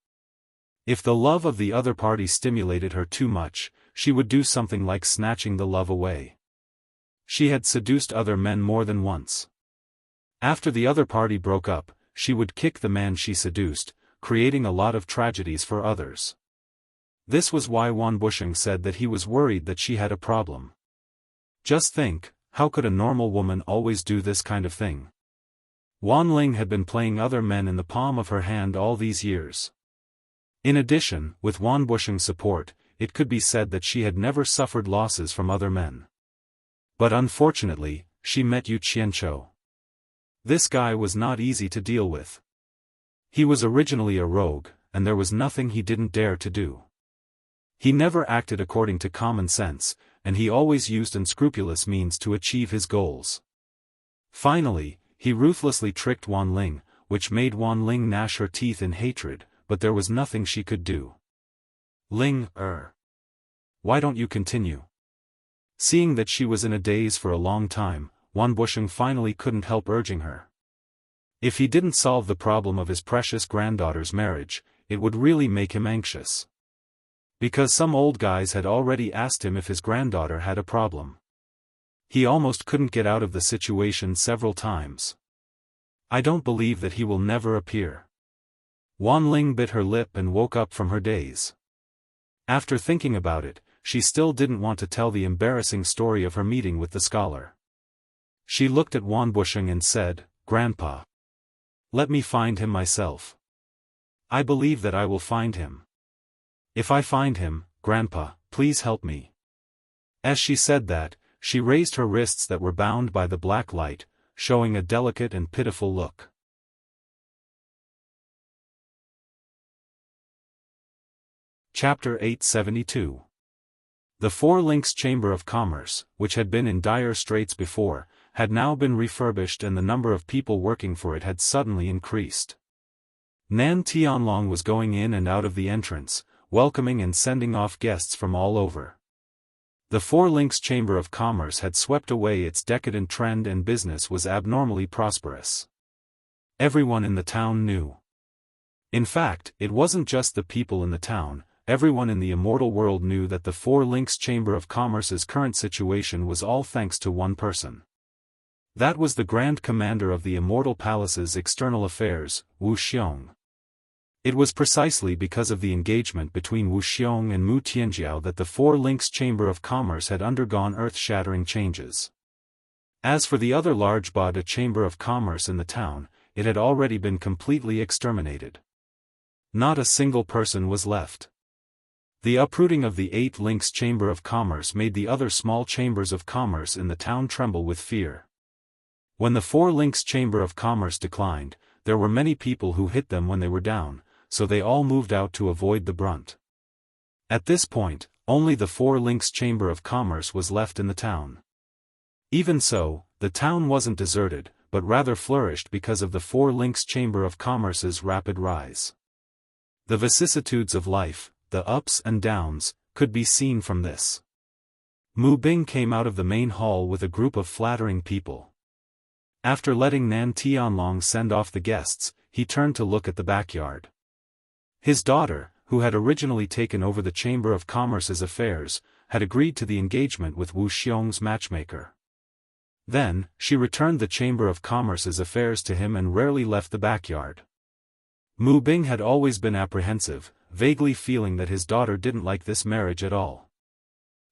If the love of the other party stimulated her too much, she would do something like snatching the love away. She had seduced other men more than once. After the other party broke up, she would kick the man she seduced, creating a lot of tragedies for others. This was why Wan Busheng said that he was worried that she had a problem. Just think, how could a normal woman always do this kind of thing? Wan Ling had been playing other men in the palm of her hand all these years. In addition, with Wan Busheng's support, it could be said that she had never suffered losses from other men. But unfortunately, she met Yu Qianqiu. This guy was not easy to deal with. He was originally a rogue, and there was nothing he didn't dare to do. He never acted according to common sense, and he always used unscrupulous means to achieve his goals. Finally, he ruthlessly tricked Wan Ling, which made Wan Ling gnash her teeth in hatred, but there was nothing she could do. Ling, why don't you continue? Seeing that she was in a daze for a long time, Wan Busheng finally couldn't help urging her. If he didn't solve the problem of his precious granddaughter's marriage, it would really make him anxious. Because some old guys had already asked him if his granddaughter had a problem. He almost couldn't get out of the situation several times. I don't believe that he will never appear. Wan Ling bit her lip and woke up from her daze. After thinking about it, she still didn't want to tell the embarrassing story of her meeting with the scholar. She looked at Wan Busheng and said, "Grandpa, let me find him myself. I believe that I will find him. If I find him, Grandpa, please help me." As she said that, she raised her wrists that were bound by the black light, showing a delicate and pitiful look. Chapter 872. The Four Links Chamber of Commerce, which had been in dire straits before, had now been refurbished and the number of people working for it had suddenly increased. Nan Tianlong was going in and out of the entrance, welcoming and sending off guests from all over. The Four Links Chamber of Commerce had swept away its decadent trend and business was abnormally prosperous. Everyone in the town knew. In fact, it wasn't just the people in the town, everyone in the immortal world knew that the Four Links Chamber of Commerce's current situation was all thanks to one person. That was the Grand Commander of the Immortal Palace's external affairs, Wuxia. It was precisely because of the engagement between Wuxia and Mu Tianjiao that the Four Links Chamber of Commerce had undergone earth-shattering changes. As for the other large Bada Chamber of Commerce in the town, it had already been completely exterminated. Not a single person was left. The uprooting of the 8 Links Chamber of Commerce made the other small chambers of commerce in the town tremble with fear. When the Four Links Chamber of Commerce declined, there were many people who hit them when they were down, so they all moved out to avoid the brunt. At this point, only the Four Links Chamber of Commerce was left in the town. Even so, the town wasn't deserted, but rather flourished because of the Four Links Chamber of Commerce's rapid rise. The vicissitudes of life, the ups and downs, could be seen from this. Mu Bing came out of the main hall with a group of flattering people. After letting Nan Tianlong send off the guests, he turned to look at the backyard. His daughter, who had originally taken over the Chamber of Commerce's affairs, had agreed to the engagement with Wu Xiong's matchmaker. Then, she returned the Chamber of Commerce's affairs to him and rarely left the backyard. Mu Bing had always been apprehensive, vaguely feeling that his daughter didn't like this marriage at all.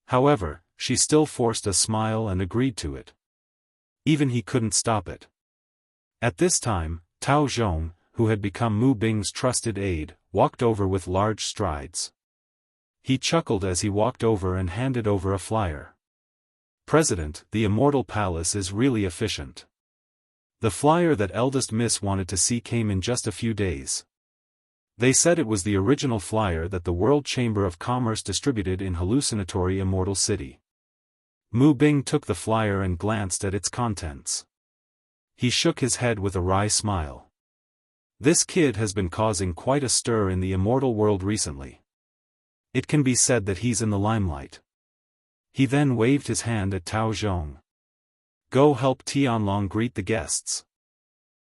However, she still forced a smile and agreed to it. Even he couldn't stop it. At this time, Tao Zhong, who had become Mu Bing's trusted aide, walked over with large strides. He chuckled as he walked over and handed over a flyer. "President, the Immortal Palace is really efficient. The flyer that eldest miss wanted to see came in just a few days. They said it was the original flyer that the World Chamber of Commerce distributed in hallucinatory Immortal City." Mu Bing took the flyer and glanced at its contents. He shook his head with a wry smile. This kid has been causing quite a stir in the immortal world recently. It can be said that he's in the limelight. He then waved his hand at Tao Zhong. "Go help Tianlong greet the guests.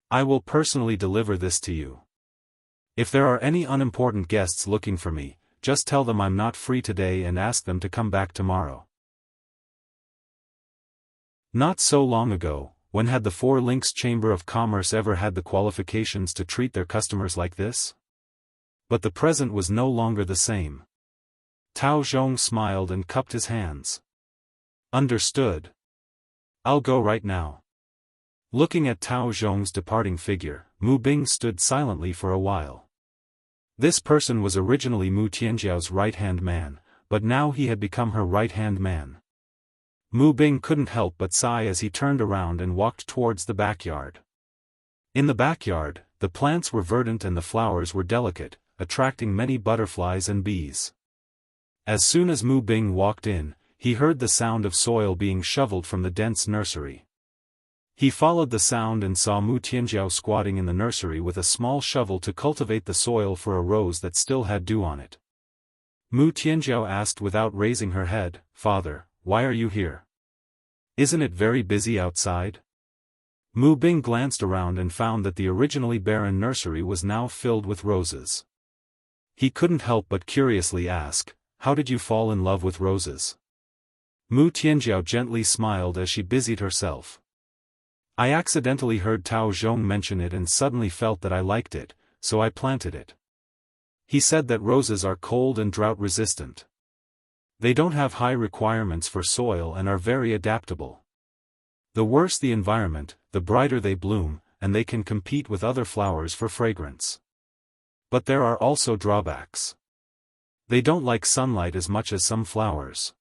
I will personally deliver this to you. If there are any unimportant guests looking for me, just tell them I'm not free today and ask them to come back tomorrow." Not so long ago, when had the Four Links Chamber of Commerce ever had the qualifications to treat their customers like this? But the present was no longer the same. Tao Zhong smiled and cupped his hands. "Understood. I'll go right now." Looking at Tao Zhong's departing figure, Mu Bing stood silently for a while. This person was originally Mu Tianjiao's right-hand man, but now he had become her right-hand man. Mu Bing couldn't help but sigh as he turned around and walked towards the backyard. In the backyard, the plants were verdant and the flowers were delicate, attracting many butterflies and bees. As soon as Mu Bing walked in, he heard the sound of soil being shoveled from the dense nursery. He followed the sound and saw Mu Tianjiao squatting in the nursery with a small shovel to cultivate the soil for a rose that still had dew on it. Mu Tianjiao asked without raising her head, "Father, why are you here? Isn't it very busy outside?" Mu Bing glanced around and found that the originally barren nursery was now filled with roses. He couldn't help but curiously ask, "How did you fall in love with roses?" Mu Tianjiao gently smiled as she busied herself. "I accidentally heard Tao Zhong mention it and suddenly felt that I liked it, so I planted it. He said that roses are cold and drought-resistant. They don't have high requirements for soil and are very adaptable. The worse the environment, the brighter they bloom, and they can compete with other flowers for fragrance. But there are also drawbacks. They don't like sunlight as much as some flowers.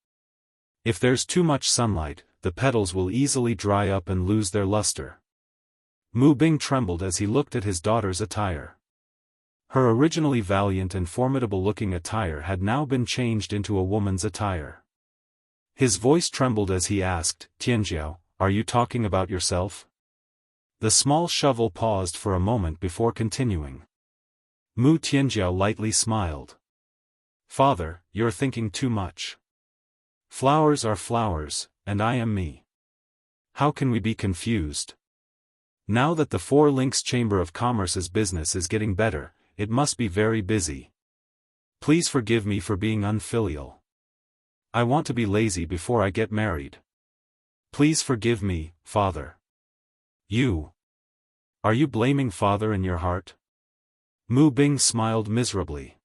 If there's too much sunlight, the petals will easily dry up and lose their luster." Mu Bing trembled as he looked at his daughter's attire. Her originally valiant and formidable-looking attire had now been changed into a woman's attire. His voice trembled as he asked, "Tianjiao, are you talking about yourself?" The small shovel paused for a moment before continuing. Mu Tianjiao lightly smiled. "Father, you're thinking too much. Flowers are flowers, and I am me. How can we be confused? Now that the Four Links Chamber of Commerce's business is getting better, it must be very busy. Please forgive me for being unfilial. I want to be lazy before I get married. Please forgive me, Father." Are you blaming Father in your heart?" Mu Bing smiled miserably.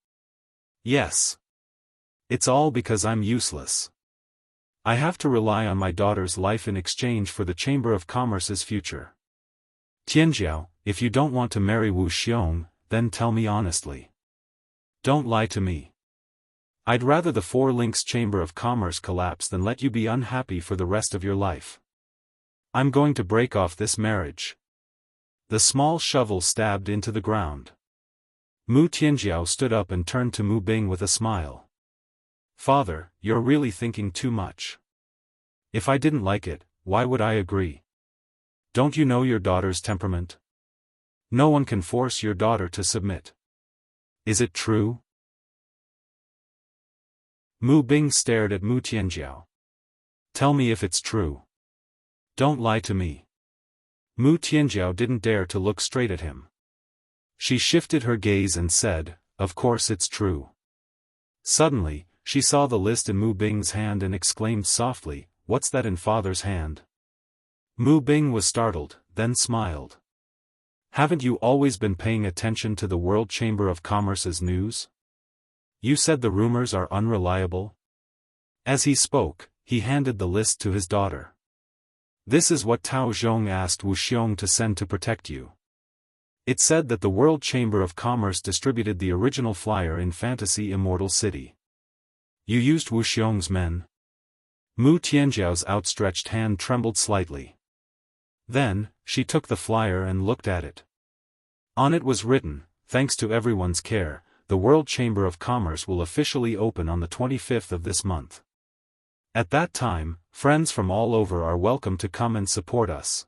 "Yes. It's all because I'm useless. I have to rely on my daughter's life in exchange for the Chamber of Commerce's future. Tianjiao, if you don't want to marry Wu Xiong, then tell me honestly. Don't lie to me. I'd rather the Four Links Chamber of Commerce collapse than let you be unhappy for the rest of your life. I'm going to break off this marriage." The small shovel stabbed into the ground. Mu Tianjiao stood up and turned to Mu Bing with a smile. "Father, you're really thinking too much. If I didn't like it, why would I agree? Don't you know your daughter's temperament? No one can force your daughter to submit. Is it true?" Mu Bing stared at Mu Tianjiao. "Tell me if it's true. Don't lie to me." Mu Tianjiao didn't dare to look straight at him. She shifted her gaze and said, of course it's true. Suddenly, she saw the list in Mu Bing's hand and exclaimed softly, "What's that in father's hand?" Mu Bing was startled, then smiled. "Haven't you always been paying attention to the World Chamber of Commerce's news? You said the rumors are unreliable?" As he spoke, he handed the list to his daughter. "This is what Tao Zhong asked Wu Xiong to send to protect you. It said that the World Chamber of Commerce distributed the original flyer in Fantasy Immortal City. You used Wu Xiong's men?" Mu Tianjiao's outstretched hand trembled slightly. Then, she took the flyer and looked at it. On it was written, "Thanks to everyone's care, the World Chamber of Commerce will officially open on the 25th of this month. At that time, friends from all over are welcome to come and support us.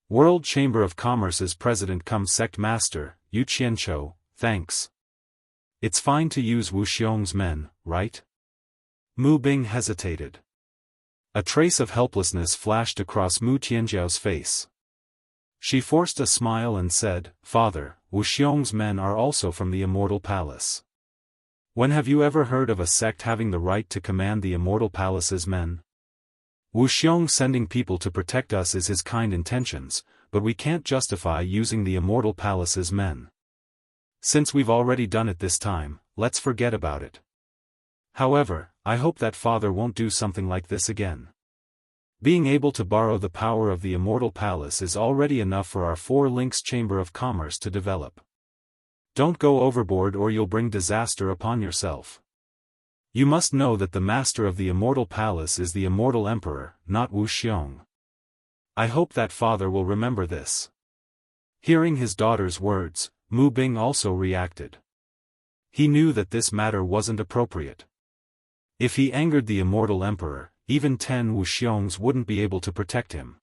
World Chamber of Commerce's President cum Sect Master, Yu Qianqiu, thanks. It's fine to use Wu Xiong's men, right?" Mu Bing hesitated. A trace of helplessness flashed across Mu Tianjiao's face. She forced a smile and said, "Father, Wu Xiong's men are also from the Immortal Palace. When have you ever heard of a sect having the right to command the Immortal Palace's men? Wu Xiong sending people to protect us is his kind intentions, but we can't justify using the Immortal Palace's men. Since we've already done it this time, let's forget about it. However, I hope that father won't do something like this again. Being able to borrow the power of the Immortal Palace is already enough for our Four Links Chamber of Commerce to develop. Don't go overboard or you'll bring disaster upon yourself. You must know that the master of the Immortal Palace is the Immortal Emperor, not Wu Xiong. I hope that father will remember this." Hearing his daughter's words, Mu Bing also reacted. He knew that this matter wasn't appropriate. If he angered the Immortal Emperor, even 10 Wu Xiong's wouldn't be able to protect him.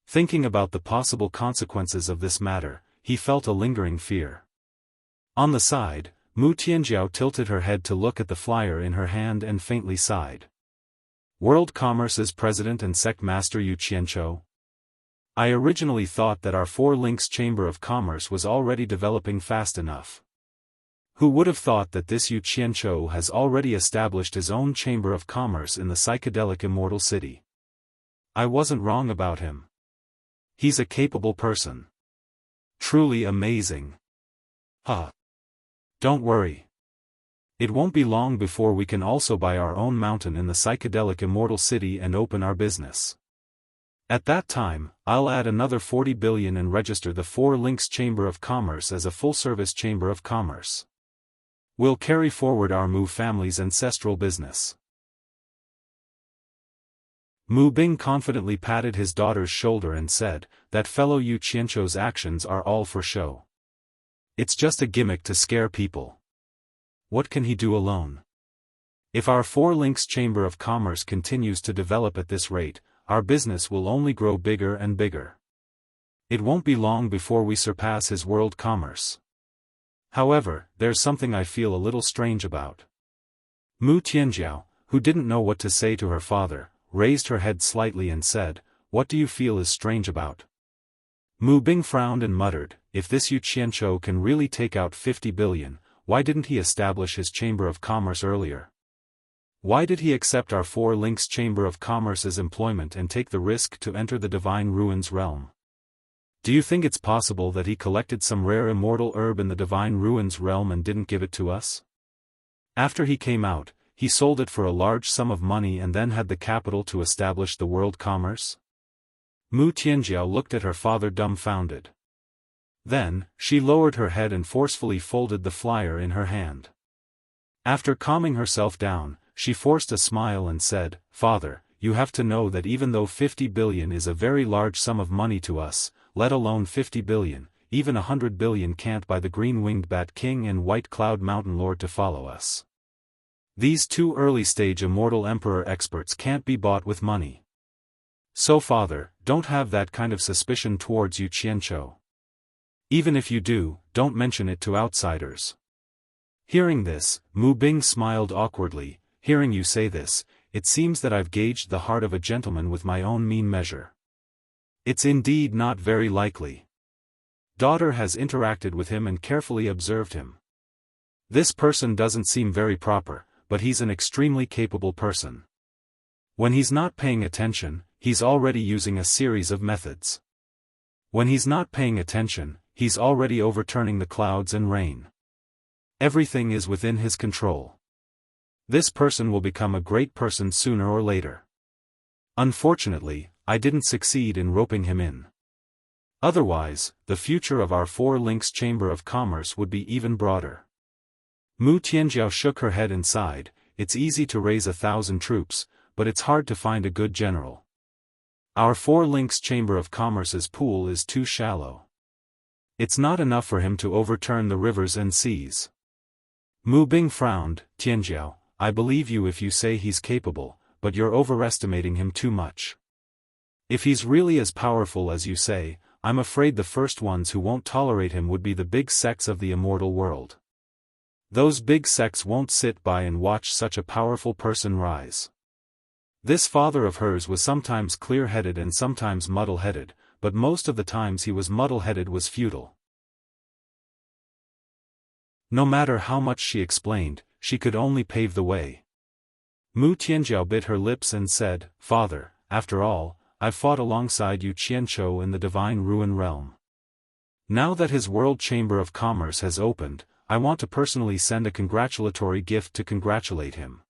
Thinking about the possible consequences of this matter, he felt a lingering fear. On the side, Mu Tianjiao tilted her head to look at the flyer in her hand and faintly sighed. "World Commerce's President and Sect Master Yu Qianqiu? I originally thought that our Four Links Chamber of Commerce was already developing fast enough. Who would have thought that this Yu Qianqiu has already established his own Chamber of Commerce in the psychedelic Immortal City? I wasn't wrong about him. He's a capable person. Truly amazing. Huh. Don't worry. It won't be long before we can also buy our own mountain in the psychedelic Immortal City and open our business. At that time, I'll add another 40 billion and register the Four Links Chamber of Commerce as a full-service Chamber of Commerce. We'll carry forward our Mu family's ancestral business." Mu Bing confidently patted his daughter's shoulder and said, "That fellow Yu Qianqiu's actions are all for show. It's just a gimmick to scare people. What can he do alone? If our Four Links Chamber of Commerce continues to develop at this rate, our business will only grow bigger and bigger. It won't be long before we surpass his world commerce. However, there's something I feel a little strange about." Mu Tianjiao, who didn't know what to say to her father, raised her head slightly and said, "What do you feel is strange about?" Mu Bing frowned and muttered, "If this Yu Qianqiu can really take out 50 billion, why didn't he establish his Chamber of Commerce earlier? Why did he accept our Four Links Chamber of Commerce's employment and take the risk to enter the Divine Ruins realm? Do you think it's possible that he collected some rare immortal herb in the Divine Ruins realm and didn't give it to us? After he came out, he sold it for a large sum of money and then had the capital to establish the world commerce?" Mu Tianjiao looked at her father dumbfounded. Then, she lowered her head and forcefully folded the flyer in her hand. After calming herself down, she forced a smile and said, "Father, you have to know that even though 50 billion is a very large sum of money to us, let alone 50 billion, even 100 billion can't buy the Green-Winged Bat King and White Cloud Mountain Lord to follow us. These two early-stage Immortal Emperor experts can't be bought with money. So father, don't have that kind of suspicion towards Yu Qianqiu. Even if you do, don't mention it to outsiders." Hearing this, Mu Bing smiled awkwardly. "Hearing you say this, it seems that I've gauged the heart of a gentleman with my own mean measure. It's indeed not very likely. Daughter has interacted with him and carefully observed him. This person doesn't seem very proper, but he's an extremely capable person. When he's not paying attention, he's already using a series of methods. When he's not paying attention, he's already overturning the clouds and rain. Everything is within his control. This person will become a great person sooner or later. Unfortunately, I didn't succeed in roping him in. Otherwise, the future of our Four Links Chamber of Commerce would be even broader. Mu Tianjiao shook her head and sighed. It's easy to raise 1,000 troops, but it's hard to find a good general. Our Four Links Chamber of Commerce's pool is too shallow. It's not enough for him to overturn the rivers and seas. Mu Bing frowned. Tianjiao, I believe you if you say he's capable, but you're overestimating him too much. If he's really as powerful as you say, I'm afraid the first ones who won't tolerate him would be the big sects of the immortal world. Those big sects won't sit by and watch such a powerful person rise. This father of hers was sometimes clear-headed and sometimes muddle-headed, but most of the times he was muddle-headed was futile. No matter how much she explained, she could only pave the way. Mu Tianjiao bit her lips and said, Father, after all, I've fought alongside Yu Qianzhou in the Divine Ruin Realm. Now that his World Chamber of Commerce has opened, I want to personally send a congratulatory gift to congratulate him.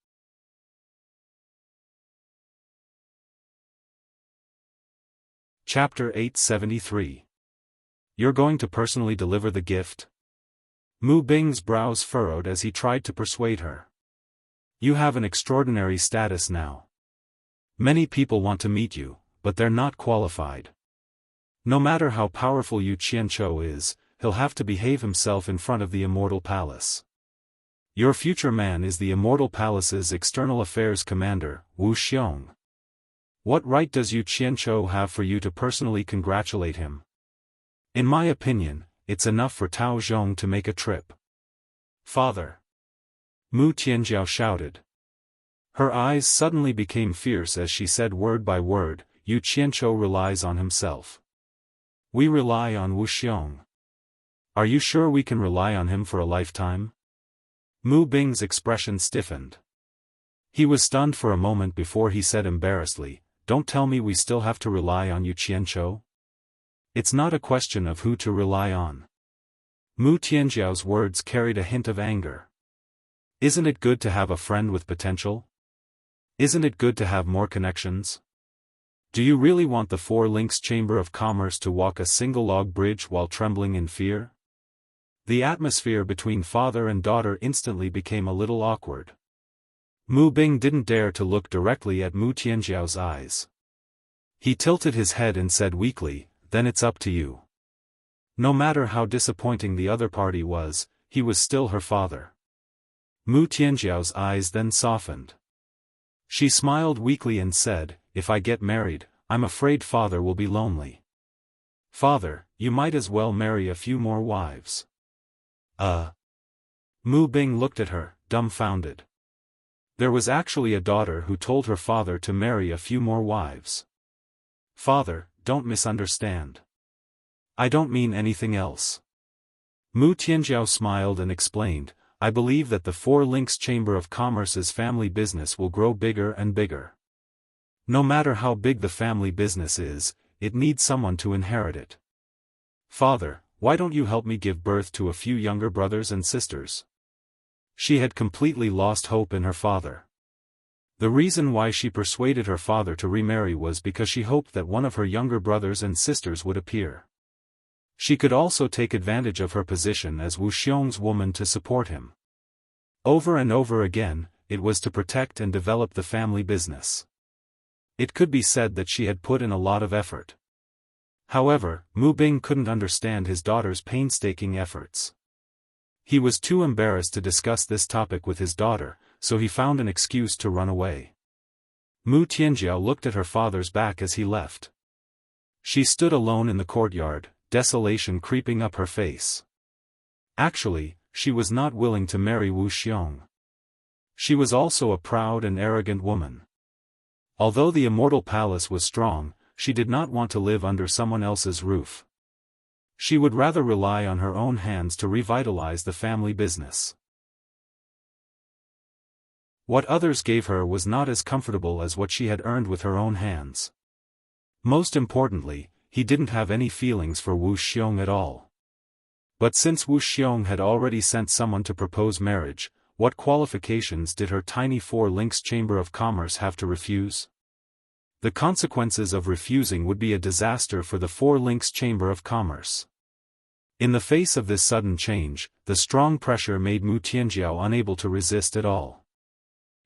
Chapter 873. You're going to personally deliver the gift? Mu Bing's brows furrowed as he tried to persuade her. You have an extraordinary status now. Many people want to meet you, but they're not qualified. No matter how powerful Yu Qianzhou is, he'll have to behave himself in front of the Immortal Palace. Your future man is the Immortal Palace's External Affairs Commander, Wuxia. What right does Yu Qianzhou have for you to personally congratulate him? In my opinion, it's enough for Tao Zhong to make a trip. Father! Mu Tianjiao shouted. Her eyes suddenly became fierce as she said word by word, Yu Qianzhou relies on himself. We rely on Wuxia. Are you sure we can rely on him for a lifetime? Mu Bing's expression stiffened. He was stunned for a moment before he said embarrassedly, Don't tell me we still have to rely on Yu Qianzhou? It's not a question of who to rely on. Mu Tianjiao's words carried a hint of anger. Isn't it good to have a friend with potential? Isn't it good to have more connections? Do you really want the Four Links Chamber of Commerce to walk a single log bridge while trembling in fear? The atmosphere between father and daughter instantly became a little awkward. Mu Bing didn't dare to look directly at Mu Tianjiao's eyes. He tilted his head and said weakly, Then it's up to you. No matter how disappointing the other party was, he was still her father. Mu Tianjiao's eyes then softened. She smiled weakly and said, If I get married, I'm afraid father will be lonely. Father, you might as well marry a few more wives. Mu Bing looked at her, dumbfounded. There was actually a daughter who told her father to marry a few more wives. Father, don't misunderstand. I don't mean anything else. Mu Tianjiao smiled and explained, I believe that the Four Links Chamber of Commerce's family business will grow bigger and bigger. No matter how big the family business is, it needs someone to inherit it. Father, why don't you help me give birth to a few younger brothers and sisters? She had completely lost hope in her father. The reason why she persuaded her father to remarry was because she hoped that one of her younger brothers and sisters would appear. She could also take advantage of her position as Wuxiong's woman to support him. Over and over again, it was to protect and develop the family business. It could be said that she had put in a lot of effort. However, Mu Bing couldn't understand his daughter's painstaking efforts. He was too embarrassed to discuss this topic with his daughter, so he found an excuse to run away. Mu Tianjiao looked at her father's back as he left. She stood alone in the courtyard, desolation creeping up her face. Actually, she was not willing to marry Wuxia. She was also a proud and arrogant woman. Although the Immortal Palace was strong, she did not want to live under someone else's roof. She would rather rely on her own hands to revitalize the family business. What others gave her was not as comfortable as what she had earned with her own hands. Most importantly, he didn't have any feelings for Wuxia at all. But since Wuxia had already sent someone to propose marriage, what qualifications did her tiny 4-links Chamber of Commerce have to refuse? The consequences of refusing would be a disaster for the 4-links Chamber of Commerce. In the face of this sudden change, the strong pressure made Mu Tianjiao unable to resist at all.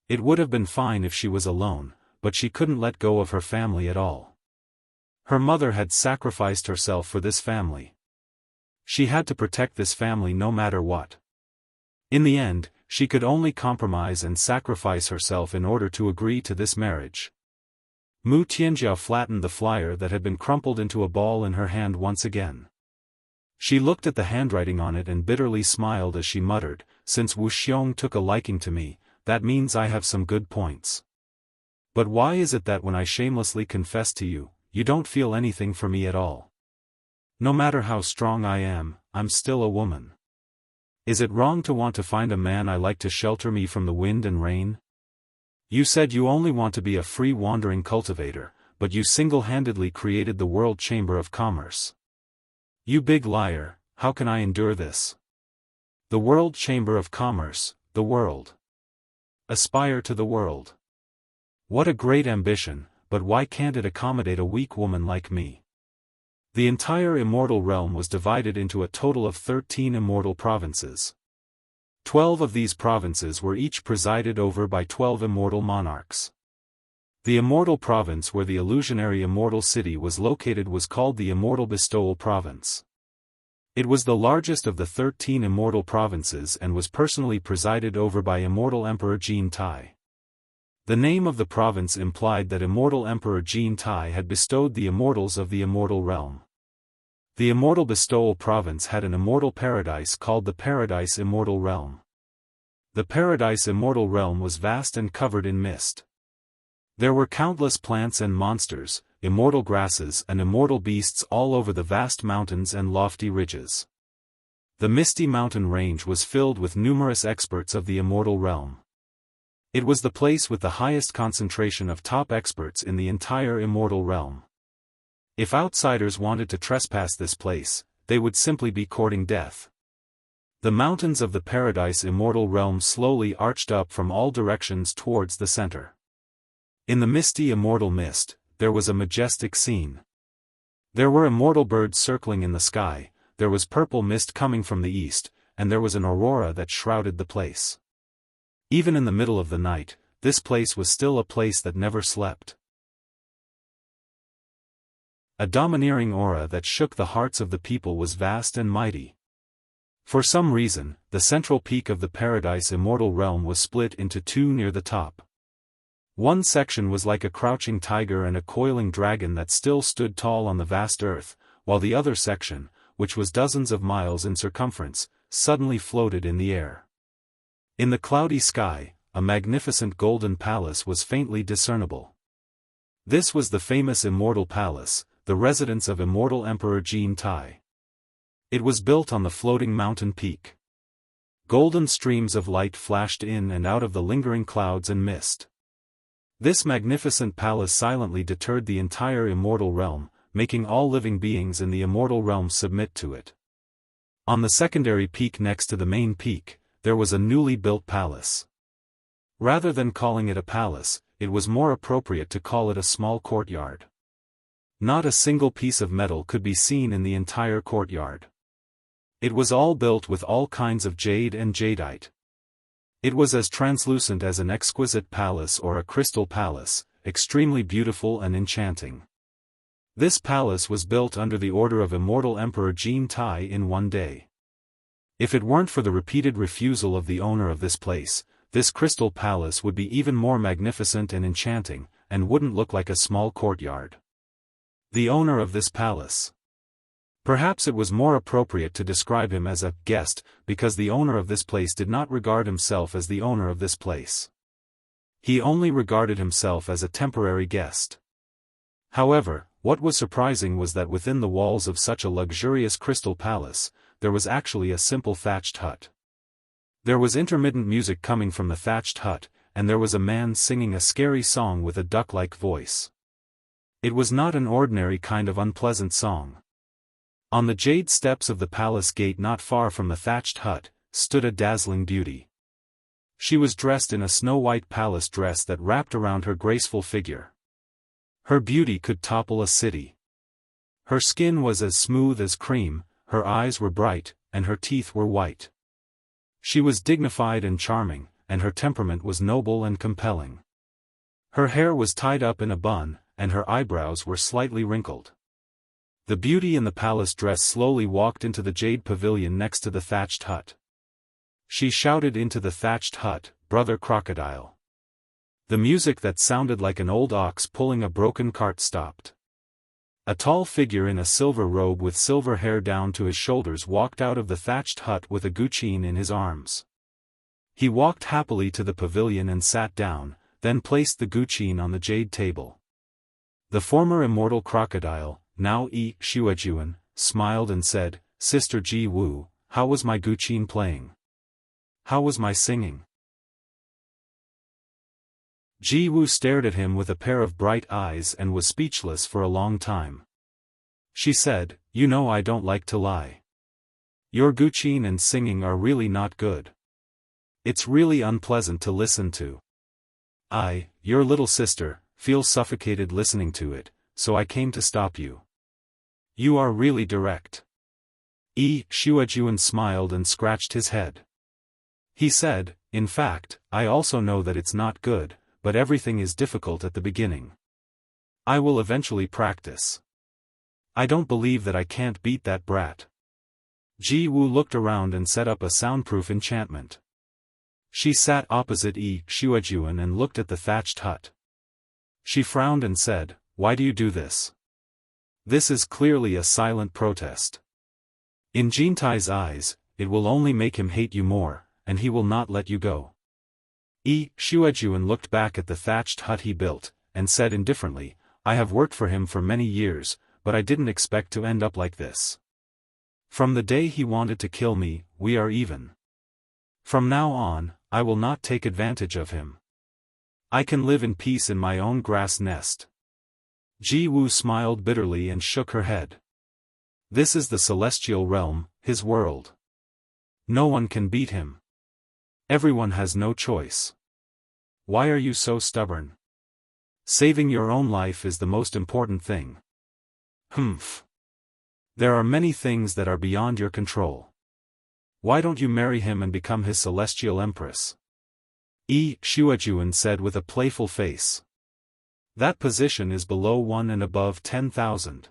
It would have been fine if she was alone, but she couldn't let go of her family at all. Her mother had sacrificed herself for this family. She had to protect this family no matter what. In the end, she could only compromise and sacrifice herself in order to agree to this marriage. Mu Tianjiao flattened the flyer that had been crumpled into a ball in her hand once again. She looked at the handwriting on it and bitterly smiled as she muttered, "Since Wuxia took a liking to me, that means I have some good points. But why is it that when I shamelessly confess to you, you don't feel anything for me at all? No matter how strong I am, I'm still a woman. Is it wrong to want to find a man I like to shelter me from the wind and rain? You said you only want to be a free wandering cultivator, but you single-handedly created the World Chamber of Commerce. You big liar, how can I endure this? The World Chamber of Commerce, the world. Aspire to the world. What a great ambition, but why can't it accommodate a weak woman like me?" The entire immortal realm was divided into a total of 13 immortal provinces. 12 of these provinces were each presided over by 12 immortal monarchs. The immortal province where the illusionary immortal city was located was called the Immortal Bestowal Province. It was the largest of the 13 immortal provinces and was personally presided over by Immortal Emperor Jin Tai. The name of the province implied that Immortal Emperor Jin Tai had bestowed the immortals of the immortal realm. The Immortal Bestowal Province had an immortal paradise called the Paradise Immortal Realm. The Paradise Immortal Realm was vast and covered in mist. There were countless plants and monsters, immortal grasses and immortal beasts all over the vast mountains and lofty ridges. The misty mountain range was filled with numerous experts of the immortal realm. It was the place with the highest concentration of top experts in the entire immortal realm. If outsiders wanted to trespass this place, they would simply be courting death. The mountains of the Paradise Immortal Realm slowly arched up from all directions towards the center. In the misty immortal mist, there was a majestic scene. There were immortal birds circling in the sky, there was purple mist coming from the east, and there was an aurora that shrouded the place. Even in the middle of the night, this place was still a place that never slept. A domineering aura that shook the hearts of the people was vast and mighty. For some reason, the central peak of the Paradise Immortal Realm was split into two near the top. One section was like a crouching tiger and a coiling dragon that still stood tall on the vast earth, while the other section, which was dozens of miles in circumference, suddenly floated in the air. In the cloudy sky, a magnificent golden palace was faintly discernible. This was the famous Immortal Palace, the residence of Immortal Emperor Jin Tai. It was built on the floating mountain peak. Golden streams of light flashed in and out of the lingering clouds and mist. This magnificent palace silently deterred the entire immortal realm, making all living beings in the immortal realm submit to it. On the secondary peak next to the main peak, there was a newly built palace. Rather than calling it a palace, it was more appropriate to call it a small courtyard. Not a single piece of metal could be seen in the entire courtyard. It was all built with all kinds of jade and jadeite. It was as translucent as an exquisite palace or a crystal palace, extremely beautiful and enchanting. This palace was built under the order of Immortal Emperor Jin Tai in one day. If it weren't for the repeated refusal of the owner of this place, this crystal palace would be even more magnificent and enchanting, and wouldn't look like a small courtyard. The owner of this palace. Perhaps it was more appropriate to describe him as a guest, because the owner of this place did not regard himself as the owner of this place. He only regarded himself as a temporary guest. However, what was surprising was that within the walls of such a luxurious crystal palace, there was actually a simple thatched hut. There was intermittent music coming from the thatched hut, and there was a man singing a scary song with a duck-like voice. It was not an ordinary kind of unpleasant song. On the jade steps of the palace gate not far from the thatched hut, stood a dazzling beauty. She was dressed in a snow-white palace dress that wrapped around her graceful figure. Her beauty could topple a city. Her skin was as smooth as cream, her eyes were bright, and her teeth were white. She was dignified and charming, and her temperament was noble and compelling. Her hair was tied up in a bun, and her eyebrows were slightly wrinkled. The beauty in the palace dress slowly walked into the jade pavilion next to the thatched hut. She shouted into the thatched hut, "Brother Crocodile." The music that sounded like an old ox pulling a broken cart stopped. A tall figure in a silver robe with silver hair down to his shoulders walked out of the thatched hut with a guqin in his arms. He walked happily to the pavilion and sat down, then placed the guqin on the jade table. The former immortal crocodile, now Xuejuan, smiled and said, "Sister Ji Wu, how was my guqin playing? How was my singing?" Ji Wu stared at him with a pair of bright eyes and was speechless for a long time. She said, "You know I don't like to lie. Your guqin and singing are really not good. It's really unpleasant to listen to. I, your little sister, feel suffocated listening to it, so I came to stop you. You are really direct." Xuejuan smiled and scratched his head. He said, "In fact, I also know that it's not good, but everything is difficult at the beginning. I will eventually practice. I don't believe that I can't beat that brat." Ji Wu looked around and set up a soundproof enchantment. She sat opposite Xuejuan and looked at the thatched hut. She frowned and said, "Why do you do this? This is clearly a silent protest. In Jintai's eyes, it will only make him hate you more, and he will not let you go." Xuejuan looked back at the thatched hut he built, and said indifferently, "I have worked for him for many years, but I didn't expect to end up like this. From the day he wanted to kill me, we are even. From now on, I will not take advantage of him. I can live in peace in my own grass nest." Ji Wu smiled bitterly and shook her head. "This is the celestial realm, his world. No one can beat him. Everyone has no choice. Why are you so stubborn? Saving your own life is the most important thing." "Humph. There are many things that are beyond your control. Why don't you marry him and become his celestial empress?" Xuejuan said with a playful face. "That position is below 1 and above 10,000.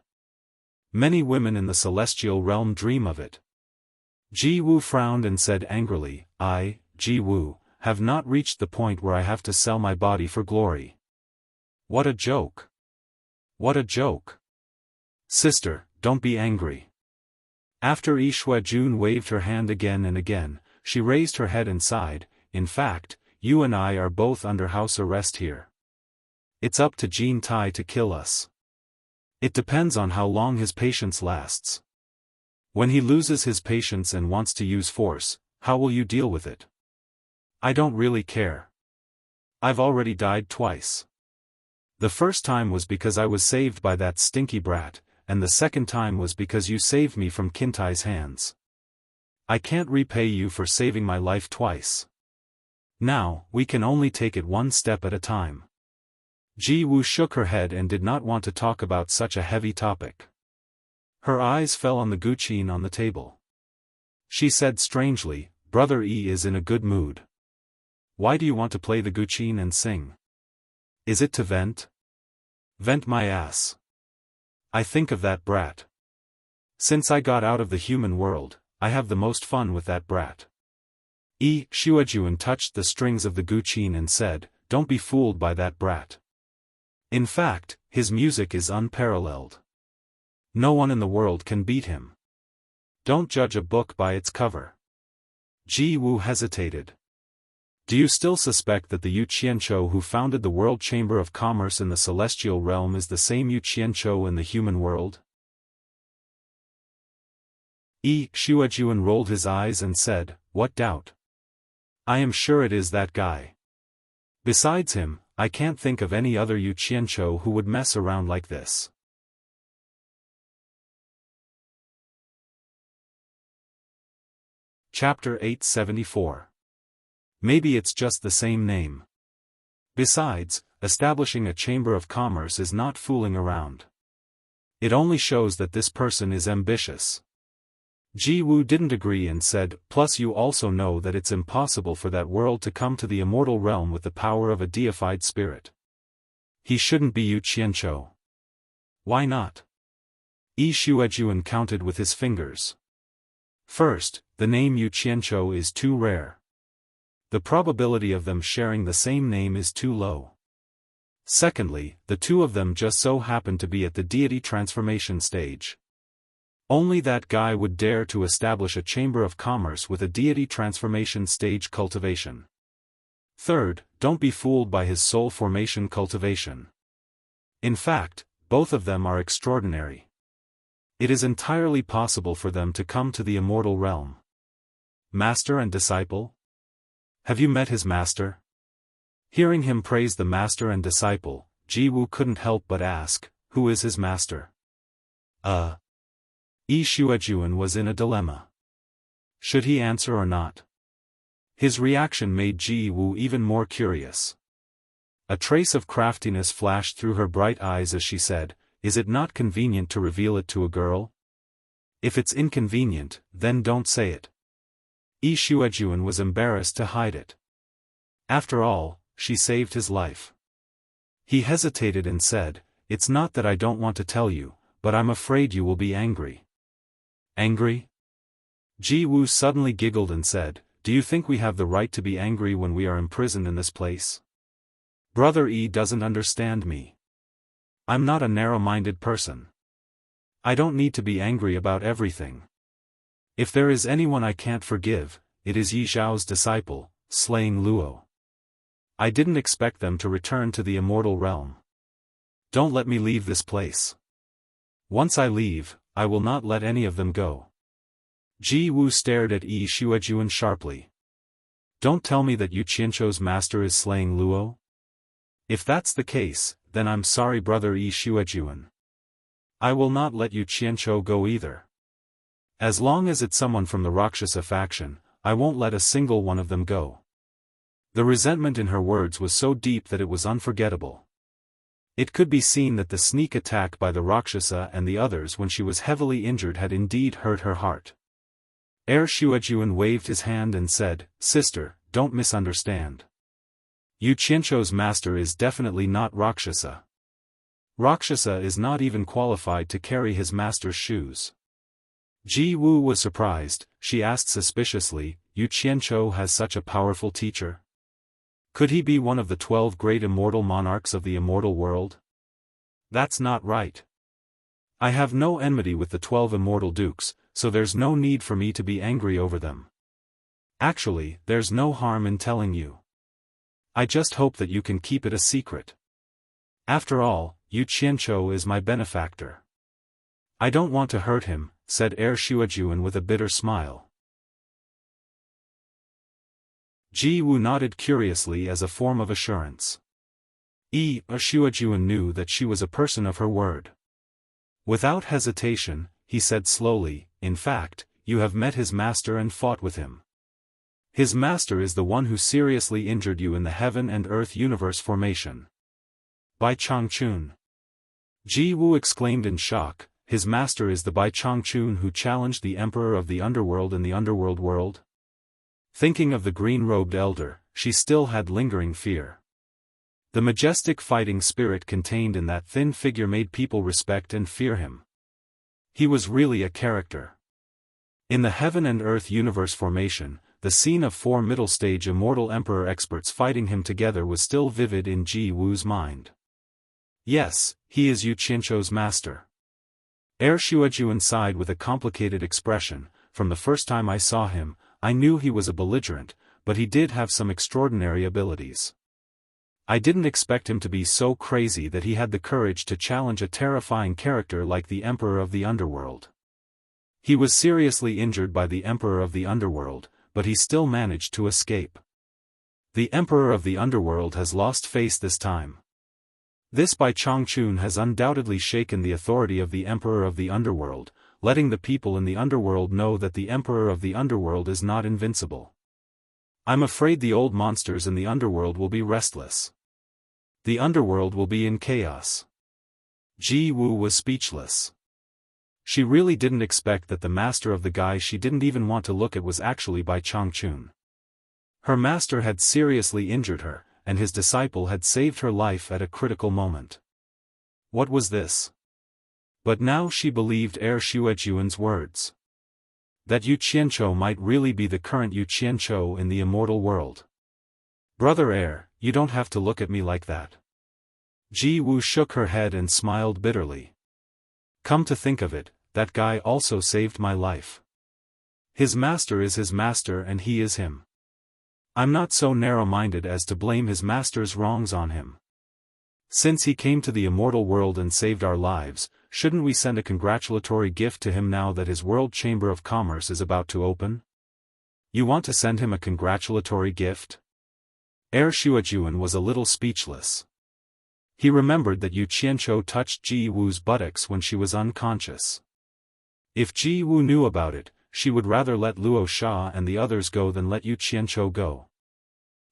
Many women in the celestial realm dream of it." Ji Wu frowned and said angrily, "I, Ji Wu, have not reached the point where I have to sell my body for glory." "What a joke! What a joke! Sister, don't be angry." After Xuejuan waved her hand again and again, she raised her head and sighed, "In fact, you and I are both under house arrest here. It's up to Jintai to kill us. It depends on how long his patience lasts. When he loses his patience and wants to use force, how will you deal with it?" "I don't really care. I've already died twice. The first time was because I was saved by that stinky brat, and the second time was because you saved me from Qintai's hands. I can't repay you for saving my life twice. Now, we can only take it one step at a time." Ji Wu shook her head and did not want to talk about such a heavy topic. Her eyes fell on the guqin on the table. She said strangely, "Brother E is in a good mood. Why do you want to play the guqin and sing? Is it to vent? Vent my ass. I think of that brat. Since I got out of the human world, I have the most fun with that brat." Xuejuan touched the strings of the guqin and said, "Don't be fooled by that brat. In fact, his music is unparalleled. No one in the world can beat him. Don't judge a book by its cover." Ji Wu hesitated. "Do you still suspect that the Yu Qianqiu who founded the World Chamber of Commerce in the Celestial Realm is the same Yu Qianqiu in the human world?" Xuejuan rolled his eyes and said, "What doubt? I am sure it is that guy. Besides him, I can't think of any other Yu Qianzhou who would mess around like this. Chapter 874. Maybe it's just the same name. Besides, establishing a chamber of commerce is not fooling around. It only shows that this person is ambitious. Ji Wu didn't agree and said, plus you also know that it's impossible for that world to come to the immortal realm with the power of a deified spirit. He shouldn't be Yu Qianzhou. Why not? Yi Shuejuan counted with his fingers. First, the name Yu Qianzhou is too rare. The probability of them sharing the same name is too low. Secondly, the two of them just so happen to be at the deity transformation stage. Only that guy would dare to establish a chamber of commerce with a deity transformation stage cultivation. Third, don't be fooled by his soul formation cultivation. In fact, both of them are extraordinary. It is entirely possible for them to come to the immortal realm. Master and disciple? Have you met his master? Hearing him praise the master and disciple, Ji Wu couldn't help but ask, who is his master? Yi Shuejuan was in a dilemma. Should he answer or not? His reaction made Ji Wu even more curious. A trace of craftiness flashed through her bright eyes as she said, is it not convenient to reveal it to a girl? If it's inconvenient, then don't say it. Yi Shuejuan was embarrassed to hide it. After all, she saved his life. He hesitated and said, it's not that I don't want to tell you, but I'm afraid you will be angry. Angry? Ji Wu suddenly giggled and said, do you think we have the right to be angry when we are imprisoned in this place? Brother Yi doesn't understand me. I'm not a narrow-minded person. I don't need to be angry about everything. If there is anyone I can't forgive, it is Yi Zhao's disciple, slaying Luo. I didn't expect them to return to the immortal realm. Don't let me leave this place. Once I leave, I will not let any of them go. Ji Wu stared at Yi Shuejuan sharply. Don't tell me that Yu Qianzhou's master is slaying Luo? If that's the case, then I'm sorry brother Yi Shuejuan. I will not let Yu Qianzhou go either. As long as it's someone from the Rakshasa faction, I won't let a single one of them go. The resentment in her words was so deep that it was unforgettable. It could be seen that the sneak attack by the Rakshasa and the others when she was heavily injured had indeed hurt her heart. Shuejuan waved his hand and said, sister, don't misunderstand. Yu Qianzhou's master is definitely not Rakshasa. Rakshasa is not even qualified to carry his master's shoes. Ji Wu was surprised. She asked suspiciously, Yu Qianzhou has such a powerful teacher? Could he be one of the 12 great immortal monarchs of the immortal world? That's not right. I have no enmity with the 12 immortal dukes, so there's no need for me to be angry over them. Actually, there's no harm in telling you. I just hope that you can keep it a secret. After all, Yu Qianzhou is my benefactor. I don't want to hurt him, said Shuejuan with a bitter smile. Ji Wu nodded curiously as a form of assurance. Shuejuan knew that she was a person of her word. Without hesitation, he said slowly, in fact, you have met his master and fought with him. His master is the one who seriously injured you in the heaven and earth universe formation. Bai Changchun. Ji Wu exclaimed in shock, his master is the Bai Changchun who challenged the emperor of the underworld in the underworld world? Thinking of the green-robed elder, she still had lingering fear. The majestic fighting spirit contained in that thin figure made people respect and fear him. He was really a character. In the heaven and earth universe formation, the scene of 4 middle-stage immortal emperor experts fighting him together was still vivid in Ji Wu's mind. Yes, he is Yu Qianzhou's master. Shuejuan sighed with a complicated expression. From the first time I saw him, I knew he was a belligerent, but he did have some extraordinary abilities. I didn't expect him to be so crazy that he had the courage to challenge a terrifying character like the Emperor of the Underworld. He was seriously injured by the Emperor of the Underworld, but he still managed to escape. The Emperor of the Underworld has lost face this time. This by Changchun has undoubtedly shaken the authority of the Emperor of the Underworld, letting the people in the Underworld know that the Emperor of the Underworld is not invincible. I'm afraid the old monsters in the Underworld will be restless. The Underworld will be in chaos. Ji Wu was speechless. She really didn't expect that the master of the guy she didn't even want to look at was actually by Changchun. Her master had seriously injured her, and his disciple had saved her life at a critical moment. What was this? But now she believed Shuejuan's words. That Yu Qianchou might really be the current Yu Qianchou in the immortal world. Brother you don't have to look at me like that. Ji Wu shook her head and smiled bitterly. Come to think of it, that guy also saved my life. His master is his master and he is him. I'm not so narrow-minded as to blame his master's wrongs on him. Since he came to the immortal world and saved our lives, shouldn't we send a congratulatory gift to him now that his World Chamber of Commerce is about to open? You want to send him a congratulatory gift? Shuejuan was a little speechless. He remembered that Yu Qianchou touched Ji Wu's buttocks when she was unconscious. If Ji Wu knew about it, she would rather let Luo Sha and the others go than let Yu Qianchou go.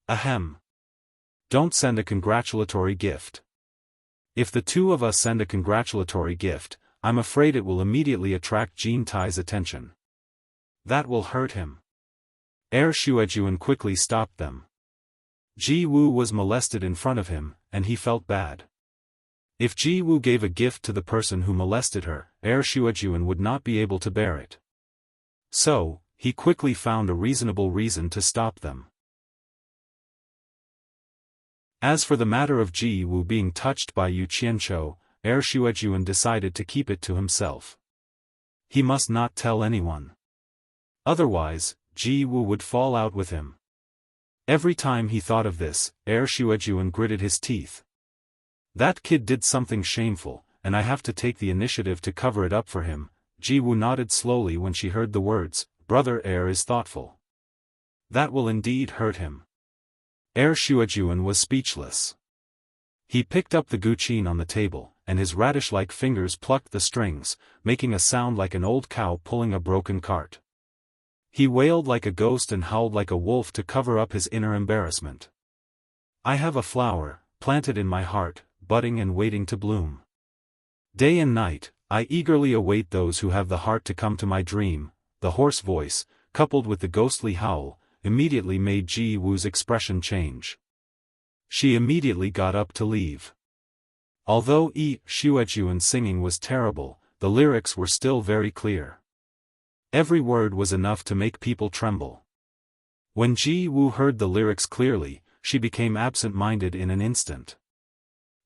Ahem. Don't send a congratulatory gift. If the two of us send a congratulatory gift, I'm afraid it will immediately attract Jin Tai's attention. That will hurt him. Shuejuan quickly stopped them. Ji Wu was molested in front of him, and he felt bad. If Ji Wu gave a gift to the person who molested her, Shuejuan would not be able to bear it. So, he quickly found a reasonable reason to stop them. As for the matter of Ji Wu being touched by Yu Qianchou, Shuejuan decided to keep it to himself. He must not tell anyone. Otherwise, Ji Wu would fall out with him. Every time he thought of this, Shuejuan gritted his teeth. That kid did something shameful, and I have to take the initiative to cover it up for him. Ji Wu nodded slowly when she heard the words, Brother is thoughtful. That will indeed hurt him. Shuejuan was speechless. He picked up the guqin on the table, and his radish-like fingers plucked the strings, making a sound like an old cow pulling a broken cart. He wailed like a ghost and howled like a wolf to cover up his inner embarrassment. I have a flower, planted in my heart, budding and waiting to bloom. Day and night, I eagerly await those who have the heart to come to my dream. The hoarse voice, coupled with the ghostly howl, immediately made Ji Wu's expression change. She immediately got up to leave. Although Shuejuan's singing was terrible, the lyrics were still very clear. Every word was enough to make people tremble. When Ji Wu heard the lyrics clearly, she became absent-minded in an instant.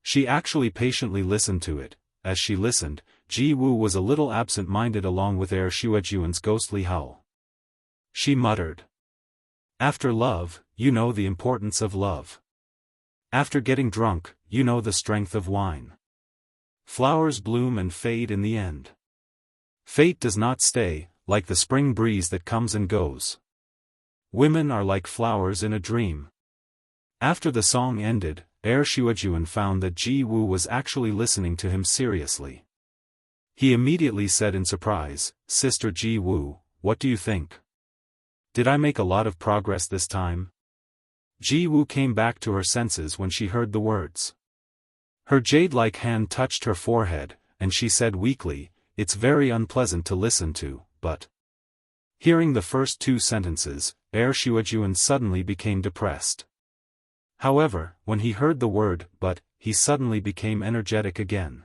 She actually patiently listened to it. As she listened, Ji Wu was a little absent-minded along with Shuejuan's ghostly howl. She muttered. After love, you know the importance of love. After getting drunk, you know the strength of wine. Flowers bloom and fade in the end. Fate does not stay, like the spring breeze that comes and goes. Women are like flowers in a dream. After the song ended, Shuejuan found that Ji Wu was actually listening to him seriously. He immediately said in surprise, Sister Ji Wu, what do you think? Did I make a lot of progress this time? Ji Wu came back to her senses when she heard the words. Her jade-like hand touched her forehead, and she said weakly, It's very unpleasant to listen to, but... Hearing the first two sentences, Shuejuan suddenly became depressed. However, when he heard the word, but, he suddenly became energetic again.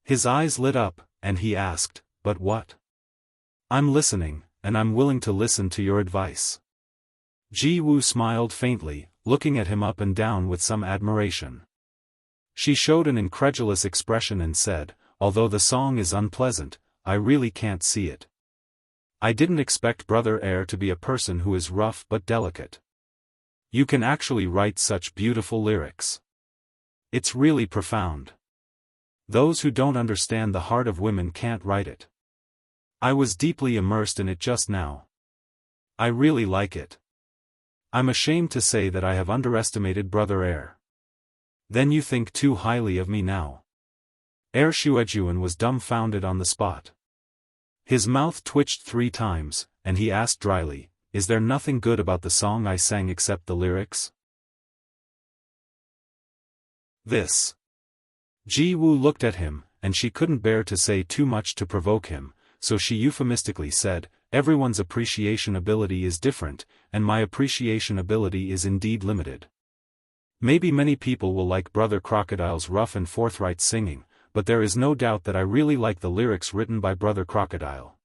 His eyes lit up, and he asked, But what? I'm listening, and I'm willing to listen to your advice. Ji Wu smiled faintly, looking at him up and down with some admiration. She showed an incredulous expression and said, Although the song is unpleasant, I really can't see it. I didn't expect Brother to be a person who is rough but delicate. You can actually write such beautiful lyrics. It's really profound. Those who don't understand the heart of women can't write it. I was deeply immersed in it just now. I really like it. I'm ashamed to say that I have underestimated Brother Air. Then you think too highly of me now. Air Shuejuan was dumbfounded on the spot. His mouth twitched 3 times, and he asked dryly, "Is there nothing good about the song I sang except the lyrics?" This. Ji Wu looked at him, and she couldn't bear to say too much to provoke him, so she euphemistically said, "Everyone's appreciation ability is different, and my appreciation ability is indeed limited. Maybe many people will like Brother Crocodile's rough and forthright singing, but there is no doubt that I really like the lyrics written by Brother Crocodile."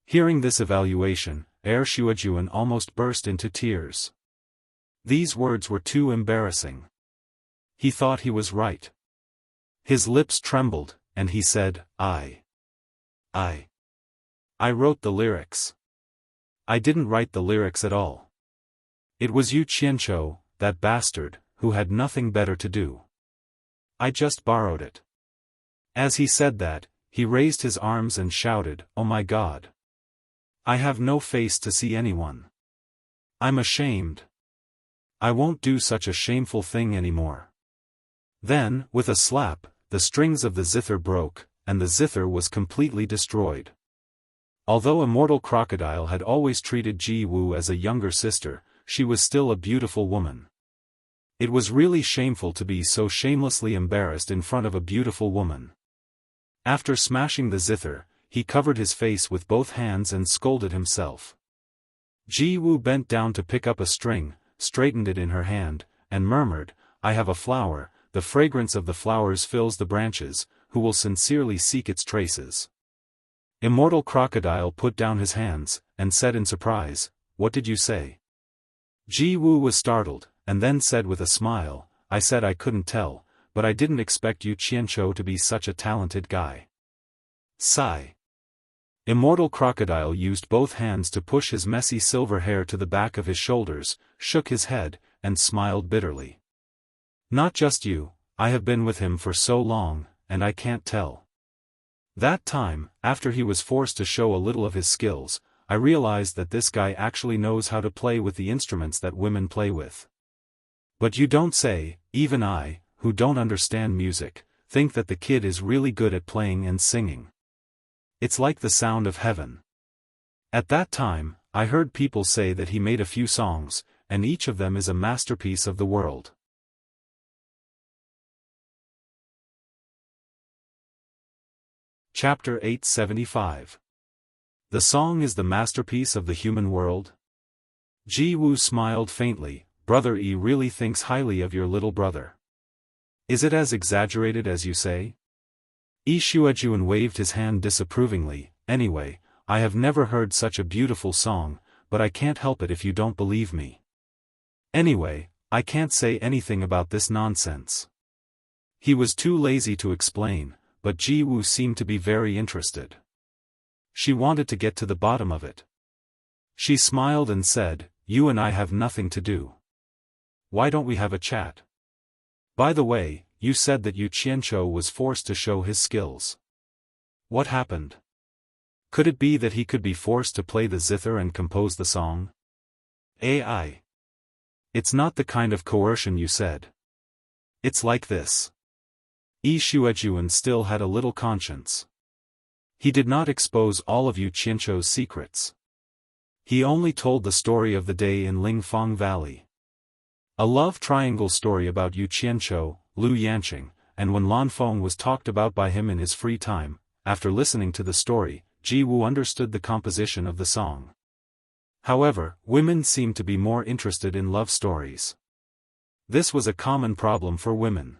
Hearing this evaluation, Air Shuejuan almost burst into tears. These words were too embarrassing. He thought he was right. His lips trembled, and he said, I wrote the lyrics. I didn't write the lyrics at all. It was Yu Qianqiu, that bastard, who had nothing better to do. I just borrowed it. As he said that, he raised his arms and shouted, "Oh my God! I have no face to see anyone. I'm ashamed. I won't do such a shameful thing anymore." Then, with a slap, the strings of the zither broke, and the zither was completely destroyed. Although Immortal Crocodile had always treated Ji Wu as a younger sister, she was still a beautiful woman. It was really shameful to be so shamelessly embarrassed in front of a beautiful woman. After smashing the zither, he covered his face with both hands and scolded himself. Ji Wu bent down to pick up a string, straightened it in her hand, and murmured, "I have a flower, the fragrance of the flowers fills the branches, who will sincerely seek its traces." Immortal Crocodile put down his hands, and said in surprise, "What did you say?" Ji Wu was startled, and then said with a smile, "I said I couldn't tell, but I didn't expect Yu Qianqiu to be such a talented guy." Sigh. Immortal Crocodile used both hands to push his messy silver hair to the back of his shoulders, shook his head, and smiled bitterly. "Not just you, I have been with him for so long, and I can't tell. That time, after he was forced to show a little of his skills, I realized that this guy actually knows how to play with the instruments that women play with. But you don't say, even I, who don't understand music, think that the kid is really good at playing and singing. It's like the sound of heaven." At that time, I heard people say that he made a few songs, and each of them is a masterpiece of the world. Chapter 875. The song is the masterpiece of the human world? Ji Wu smiled faintly. "Brother E really thinks highly of your little brother. Is it as exaggerated as you say?" Yi Shuejuan waved his hand disapprovingly. "Anyway, I have never heard such a beautiful song, but I can't help it if you don't believe me. Anyway, I can't say anything about this nonsense." He was too lazy to explain, but Ji Wu seemed to be very interested. She wanted to get to the bottom of it. She smiled and said, "You and I have nothing to do. Why don't we have a chat? By the way, you said that Yu Qianqiu was forced to show his skills. What happened? Could it be that he could be forced to play the zither and compose the song?" "AI. It's not the kind of coercion you said. It's like this." Yi Shuejuan still had a little conscience. He did not expose all of Yu Qianqiu's secrets. He only told the story of the day in Lingfang Valley. A love triangle story about Yu Qianqiu, Lu Yanqing, and when Lanfeng was talked about by him in his free time. After listening to the story, Ji Wu understood the composition of the song. However, women seemed to be more interested in love stories. This was a common problem for women.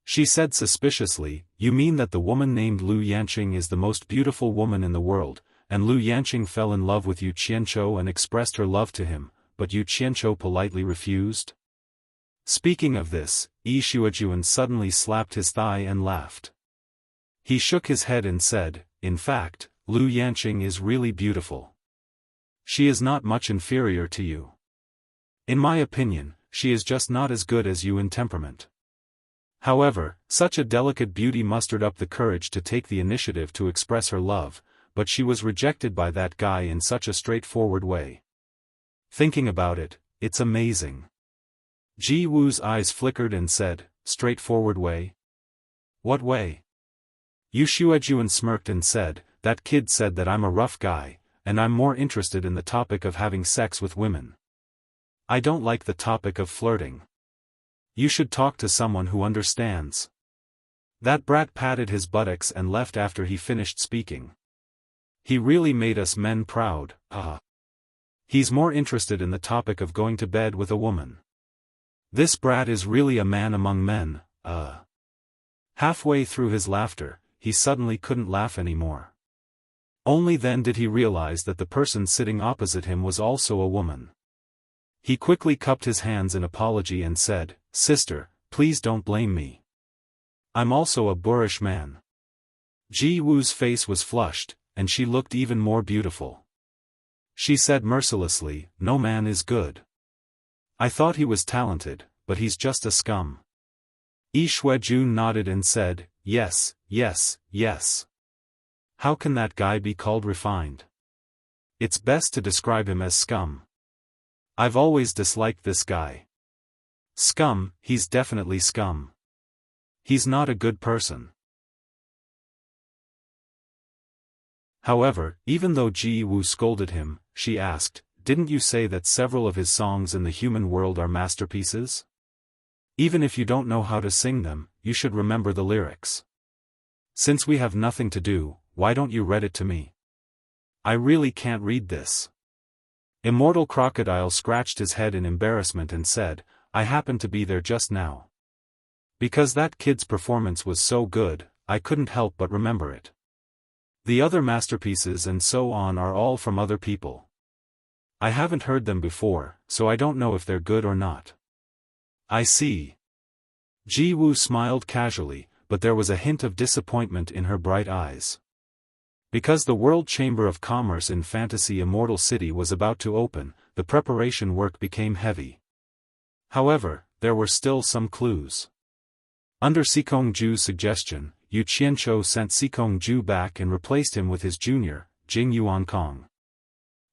She said suspiciously, "You mean that the woman named Lu Yanqing is the most beautiful woman in the world, and Lu Yanqing fell in love with Yu Qianqiu and expressed her love to him, but Yu Qianqiu politely refused?" Speaking of this, Yi Shuejuan suddenly slapped his thigh and laughed. He shook his head and said, "In fact, Lu Yanqing is really beautiful. She is not much inferior to you. In my opinion, she is just not as good as you in temperament." However, such a delicate beauty mustered up the courage to take the initiative to express her love, but she was rejected by that guy in such a straightforward way. Thinking about it, it's amazing. Ji Wu's eyes flickered and said, straightforward way? What way? Yu Xuejuan smirked and said, that kid said that I'm a rough guy, and I'm more interested in the topic of having sex with women. I don't like the topic of flirting. You should talk to someone who understands. That brat patted his buttocks and left after he finished speaking. He really made us men proud, He's more interested in the topic of going to bed with a woman. This brat is really a man among men, Halfway through his laughter, he suddenly couldn't laugh anymore. Only then did he realize that the person sitting opposite him was also a woman. He quickly cupped his hands in apology and said, Sister, please don't blame me. I'm also a boorish man. Ji Wu's face was flushed, and she looked even more beautiful. She said mercilessly, no man is good. I thought he was talented, but he's just a scum. Yi Xuejun nodded and said, yes, yes, yes. How can that guy be called refined? It's best to describe him as scum. I've always disliked this guy. Scum, he's definitely scum. He's not a good person. However, even though Ji Wu scolded him, she asked, didn't you say that several of his songs in the human world are masterpieces? Even if you don't know how to sing them, you should remember the lyrics. Since we have nothing to do, why don't you read it to me? I really can't read this. Immortal Crocodile scratched his head in embarrassment and said, I happened to be there just now. Because that kid's performance was so good, I couldn't help but remember it. The other masterpieces and so on are all from other people. I haven't heard them before, so I don't know if they're good or not. I see. Ji Wu smiled casually, but there was a hint of disappointment in her bright eyes. Because the World Chamber of Commerce in Fantasy Immortal City was about to open, the preparation work became heavy. However, there were still some clues. Under Sikong Ju's suggestion, Yu Qianchou sent Sikong Ju back and replaced him with his junior, Jing Yuankong.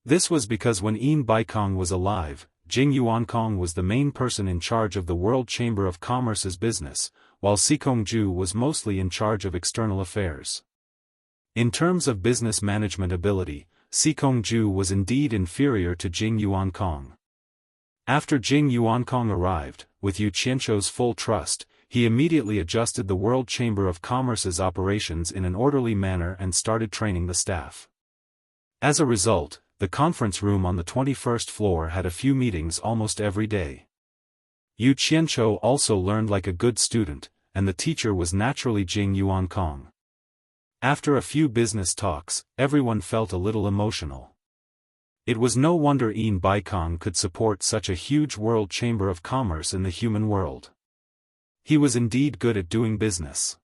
This was because when Yin Baikong was alive, Jing Yuankong was the main person in charge of the World Chamber of Commerce's business, while Sikong Ju was mostly in charge of external affairs. In terms of business management ability, Sikong Ju was indeed inferior to Jing Yuankong. After Jing Yuankong arrived, with Yu Qianchou's full trust, he immediately adjusted the World Chamber of Commerce's operations in an orderly manner and started training the staff. As a result, the conference room on the 21st floor had a few meetings almost every day. Yu Qianchou also learned like a good student, and the teacher was naturally Jing Yuankong. After a few business talks, everyone felt a little emotional. It was no wonder Yin Baikong could support such a huge World Chamber of Commerce in the human world. He was indeed good at doing business.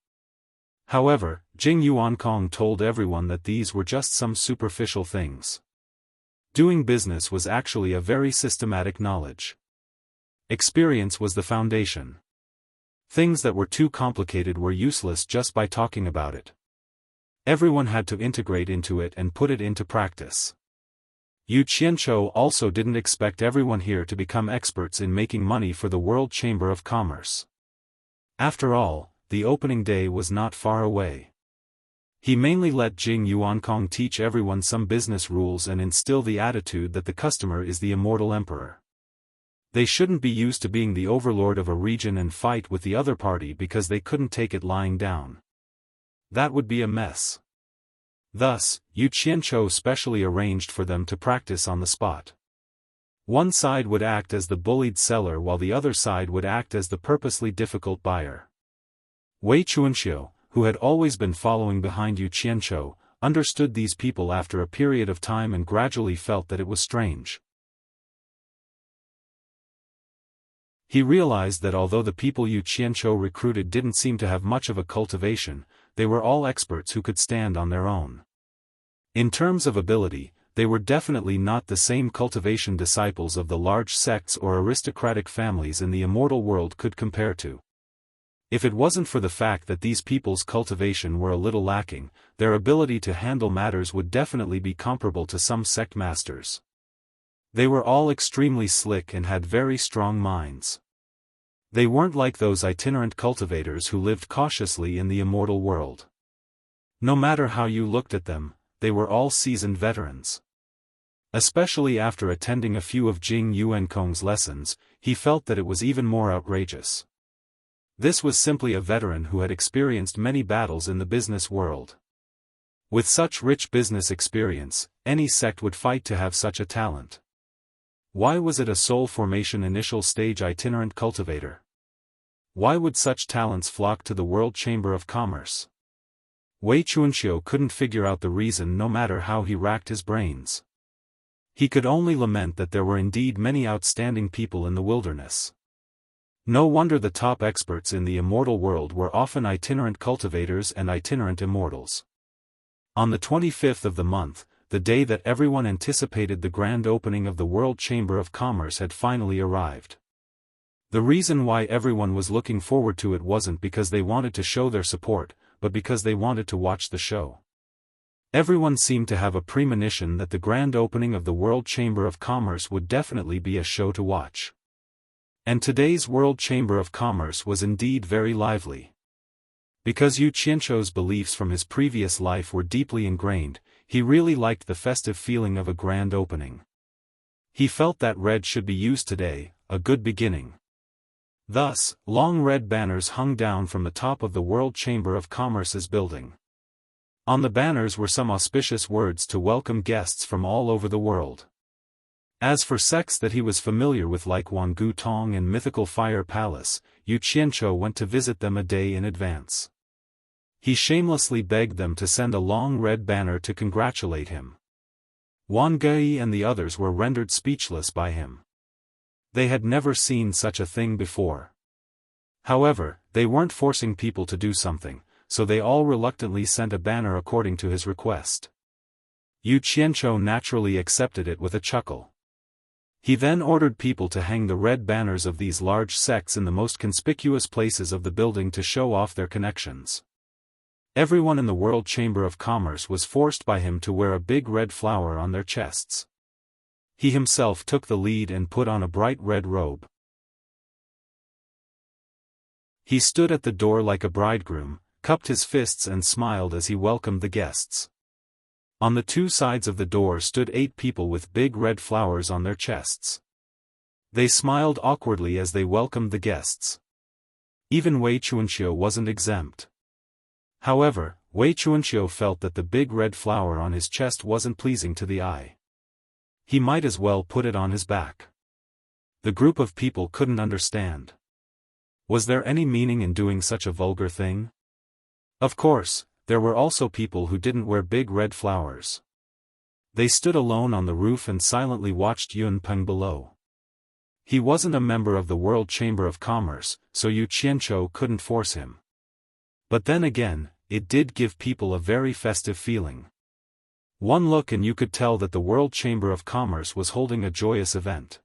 However, Jing Yuankong told everyone that these were just some superficial things. Doing business was actually a very systematic knowledge. Experience was the foundation. Things that were too complicated were useless just by talking about it. Everyone had to integrate into it and put it into practice. Yu Qianchou also didn't expect everyone here to become experts in making money for the World Chamber of Commerce. After all, the opening day was not far away. He mainly let Jing Yuankong teach everyone some business rules and instill the attitude that the customer is the immortal emperor. They shouldn't be used to being the overlord of a region and fight with the other party because they couldn't take it lying down. That would be a mess. Thus, Yu Qianchou specially arranged for them to practice on the spot. One side would act as the bullied seller while the other side would act as the purposely difficult buyer. Wei Chuanxiu, who had always been following behind Yu Qianchou, understood these people after a period of time and gradually felt that it was strange. He realized that although the people Yu Qianchou recruited didn't seem to have much of a cultivation, they were all experts who could stand on their own. In terms of ability, they were definitely not the same cultivation disciples of the large sects or aristocratic families in the immortal world could compare to. If it wasn't for the fact that these people's cultivation were a little lacking, their ability to handle matters would definitely be comparable to some sect masters. They were all extremely slick and had very strong minds. They weren't like those itinerant cultivators who lived cautiously in the immortal world. No matter how you looked at them, they were all seasoned veterans. Especially after attending a few of Jing Yuankong's lessons, he felt that it was even more outrageous. This was simply a veteran who had experienced many battles in the business world. With such rich business experience, any sect would fight to have such a talent. Why was it a soul formation initial stage itinerant cultivator? Why would such talents flock to the World Chamber of Commerce? Wei Chunqiu couldn't figure out the reason no matter how he racked his brains. He could only lament that there were indeed many outstanding people in the wilderness. No wonder the top experts in the immortal world were often itinerant cultivators and itinerant immortals. On the 25th of the month, the day that everyone anticipated, the grand opening of the World Chamber of Commerce had finally arrived. The reason why everyone was looking forward to it wasn't because they wanted to show their support, but because they wanted to watch the show. Everyone seemed to have a premonition that the grand opening of the World Chamber of Commerce would definitely be a show to watch. And today's World Chamber of Commerce was indeed very lively. Because Yu Qianzhou's beliefs from his previous life were deeply ingrained, he really liked the festive feeling of a grand opening. He felt that red should be used today, a good beginning. Thus, long red banners hung down from the top of the World Chamber of Commerce's building. On the banners were some auspicious words to welcome guests from all over the world. As for sects that he was familiar with like Wangu Tong and Mythical Fire Palace, Yu Qianzhou went to visit them a day in advance. He shamelessly begged them to send a long red banner to congratulate him. Wang Gei and the others were rendered speechless by him. They had never seen such a thing before. However, they weren't forcing people to do something, so they all reluctantly sent a banner according to his request. Yu Qianzhou naturally accepted it with a chuckle. He then ordered people to hang the red banners of these large sects in the most conspicuous places of the building to show off their connections. Everyone in the World Chamber of Commerce was forced by him to wear a big red flower on their chests. He himself took the lead and put on a bright red robe. He stood at the door like a bridegroom, cupped his fists and smiled as he welcomed the guests. On the two sides of the door stood 8 people with big red flowers on their chests. They smiled awkwardly as they welcomed the guests. Even Wei Chunqiu wasn't exempt. However, Wei Chunqiu felt that the big red flower on his chest wasn't pleasing to the eye. He might as well put it on his back. The group of people couldn't understand. Was there any meaning in doing such a vulgar thing? Of course, there were also people who didn't wear big red flowers. They stood alone on the roof and silently watched Yun Peng below. He wasn't a member of the World Chamber of Commerce, so Yu Qianzhou couldn't force him. But then again, it did give people a very festive feeling. One look and you could tell that the World Chamber of Commerce was holding a joyous event.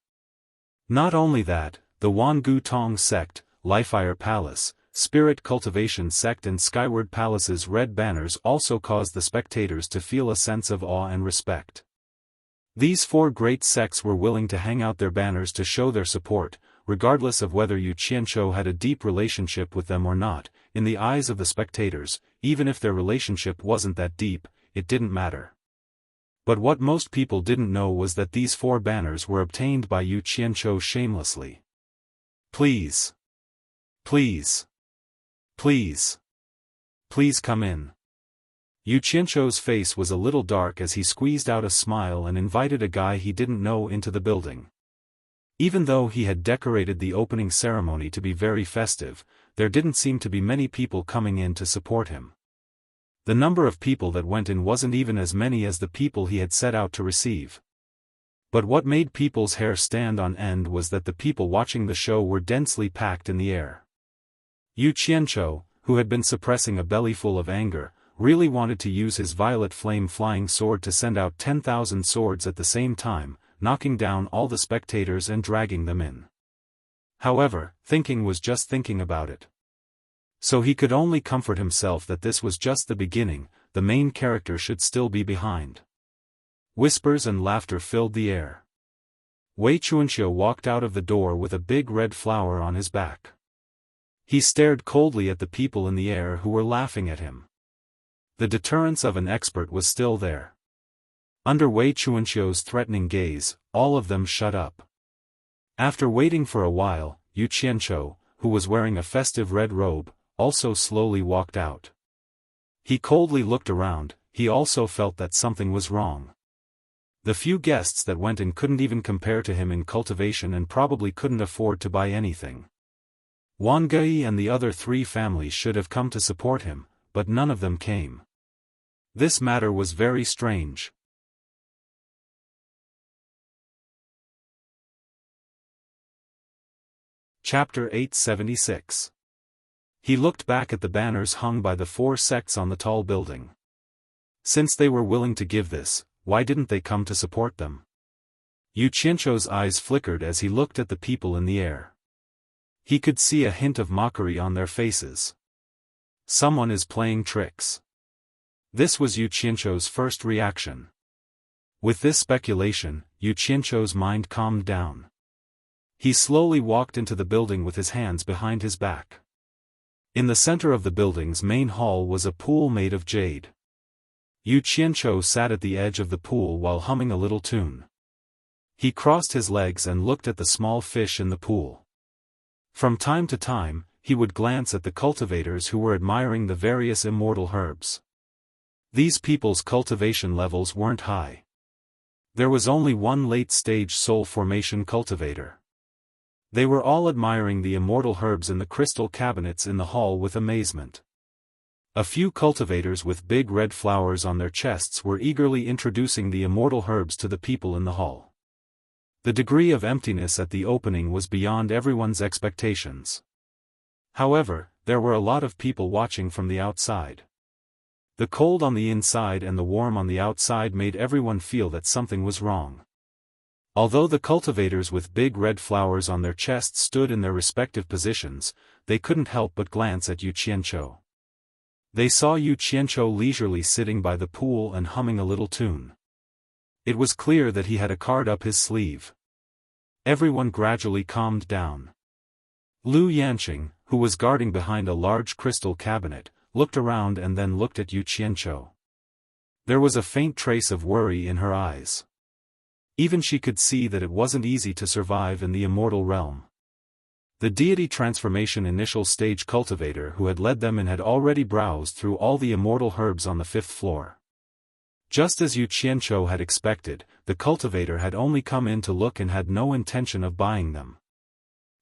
Not only that, the Wangu Tong sect, Lifire Palace, Spirit Cultivation sect and Skyward Palace's red banners also caused the spectators to feel a sense of awe and respect. These 4 great sects were willing to hang out their banners to show their support, regardless of whether Yu Qianzhou had a deep relationship with them or not. In the eyes of the spectators, even if their relationship wasn't that deep, it didn't matter. But what most people didn't know was that these 4 banners were obtained by Yu Qianzhou shamelessly. Please. Please. Please. Please come in. Yu Qianzhou's face was a little dark as he squeezed out a smile and invited a guy he didn't know into the building. Even though he had decorated the opening ceremony to be very festive, there didn't seem to be many people coming in to support him. The number of people that went in wasn't even as many as the people he had set out to receive. But what made people's hair stand on end was that the people watching the show were densely packed in the air. Yu Qianzhou, who had been suppressing a bellyful of anger, really wanted to use his violet flame flying sword to send out 10,000 swords at the same time, knocking down all the spectators and dragging them in. However, thinking was just thinking about it. So he could only comfort himself that this was just the beginning, the main character should still be behind. Whispers and laughter filled the air. Wei Chuanxiu walked out of the door with a big red flower on his back. He stared coldly at the people in the air who were laughing at him. The deterrence of an expert was still there. Under Wei Chuanxiu's threatening gaze, all of them shut up. After waiting for a while, Yu Qianqiu, who was wearing a festive red robe, also slowly walked out. He coldly looked around. He also felt that something was wrong. The few guests that went in couldn't even compare to him in cultivation and probably couldn't afford to buy anything. Wang Gei and the other 3 families should have come to support him, but none of them came. This matter was very strange. Chapter 876. He looked back at the banners hung by the 4 sects on the tall building. Since they were willing to give this, why didn't they come to support them? Yu Qianqiu's eyes flickered as he looked at the people in the air. He could see a hint of mockery on their faces. Someone is playing tricks. This was Yu Qianqiu's first reaction. With this speculation, Yu Qianqiu's mind calmed down. He slowly walked into the building with his hands behind his back. In the center of the building's main hall was a pool made of jade. Yu Qianqiu sat at the edge of the pool while humming a little tune. He crossed his legs and looked at the small fish in the pool. From time to time, he would glance at the cultivators who were admiring the various immortal herbs. These people's cultivation levels weren't high. There was only one late-stage soul formation cultivator. They were all admiring the immortal herbs in the crystal cabinets in the hall with amazement. A few cultivators with big red flowers on their chests were eagerly introducing the immortal herbs to the people in the hall. The degree of emptiness at the opening was beyond everyone's expectations. However, there were a lot of people watching from the outside. The cold on the inside and the warm on the outside made everyone feel that something was wrong. Although the cultivators with big red flowers on their chests stood in their respective positions, they couldn't help but glance at Yu Qianqiu. They saw Yu Qianqiu leisurely sitting by the pool and humming a little tune. It was clear that he had a card up his sleeve. Everyone gradually calmed down. Lu Yanqing, who was guarding behind a large crystal cabinet, looked around and then looked at Yu Qianqiu. There was a faint trace of worry in her eyes. Even she could see that it wasn't easy to survive in the immortal realm. The deity transformation initial stage cultivator who had led them in had already browsed through all the immortal herbs on the 5th floor. Just as Yu Qianqiu had expected, the cultivator had only come in to look and had no intention of buying them.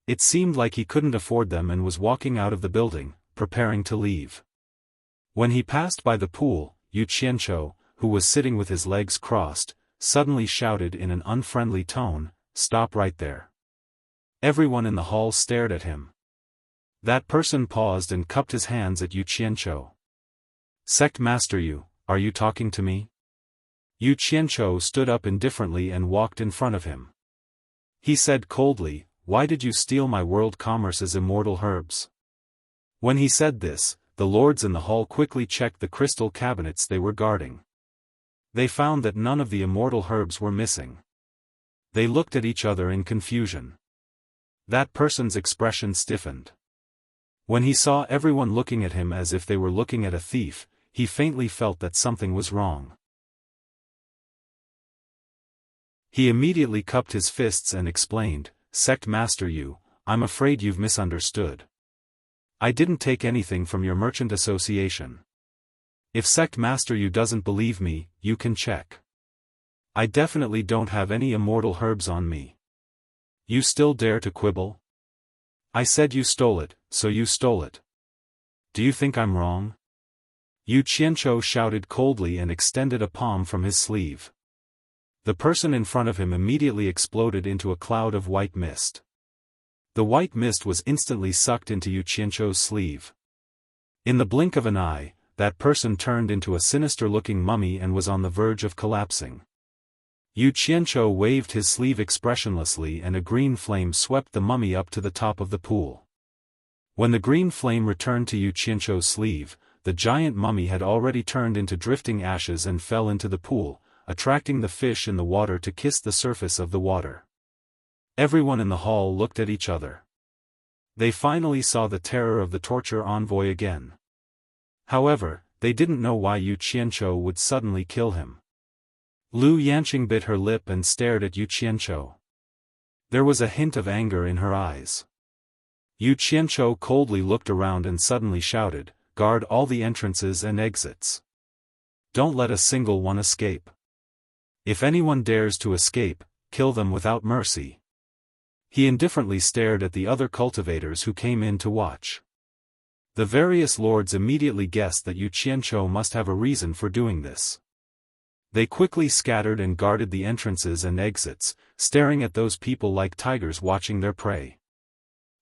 It seemed like he couldn't afford them and was walking out of the building, preparing to leave. When he passed by the pool, Yu Qianqiu, who was sitting with his legs crossed, suddenly shouted in an unfriendly tone, "Stop right there." Everyone in the hall stared at him. That person paused and cupped his hands at Yu Qianqiu. "Sect Master Yu, are you talking to me?" Yu Qianqiu stood up indifferently and walked in front of him. He said coldly, "Why did you steal my world commerce's immortal herbs?" When he said this, the lords in the hall quickly checked the crystal cabinets they were guarding. They found that none of the immortal herbs were missing. They looked at each other in confusion. That person's expression stiffened. When he saw everyone looking at him as if they were looking at a thief, he faintly felt that something was wrong. He immediately cupped his fists and explained, "Sect Master Yu, I'm afraid you've misunderstood. I didn't take anything from your merchant association. If Sect Master Yu doesn't believe me, you can check. I definitely don't have any immortal herbs on me. You still dare to quibble? I said you stole it, so you stole it. Do you think I'm wrong?" Yu Qianqiu shouted coldly and extended a palm from his sleeve. The person in front of him immediately exploded into a cloud of white mist. The white mist was instantly sucked into Yu Qianqiu's sleeve. In the blink of an eye, that person turned into a sinister-looking mummy and was on the verge of collapsing. Yu Qianqiu waved his sleeve expressionlessly and a green flame swept the mummy up to the top of the pool. When the green flame returned to Yu Qianqiu's sleeve, the giant mummy had already turned into drifting ashes and fell into the pool, attracting the fish in the water to kiss the surface of the water. Everyone in the hall looked at each other. They finally saw the terror of the torture envoy again. However, they didn't know why Yu Qianzhou would suddenly kill him. Lu Yanqing bit her lip and stared at Yu Qianzhou. There was a hint of anger in her eyes. Yu Qianzhou coldly looked around and suddenly shouted, "Guard all the entrances and exits. Don't let a single one escape. If anyone dares to escape, kill them without mercy." He indifferently stared at the other cultivators who came in to watch. The various lords immediately guessed that Yu Qianzhou must have a reason for doing this. They quickly scattered and guarded the entrances and exits, staring at those people like tigers watching their prey.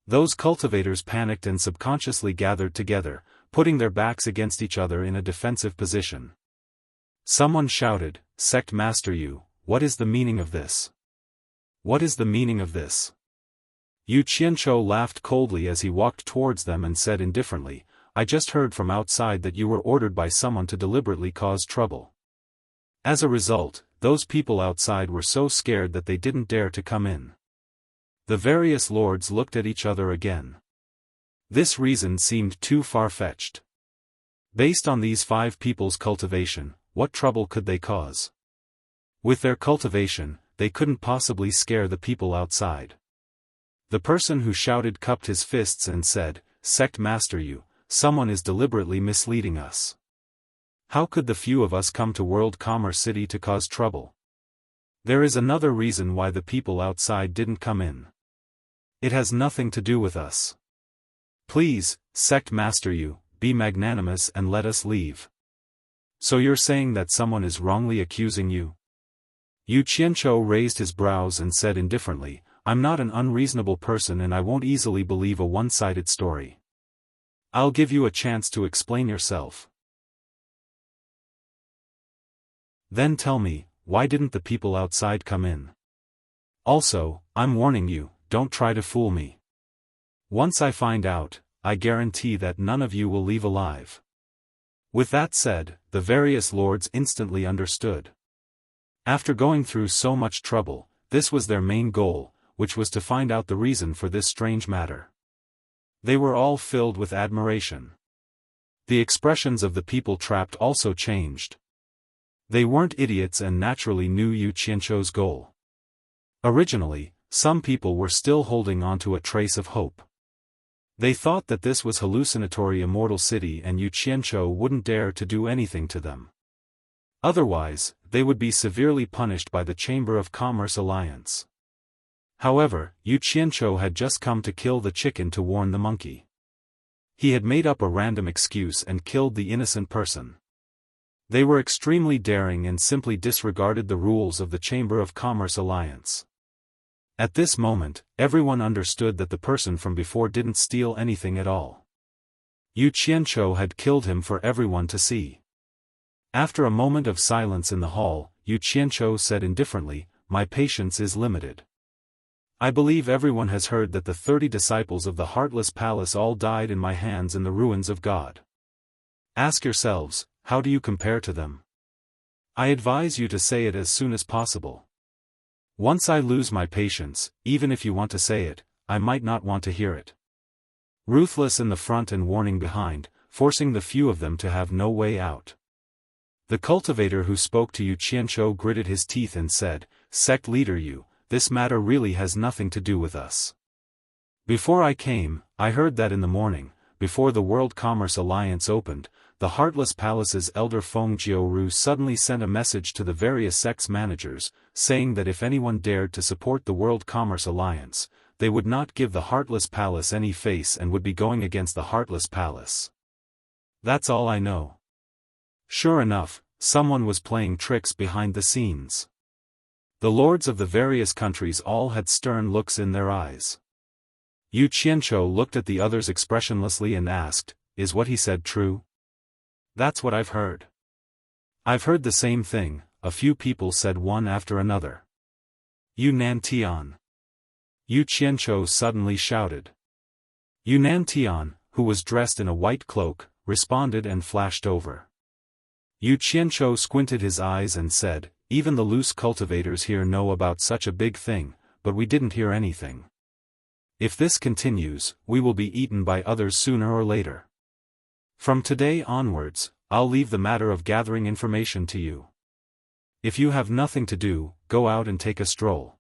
Those cultivators panicked and subconsciously gathered together, putting their backs against each other in a defensive position. Someone shouted, "Sect Master Yu, what is the meaning of this? What is the meaning of this?" Yu Qianzhou laughed coldly as he walked towards them and said indifferently, "I just heard from outside that you were ordered by someone to deliberately cause trouble. As a result, those people outside were so scared that they didn't dare to come in." The various lords looked at each other again. This reason seemed too far-fetched. Based on these 5 people's cultivation, what trouble could they cause? With their cultivation, they couldn't possibly scare the people outside. The person who shouted cupped his fists and said, "Sect Master Yu, someone is deliberately misleading us. How could the few of us come to World Commerce City to cause trouble? There is another reason why the people outside didn't come in. It has nothing to do with us. Please, Sect Master Yu, be magnanimous and let us leave." "So you're saying that someone is wrongly accusing you?" Yu Qianzhou raised his brows and said indifferently, "I'm not an unreasonable person and I won't easily believe a one-sided story. I'll give you a chance to explain yourself. Then tell me, why didn't the people outside come in? Also, I'm warning you, don't try to fool me. Once I find out, I guarantee that none of you will leave alive." With that said, the various lords instantly understood. After going through so much trouble, this was their main goal, which was to find out the reason for this strange matter. They were all filled with admiration. The expressions of the people trapped also changed. They weren't idiots and naturally knew Yu Qianzhou's goal. Originally, some people were still holding on to a trace of hope. They thought that this was hallucinatory immortal city and Yu Qianzhou wouldn't dare to do anything to them. Otherwise, they would be severely punished by the Chamber of Commerce Alliance. However, Yu Qianzhou had just come to kill the chicken to warn the monkey. He had made up a random excuse and killed the innocent person. They were extremely daring and simply disregarded the rules of the Chamber of Commerce Alliance. At this moment, everyone understood that the person from before didn't steal anything at all. Yu Qianzhou had killed him for everyone to see. After a moment of silence in the hall, Yu Qianzhou said indifferently, "My patience is limited. I believe everyone has heard that the 30 disciples of the Heartless Palace all died in my hands in the ruins of God. Ask yourselves, how do you compare to them? I advise you to say it as soon as possible. Once I lose my patience, even if you want to say it, I might not want to hear it." Ruthless in the front and warning behind, forcing the few of them to have no way out. The cultivator who spoke to Yu Qianzhou gritted his teeth and said, "Sect leader Yu, this matter really has nothing to do with us. Before I came, I heard that in the morning, before the World Commerce Alliance opened, the Heartless Palace's elder Feng Jiaoru suddenly sent a message to the various sects managers, saying that if anyone dared to support the World Commerce Alliance, they would not give the Heartless Palace any face and would be going against the Heartless Palace. That's all I know." Sure enough, someone was playing tricks behind the scenes. The lords of the various countries all had stern looks in their eyes. Yu Qianzhou looked at the others expressionlessly and asked, "Is what he said true?" "That's what I've heard." "I've heard the same thing," a few people said one after another. "Yu Nantian!" Yu Qianzhou suddenly shouted. Yu Nantian, who was dressed in a white cloak, responded and flashed over. Yu Qianzhou squinted his eyes and said, "Even the loose cultivators here know about such a big thing, but we didn't hear anything. If this continues, we will be eaten by others sooner or later. From today onwards, I'll leave the matter of gathering information to you. If you have nothing to do, go out and take a stroll.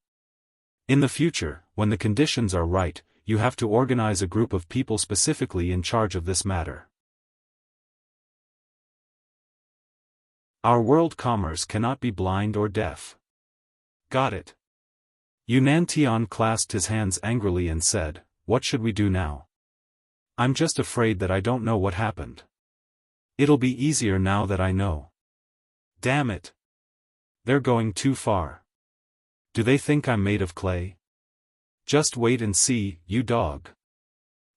In the future, when the conditions are right, you have to organize a group of people specifically in charge of this matter. Our world commerce cannot be blind or deaf. Got it. Yunantian clasped his hands angrily and said, "What should we do now? I'm just afraid that I don't know what happened. It'll be easier now that I know." Damn it. They're going too far. Do they think I'm made of clay? Just wait and see, you dog.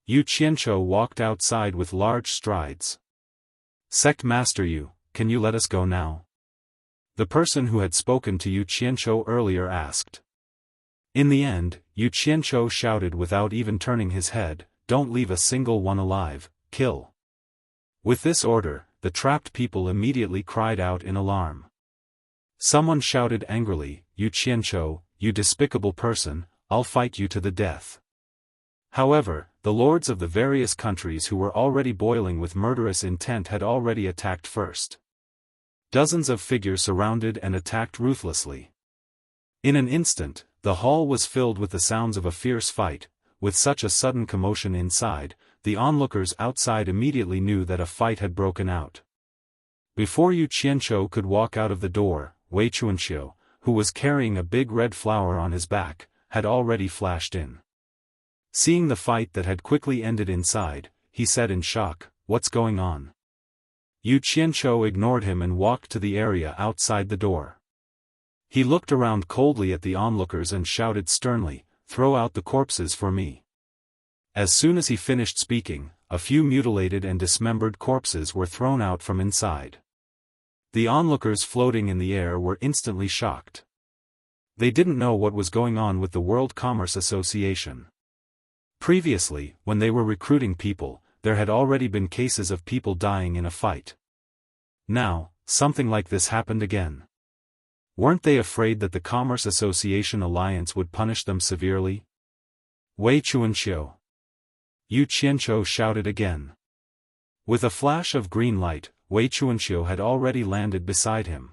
Yu Qianzhou walked outside with large strides. Sect Master Yu, can you let us go now? The person who had spoken to Yu Qianzhou earlier asked. In the end, Yu Qianzhou shouted without even turning his head, "Don't leave a single one alive, kill." With this order, the trapped people immediately cried out in alarm. Someone shouted angrily, "Yu Qianzhou, you despicable person, I'll fight you to the death." However, the lords of the various countries who were already boiling with murderous intent had already attacked first. Dozens of figures surrounded and attacked ruthlessly. In an instant, the hall was filled with the sounds of a fierce fight. With such a sudden commotion inside, the onlookers outside immediately knew that a fight had broken out. Before Yu Qianzhou could walk out of the door, Wei Chuanxiu, who was carrying a big red flower on his back, had already flashed in. Seeing the fight that had quickly ended inside, he said in shock, "What's going on?" Yu Qianzhou ignored him and walked to the area outside the door. He looked around coldly at the onlookers and shouted sternly, "Throw out the corpses for me." As soon as he finished speaking, a few mutilated and dismembered corpses were thrown out from inside. The onlookers floating in the air were instantly shocked. They didn't know what was going on with the World Commerce Association. Previously, when they were recruiting people, there had already been cases of people dying in a fight. Now, something like this happened again. Weren't they afraid that the Commerce Association Alliance would punish them severely? Wei Chuanxiu. Yu Qianzhou shouted again. With a flash of green light, Wei Chuanxiu had already landed beside him.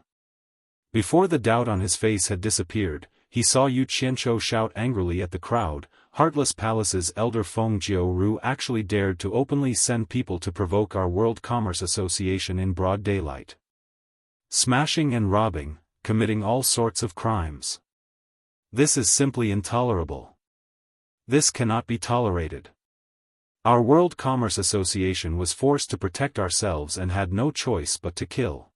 Before the doubt on his face had disappeared, he saw Yu Qianzhou shout angrily at the crowd, "Heartless Palace's elder Feng Jiu-Ru actually dared to openly send people to provoke our World Commerce Association in broad daylight. Smashing and robbing, committing all sorts of crimes. This is simply intolerable. This cannot be tolerated. Our World Commerce Association was forced to protect ourselves and had no choice but to kill.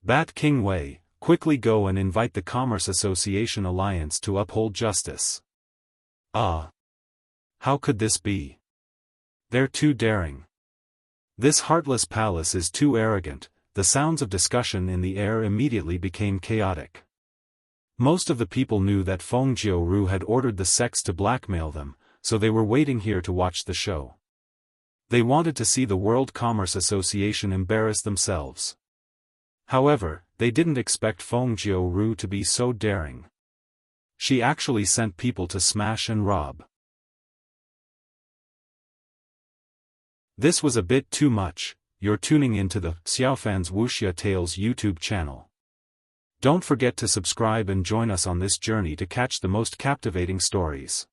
Bat King Wei, quickly go and invite the Commerce Association Alliance to uphold justice." Ah! How could this be? They're too daring. This heartless palace is too arrogant. The sounds of discussion in the air immediately became chaotic. Most of the people knew that Feng Jiu-Ru had ordered the sects to blackmail them, so they were waiting here to watch the show. They wanted to see the World Commerce Association embarrass themselves. However, they didn't expect Feng Jiu-Ru to be so daring. She actually sent people to smash and rob. This was a bit too much. You're tuning into the Xiaofan's Wuxia Tales YouTube channel. Don't forget to subscribe and join us on this journey to catch the most captivating stories.